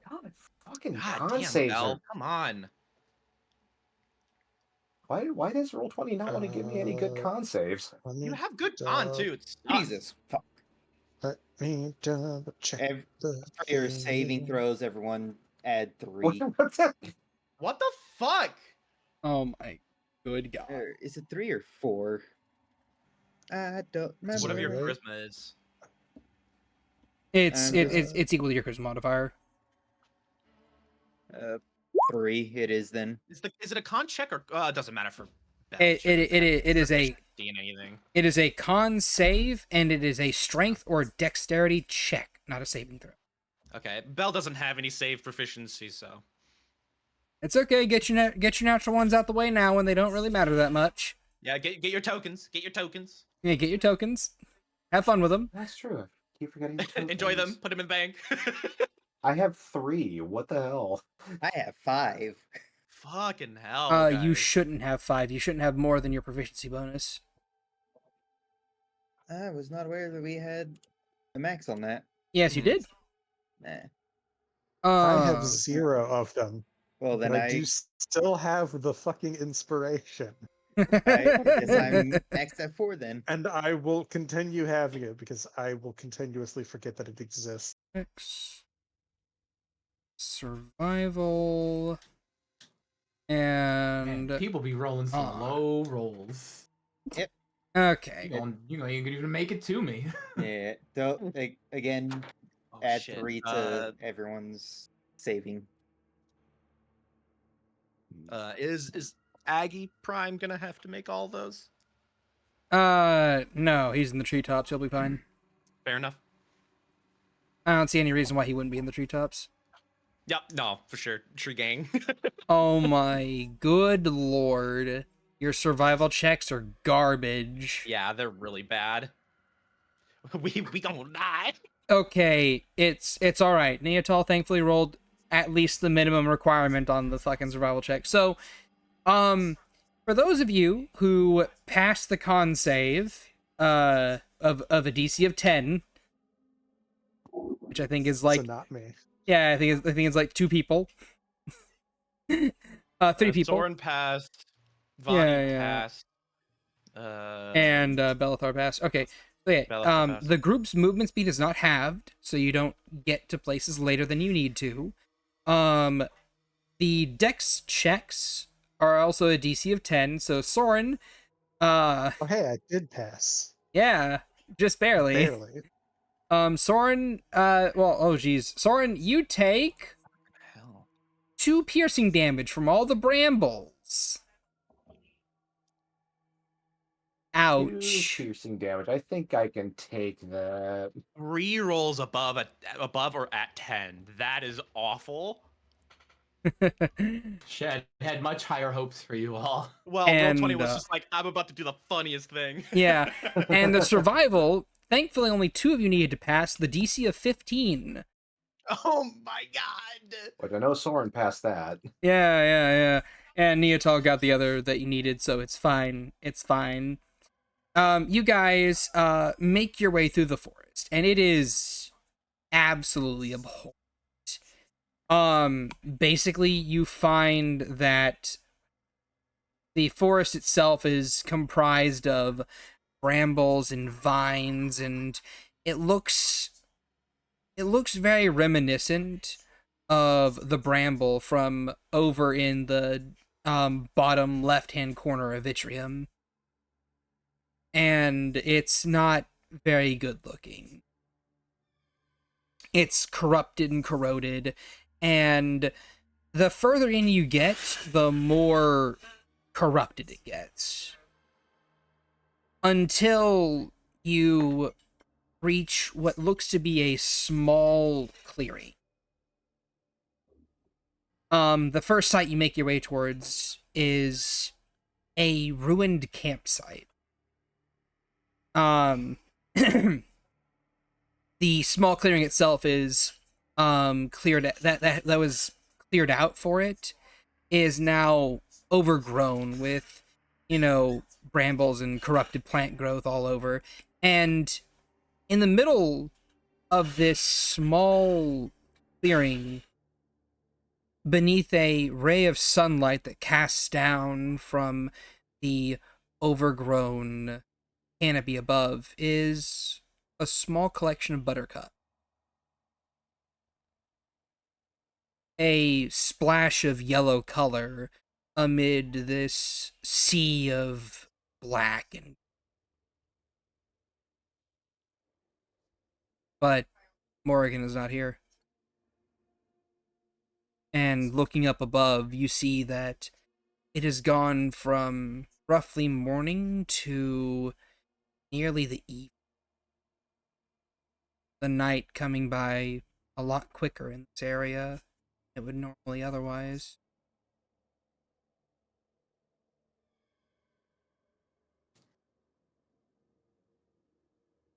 God, fucking God con damn, saves Bell, are. come on. Why does roll 20 not want to give me any good con saves? Let You me have good con too. It sucks. Jesus fuck. Let me double check the Your saving thing. throws, everyone add What, 3. what's that? What the fuck? Oh my good god. Or is it 3 or 4? I don't remember. Whatever your Right. charisma is. It's equal to your charisma modifier. 3 it is then. Is it a con check or it doesn't matter for Bell, It shouldn't it, it, matter. it is a Proficiency in anything. it is a con save, and it is a strength or dexterity check, not a saving throw. Okay, Bell doesn't have any save proficiency, so It's okay. Get your natural ones out the way now when they don't really matter that much. yeah, get your tokens. Get your tokens. Yeah, get your tokens. Have fun with them. That's true. Keep forgetting the Enjoy them. tokens. Put them in the bank. I have 3. What the hell? I have 5. Fucking hell. You guys. shouldn't have 5. You shouldn't have more than your proficiency bonus. I was not aware that we had a max on that. Yes, you did. Nah. I have 0 of them. Well, then But I do still have the fucking inspiration. I guess I'm maxed at 4 then. And I will continue having it because I will continuously forget that it exists. Survival. And Man, people be rolling some low rolls. okay. You can even make it to me. Yeah. Don't again. Oh, Add shit. 3 to everyone's saving. Is Aggie Prime gonna have to make all those? No, he's in the treetops. He'll be fine. Fair enough. I don't see any reason why he wouldn't be in the treetops. Yep, no, for sure. Tree gang. Oh my good lord. Your survival checks are garbage. Yeah, they're really bad. We gonna die. Okay, it's alright. Neotal thankfully rolled at least the minimum requirement on the fucking survival check. So, for those of you who passed the con save, of a DC of 10, which I think is like, So not me. yeah, I think it's like 2 people. 3 people. Soren passed. Vonnie Yeah. passed. And Bellathar passed. Okay. So yeah, Bellathar passed. the group's movement speed is not halved, so you don't get to places later than you need to. The dex checks are also a DC of 10, so Soren, Oh, hey, I did pass. yeah, just barely. Barely. Soren, Soren, you take Hell. 2 piercing damage from all the brambles. Ouch. 2 piercing damage. I think I can take that. 3 rolls above or at 10. That is awful. Shad had much higher hopes for you all. Well, And, roll 20 was just like, I'm about to do the funniest thing. Yeah, and the survival, thankfully only 2 of you needed to pass the DC of 15. Oh my god. But I know Soren passed that. Yeah. And Neotal got the other that you needed, so it's fine. It's fine. You guys make your way through the forest, and it is absolutely abhorrent. Basically you find that the forest itself is comprised of brambles and vines, and it looks very reminiscent of the bramble from over in the bottom left-hand corner of Vitrium. And it's not very good looking. It's corrupted and corroded, and the further in you get, the more corrupted it gets. Until you reach what looks to be a small clearing. The first site you make your way towards is a ruined campsite. The small clearing itself is cleared that was cleared out for it is now overgrown with, brambles and corrupted plant growth all over. And in the middle of this small clearing, beneath a ray of sunlight that casts down from the overgrown canopy above, is a small collection of buttercup. A splash of yellow color amid this sea of black and but Morrigan is not here. And looking up above, you see that it has gone from roughly morning to nearly the eve. The night coming by a lot quicker in this area than it would normally otherwise.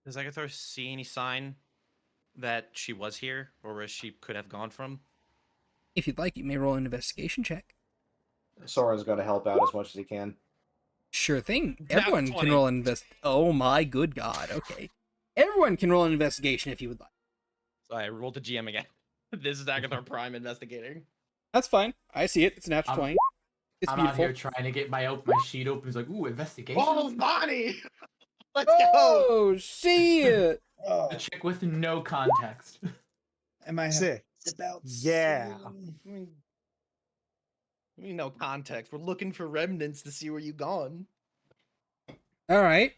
Does Agathar see any sign that she was here, or where she could have gone from? If you'd like, you may roll an investigation check. Sora's got to help out as much as he can. Sure thing. Nat Everyone can 20. roll an Oh my good god. Okay. Everyone can roll an investigation if you would like. So I rolled the GM again. This is Agathar Prime investigating. That's fine. I see it. It's a natural 20. It's I'm beautiful. out here trying to get my sheet open. It's like, ooh, investigation. Oh, Bonnie! Let's go! Oh, shit! A chick with no context. Am I Six. about Yeah. No context. We're looking for remnants to see where you gone. All right.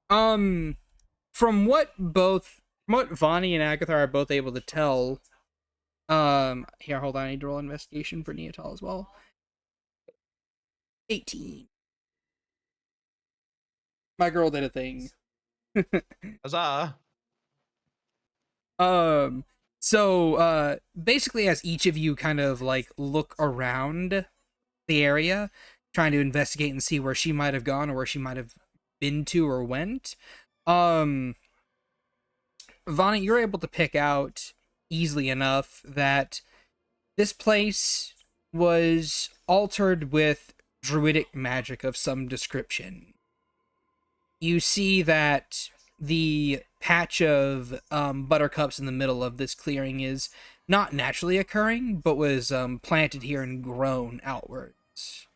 From what Vani and Agathar are both able to tell, here, hold on, I need to roll investigation for Neotal as well. 18. My girl did a thing. Huzzah! So basically, as each of you kind of like look around the area, trying to investigate and see where she might have gone or where she might have been to or went, Vani, you're able to pick out easily enough that this place was altered with druidic magic of some description. You see that the patch of buttercups in the middle of this clearing is not naturally occurring, but was planted here and grown outwards.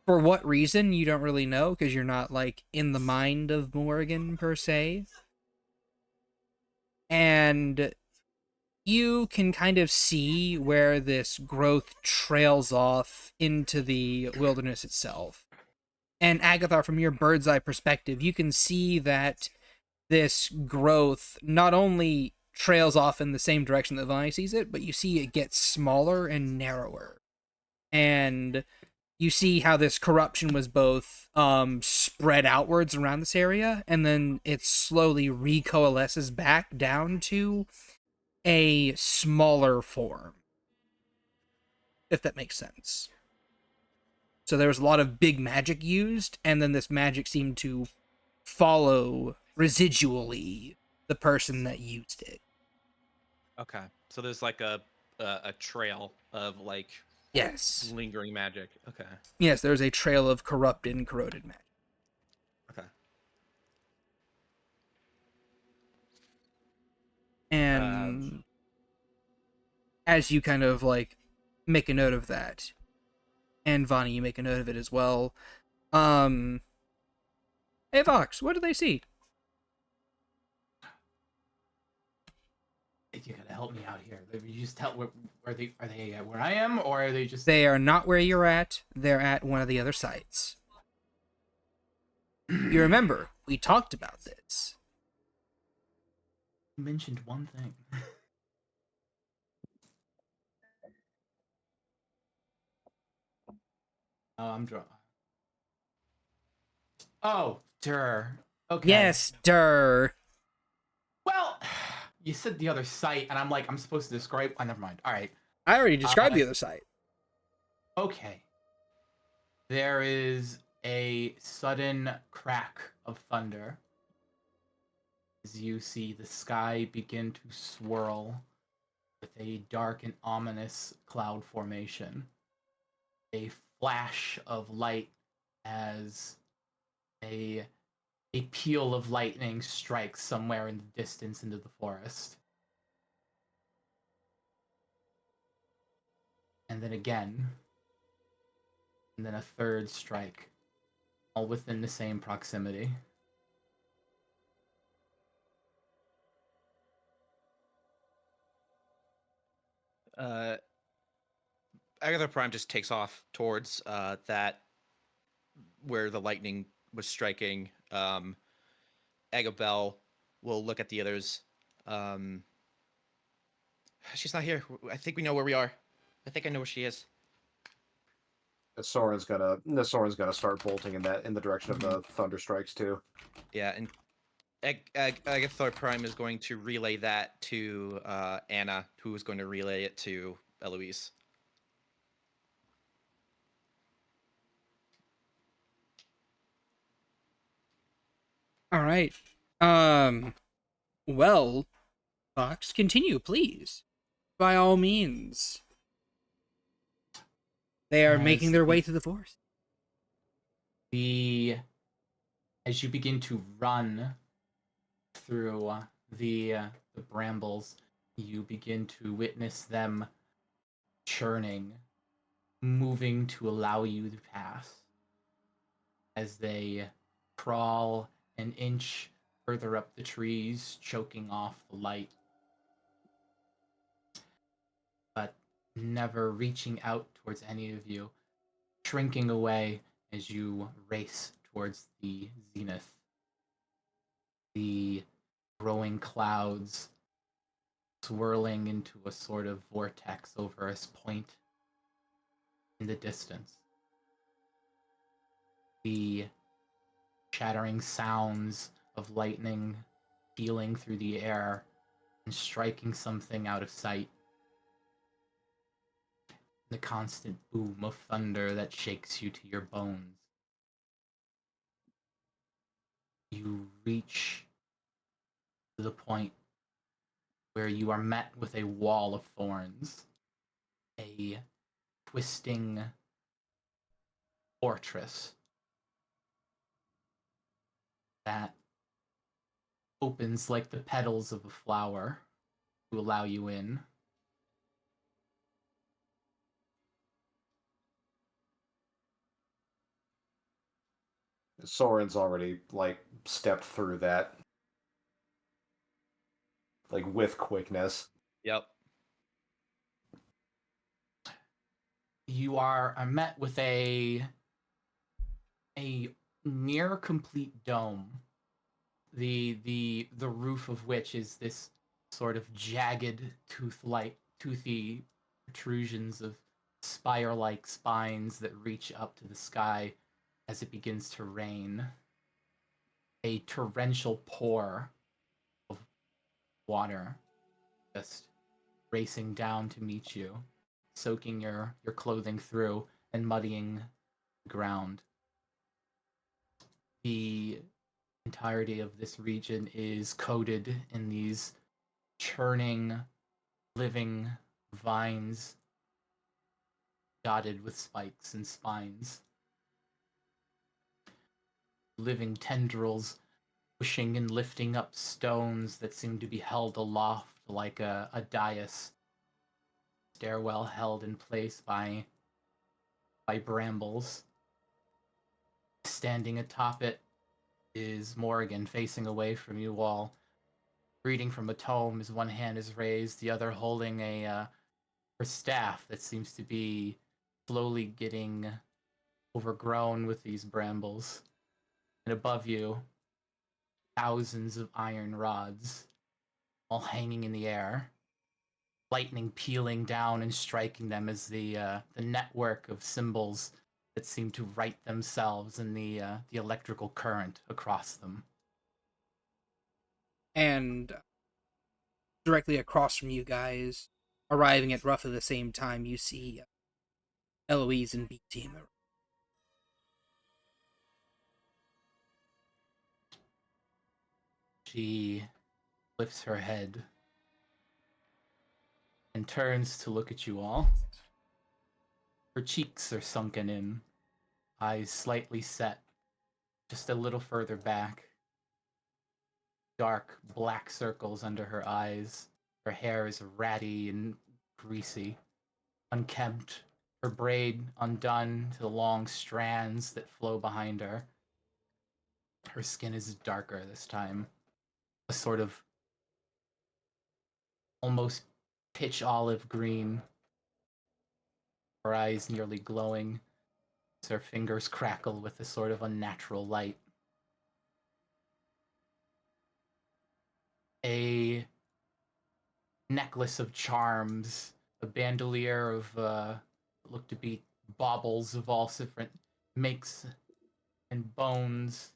For what reason, you don't really know, because you're not, like, in the mind of Morrigan, per se. And you can kind of see where this growth trails off into the wilderness itself. And Agathar, from your bird's eye perspective, you can see that this growth not only trails off in the same direction that Vani sees it, but you see it gets smaller and narrower. And you see how this corruption was both spread outwards around this area, and then it slowly recoalesces back down to a smaller form, if that makes sense. So there was a lot of big magic used, and then this magic seemed to follow residually the person that used it. Okay, so there's like a trail of like Yes. lingering magic. Okay. Yes, there's a trail of corrupted and corroded magic. Okay. And as you kind of like make a note of that, and Vani, you make a note of it as well. Hey Vox, what do they see? You gotta help me out here. You just tell where are they where I am, or are they just? They are not where you're at. They're at one of the other sites. You remember, we talked about this. You mentioned one thing. Oh, I'm drunk. Oh, okay. Yes, der. Well, you said the other site, and I'm like, I'm supposed to describe. Oh, never mind. All right. I already described Uh, the other site. Okay. There is a sudden crack of thunder as you see the sky begin to swirl with a dark and ominous cloud formation. A flash of light as a peal of lightning strikes somewhere in the distance into the forest. And then again, and then a third strike, all within the same proximity. Agatha Prime just takes off towards that where the lightning was striking. Agabel will look at the others. She's not here. I think we know where we are. I think I know where she is. Soren's gonna start bolting in the direction of the thunder strikes too. Yeah, and Agatha Prime is going to relay that to Anna, who is going to relay it to Eloise. All right. Well, Fox, continue, please. By all means. They are making their way to the forest. As you begin to run through the brambles, you begin to witness them churning, moving to allow you to pass as they crawl an inch further up the trees, choking off the light, but never reaching out towards any of you, shrinking away as you race towards the zenith. The growing clouds swirling into a sort of vortex over a point in the distance. The shattering sounds of lightning pealing through the air and striking something out of sight. The constant boom of thunder that shakes you to your bones. You reach to the point where you are met with a wall of thorns, a twisting fortress that opens like the petals of a flower to allow you in. Soren's already stepped through that with quickness. Yep. You are met with a near complete dome, the roof of which is this sort of jagged toothy protrusions of spire-like spines that reach up to the sky as it begins to rain. A torrential pour of water just racing down to meet you, soaking your clothing through and muddying the ground. The entirety of this region is coated in these churning, living vines dotted with spikes and spines. Living tendrils pushing and lifting up stones that seem to be held aloft like a dais. Stairwell held in place by brambles. Standing atop it is Morrigan, facing away from you all, reading from a tome as one hand is raised, the other holding her staff that seems to be slowly getting overgrown with these brambles. And above you, thousands of iron rods, all hanging in the air, lightning peeling down and striking them as the network of symbols that seem to right themselves in the electrical current across them. And directly across from you guys, arriving at roughly the same time, you see Eloise and B Team. She lifts her head and turns to look at you all. Her cheeks are sunken in, eyes slightly set, just a little further back. Dark black circles under her eyes. Her hair is ratty and greasy, unkempt, her braid undone to the long strands that flow behind her. Her skin is darker this time, a sort of almost pitch olive green. Her eyes nearly glowing as her fingers crackle with a sort of unnatural light. A necklace of charms, a bandolier of look to be baubles of all different makes and bones.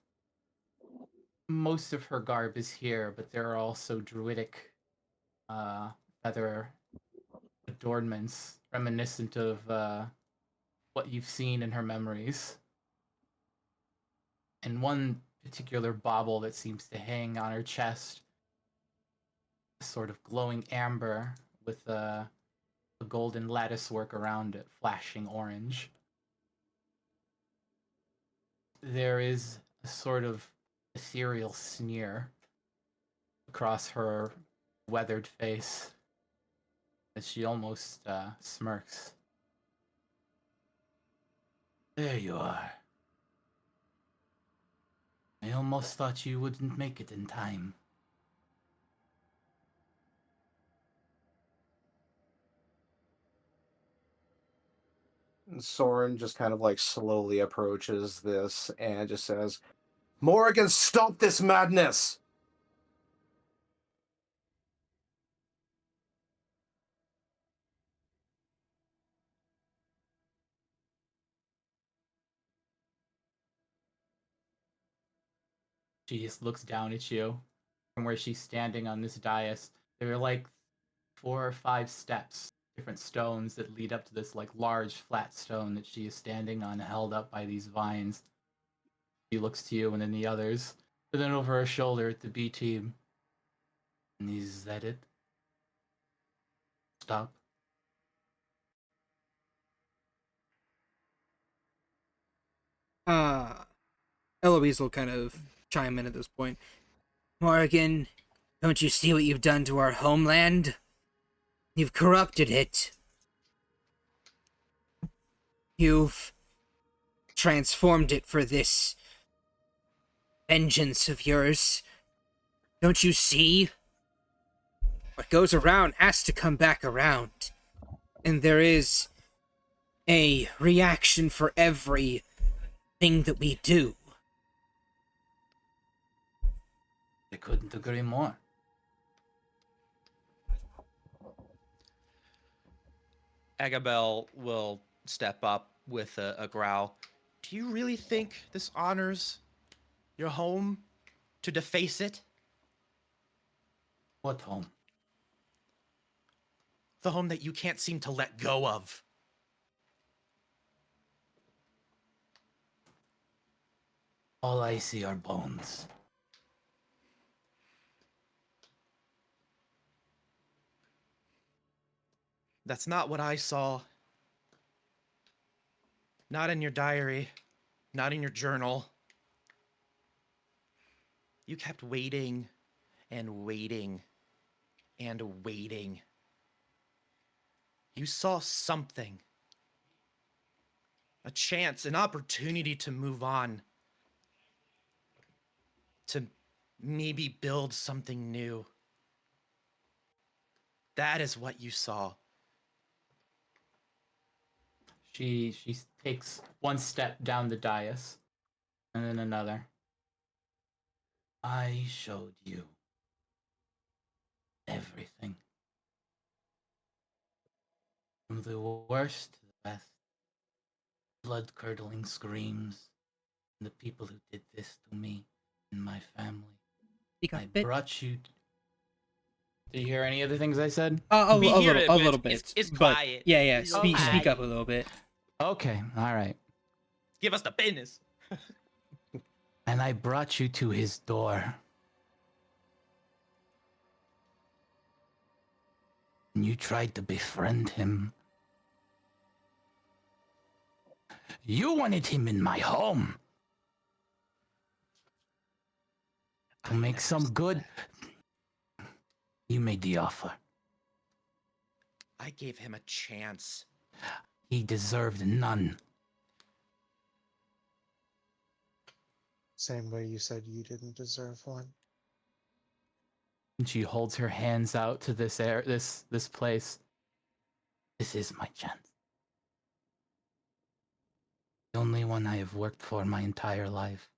Most of her garb is here, but there are also druidic feather adornments reminiscent of what you've seen in her memories. And one particular bauble that seems to hang on her chest, a sort of glowing amber with a golden lattice work around it, flashing orange. There is a sort of ethereal sneer across her weathered face as she almost smirks. There you are. I almost thought you wouldn't make it in time. Soren just kind of like slowly approaches this and just says, Morrigan, stop this madness! She just looks down at you from where she's standing on this dais. There are like 4 or 5 steps, different stones that lead up to this like large flat stone that she is standing on, held up by these vines. She looks to you and then the others, and then over her shoulder at the B team. Is that it? Stop. Eloise will kind of chime in at this point. Morrigan, don't you see what you've done to our homeland? You've corrupted it. You've transformed it for this vengeance of yours. Don't you see? What goes around has to come back around. And there is a reaction for every thing that we do. I couldn't agree more. Agabel will step up with a growl. Do you really think this honors your home to deface it? What home? The home that you can't seem to let go of. All I see are bones. That's not what I saw. Not in your diary. Not in your journal. You kept waiting and waiting and waiting. You saw something. A chance, an opportunity to move on. To maybe build something new. That is what you saw. She takes one step down the dais, and then another. I showed you everything. From the worst to the best. Blood-curdling screams. And the people who did this to me and my family. You got I bit. brought you... Do you hear any of the things I said? We hear it, A but little bit. it's but quiet. yeah. It's Speak okay. up a little bit. Okay, all right. Give us the business. And I brought you to his door. And you tried to befriend him. You wanted him in my home. To I make never some said good. that. You made the offer. I gave him a chance. He deserved none. Same way you said you didn't deserve one. And she holds her hands out to this place. This is my chance. The only one I have worked for my entire life.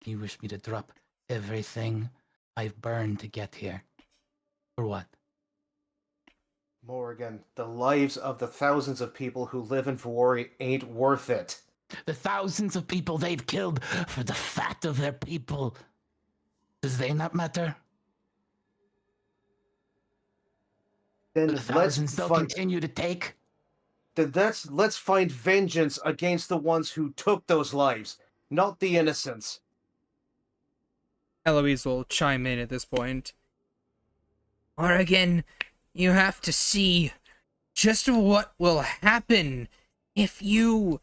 You wish me to drop everything I've burned to get here. For what? Morrigan, the lives of the thousands of people who live in Vuori ain't worth it. The thousands of people they've killed for the fat of their people. Does they not matter? Then The thousands they'll continue to take? let's find vengeance against the ones who took those lives, not the innocents. Eloise will chime in at this point. Morrigan, you have to see just what will happen if you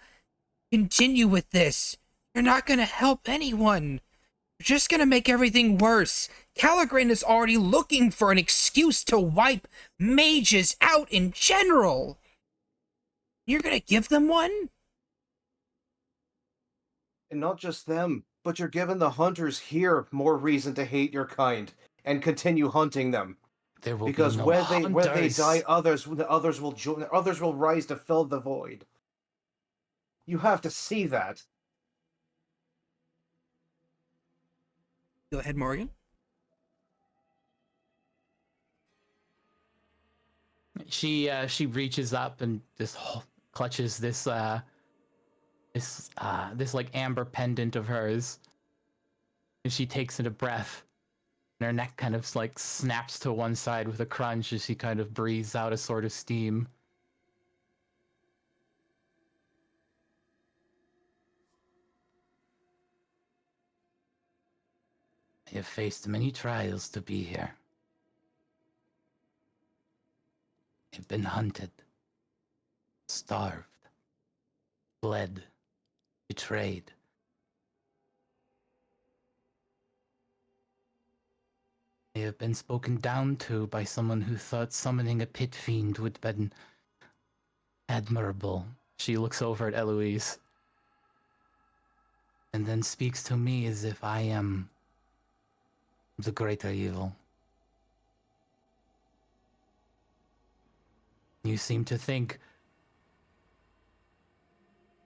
continue with this. You're not gonna help anyone. You're just gonna make everything worse. ch-ldr-n is already looking for an excuse to wipe mages out in general. You're gonna give them one? And not just them, but you're giving the hunters here more reason to hate your kind and continue hunting them. There will Because be no where hunters. they die, others will join. Others will rise to fill the void. You have to see that. Go ahead, Morrigan. She reaches up and just clutches this like amber pendant of hers, and she takes in a breath, and her neck kind of like snaps to one side with a crunch as she kind of breathes out a sort of steam. I have faced many trials to be here. I've been hunted, starved, bled, betrayed. I have been spoken down to by someone who thought summoning a pit fiend would have been admirable. She looks over at Eloise and then speaks to me as if I am the greater evil. You seem to think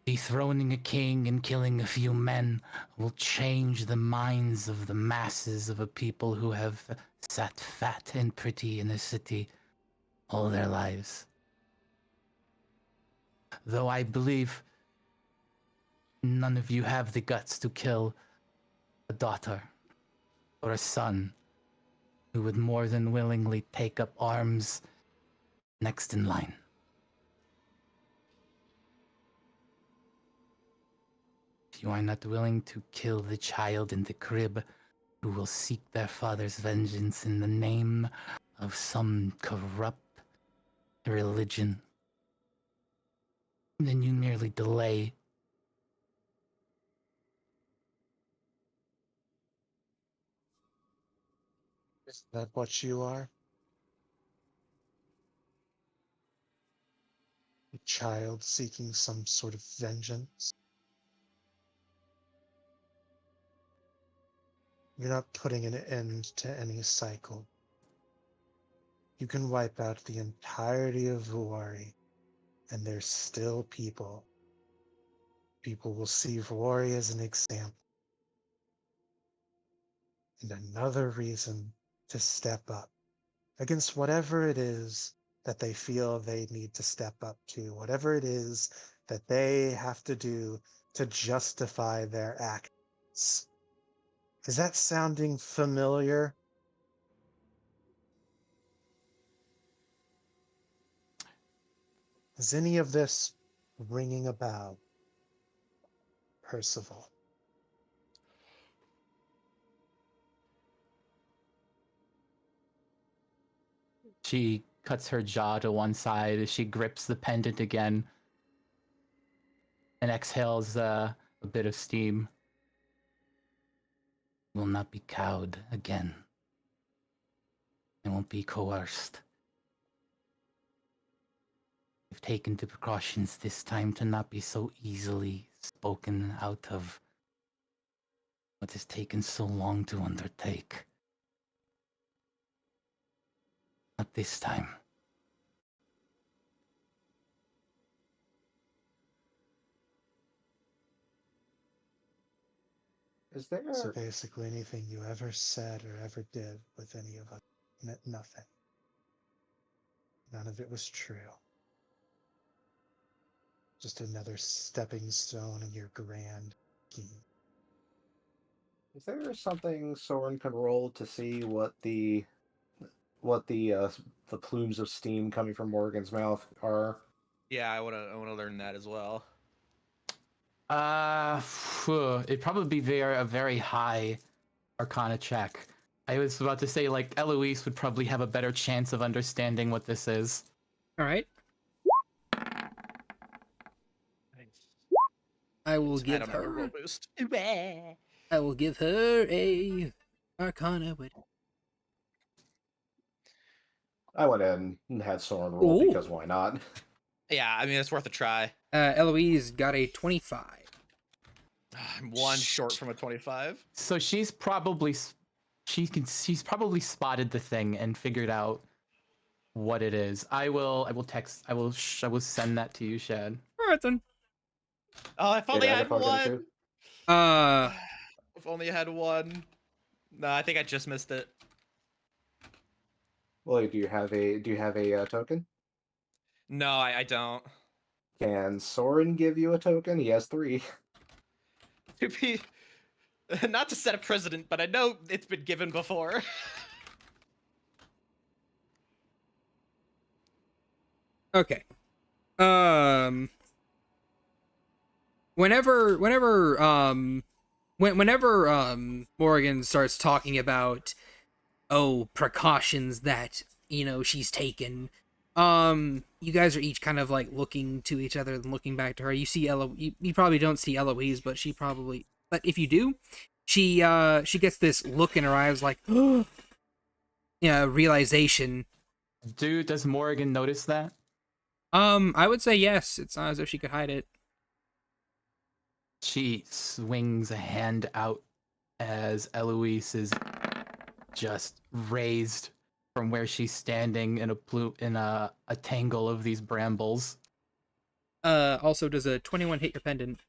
dethroning a king and killing a few men will change the minds of the masses of a people who have sat fat and pretty in a city all their lives. Though I believe none of you have the guts to kill a daughter or a son who would more than willingly take up arms next in line. If you are not willing to kill the child in the crib who will seek their father's vengeance in the name of some corrupt religion, then you merely delay. Is that what you are? A child seeking some sort of vengeance? You're not putting an end to any cycle. You can wipe out the entirety of Vuori, and there's still people. People will see Vuori as an example. And another reason to step up against whatever it is that they feel they need to step up to, whatever it is that they have to do to justify their actions. Is that sounding familiar? Is any of this ringing a bell, Percival? She cuts her jaw to one side as she grips the pendant again and exhales a bit of steam. Will not be cowed again. I won't be coerced. We've taken the precautions this time to not be so easily spoken out of what has taken so long to undertake. Not this time. Is there? So basically, anything you ever said or ever did with any of us meant nothing. None of it was true. Just another stepping stone in your grand scheme. Is there something Soren can roll to see what the plumes of steam coming from Morgan's mouth are? Yeah, I wanna learn that as well. It'd probably be a very high Arcana check. I was about to say, like, Eloise would probably have a better chance of understanding what this is. All right. I will I give don't have a roll her. boost. I will give her a Arcana with. I went ahead and had Soren roll because Ooh. why not? Yeah, I mean it's worth a try. Eloise got a 25. I'm one short from a 25. So she's probably spotted the thing and figured out what it is. I will send that to you, Shad. All right then. Oh, if only I had Agatha get it one. too? If only I had one. No, I think I just missed it. Well, do you have a token? No, I don't. Can Soren give you a token? He has 3. To be, not to set a precedent, but I know it's been given before. Okay. Whenever Morrigan starts talking about precautions that she's taken, you guys are each kind of like looking to each other and looking back to her. You see you probably don't see Eloise, but if you do, she gets this look in her eyes like realization. Does Morrigan notice that? I would say yes. It's not as if she could hide it. She swings a hand out as Eloise is just raised from where she's standing in a tangle of these brambles. Also, does a 21 hit your pendant?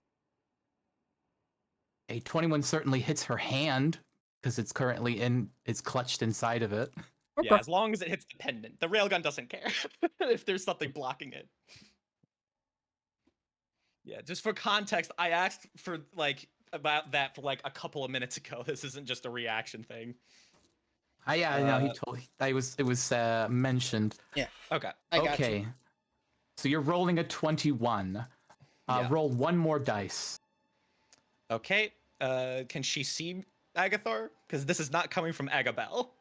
A 21 certainly hits her hand because it's clutched inside of it. Okay. Yeah, as long as it hits the pendant. The railgun doesn't care if there's something blocking it. Yeah, just for context, I asked for about that for like a couple of minutes ago. This isn't just a reaction thing. No, it was mentioned. Yeah. Okay. I got okay. you. So you're rolling a 21. Yeah. Roll one more dice. Okay. Can she see Agathar? Because this is not coming from Agabel.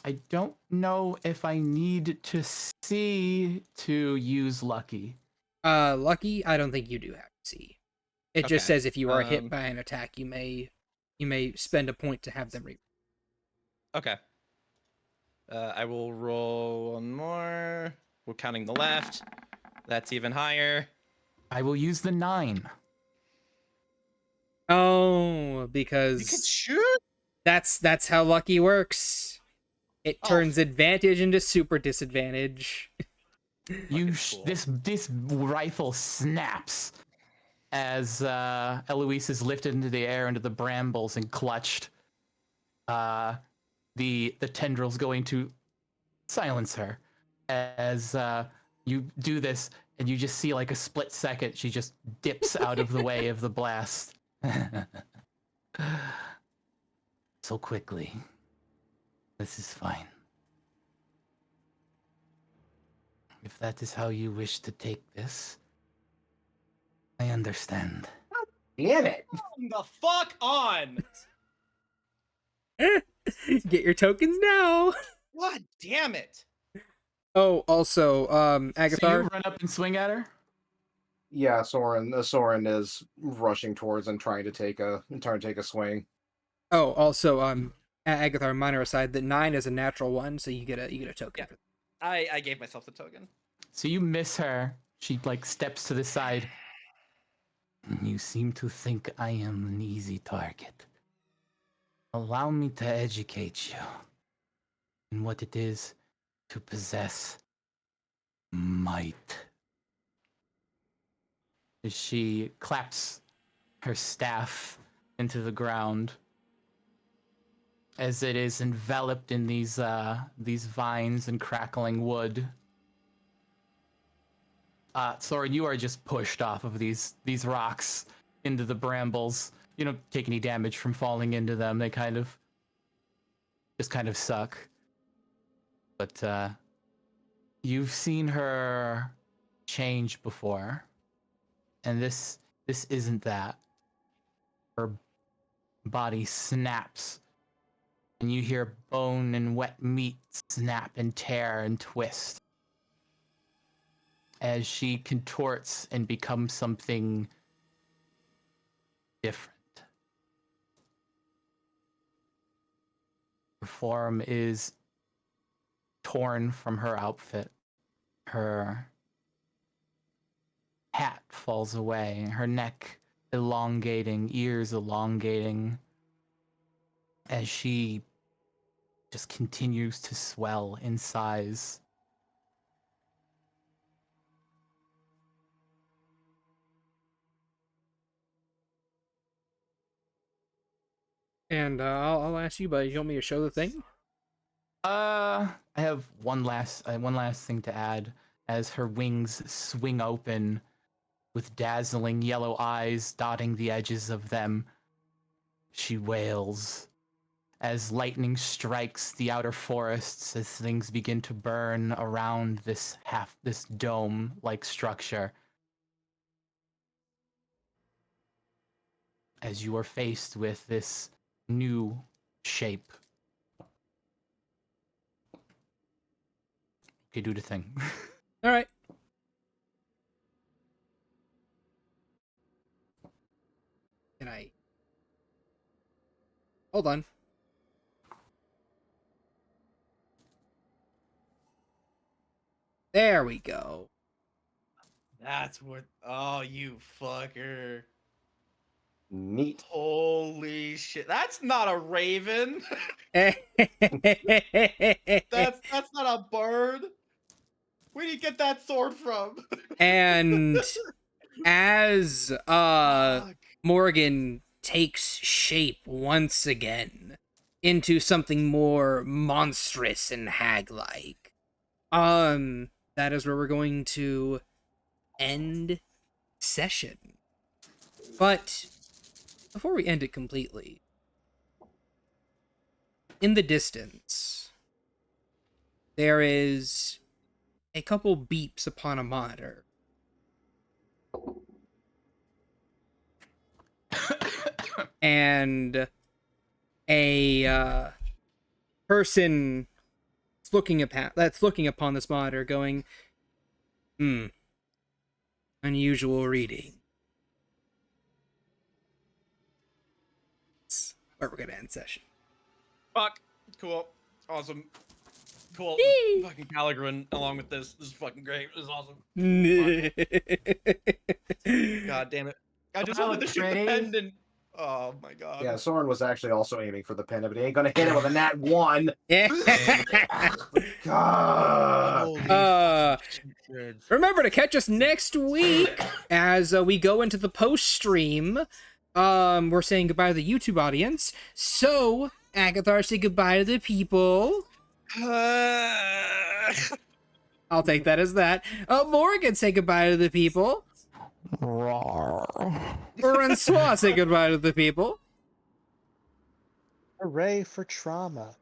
I don't know if I need to see to use lucky. Lucky, I don't think you do have to see. It just Okay. says if you are hit by an attack, you may spend a point to have them re. Okay. I will roll one more. We're counting the left. That's even higher. I will use the 9. Oh, because You can shoot. that's how lucky works. It turns advantage into super disadvantage. Cool. This rifle snaps as Eloise is lifted into the air into the brambles and clutched. The tendril's going to silence her as you do this, and you just see like a split second she just dips out of the way of the blast. So quickly. This is fine. If that is how you wish to take this, I understand. Damn it! Come the fuck on! Get your tokens now. God damn it! Oh, also, So you Agathar. run up and swing at her? Yeah, Soren is rushing towards and trying to take a swing. Oh, also, Agathar, minor aside, that 9 is a natural one, so you get a token. Yeah. For that. I gave myself the token. So you miss her. She like steps to the side. You seem to think I am an easy target. Allow me to educate you in what it is to possess might. As she claps her staff into the ground, as it is enveloped in these vines and crackling wood. Soren, you are just pushed off of these rocks into the brambles. You don't take any damage from falling into them. They just kind of suck. But you've seen her change before, and this isn't that. Her body snaps, and you hear bone and wet meat snap and tear and twist as she contorts and becomes something different. Her form is torn from her outfit. Her hat falls away, her neck elongating, ears elongating, as she just continues to swell in size. And I'll ask you, but you want me to show the thing? I have one last thing to add. As her wings swing open, with dazzling yellow eyes dotting the edges of them, she wails as lightning strikes the outer forests as things begin to burn around this dome-like structure. As you are faced with this new shape. Okay, do the thing. All right. Can I? Hold on. There we go. That's what. Oh, you fucker. Neat. Holy shit. That's not a raven. And That's not a bird. Where do you get that sword from? as Fuck. Morrigan takes shape once again into something more monstrous and hag-like, that is where we're going to end session. But before we end it completely, in the distance, there is a couple beeps upon a monitor. And a person that's looking upon this monitor going, unusual reading. That's where we're gonna end session. Fuck. Cool. Awesome. Cool. Fucking Caligrin along with this. This is fucking great. This is awesome. God damn it. I just wanted to shoot the pendant. Oh my god. Yeah, Soren was actually also aiming for the pin, but he ain't gonna hit it with a nat 1. God. Remember to catch us next week as we go into the post stream. We're saying goodbye to the YouTube audience. So, Agathar, say goodbye to the people. I'll take that as that. Morrigan, say goodbye to the people. Francois, say goodbye to the people. Hooray for trauma.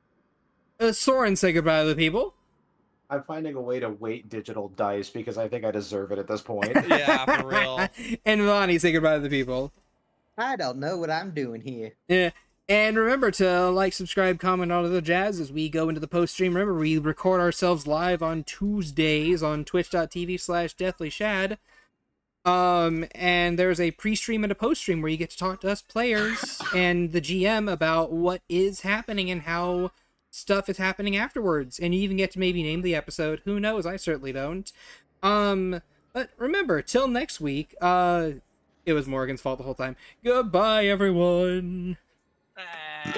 Soren, say goodbye to the people. I'm finding a way to weight digital dice because I think I deserve it at this point. Yeah, for real. And Vonnie, say goodbye to the people. I don't know what I'm doing here. Yeah. And remember to like, subscribe, comment, all of the jazz as we go into the post stream. Remember, we record ourselves live on Tuesdays on twitch.tv/deathlyshad. And there's a pre-stream and a post-stream where you get to talk to us players and the GM about what is happening and how stuff is happening afterwards. And you even get to maybe name the episode. Who knows? I certainly don't. But remember, till next week, it was Morrigan's fault the whole time. Goodbye, everyone. Ah.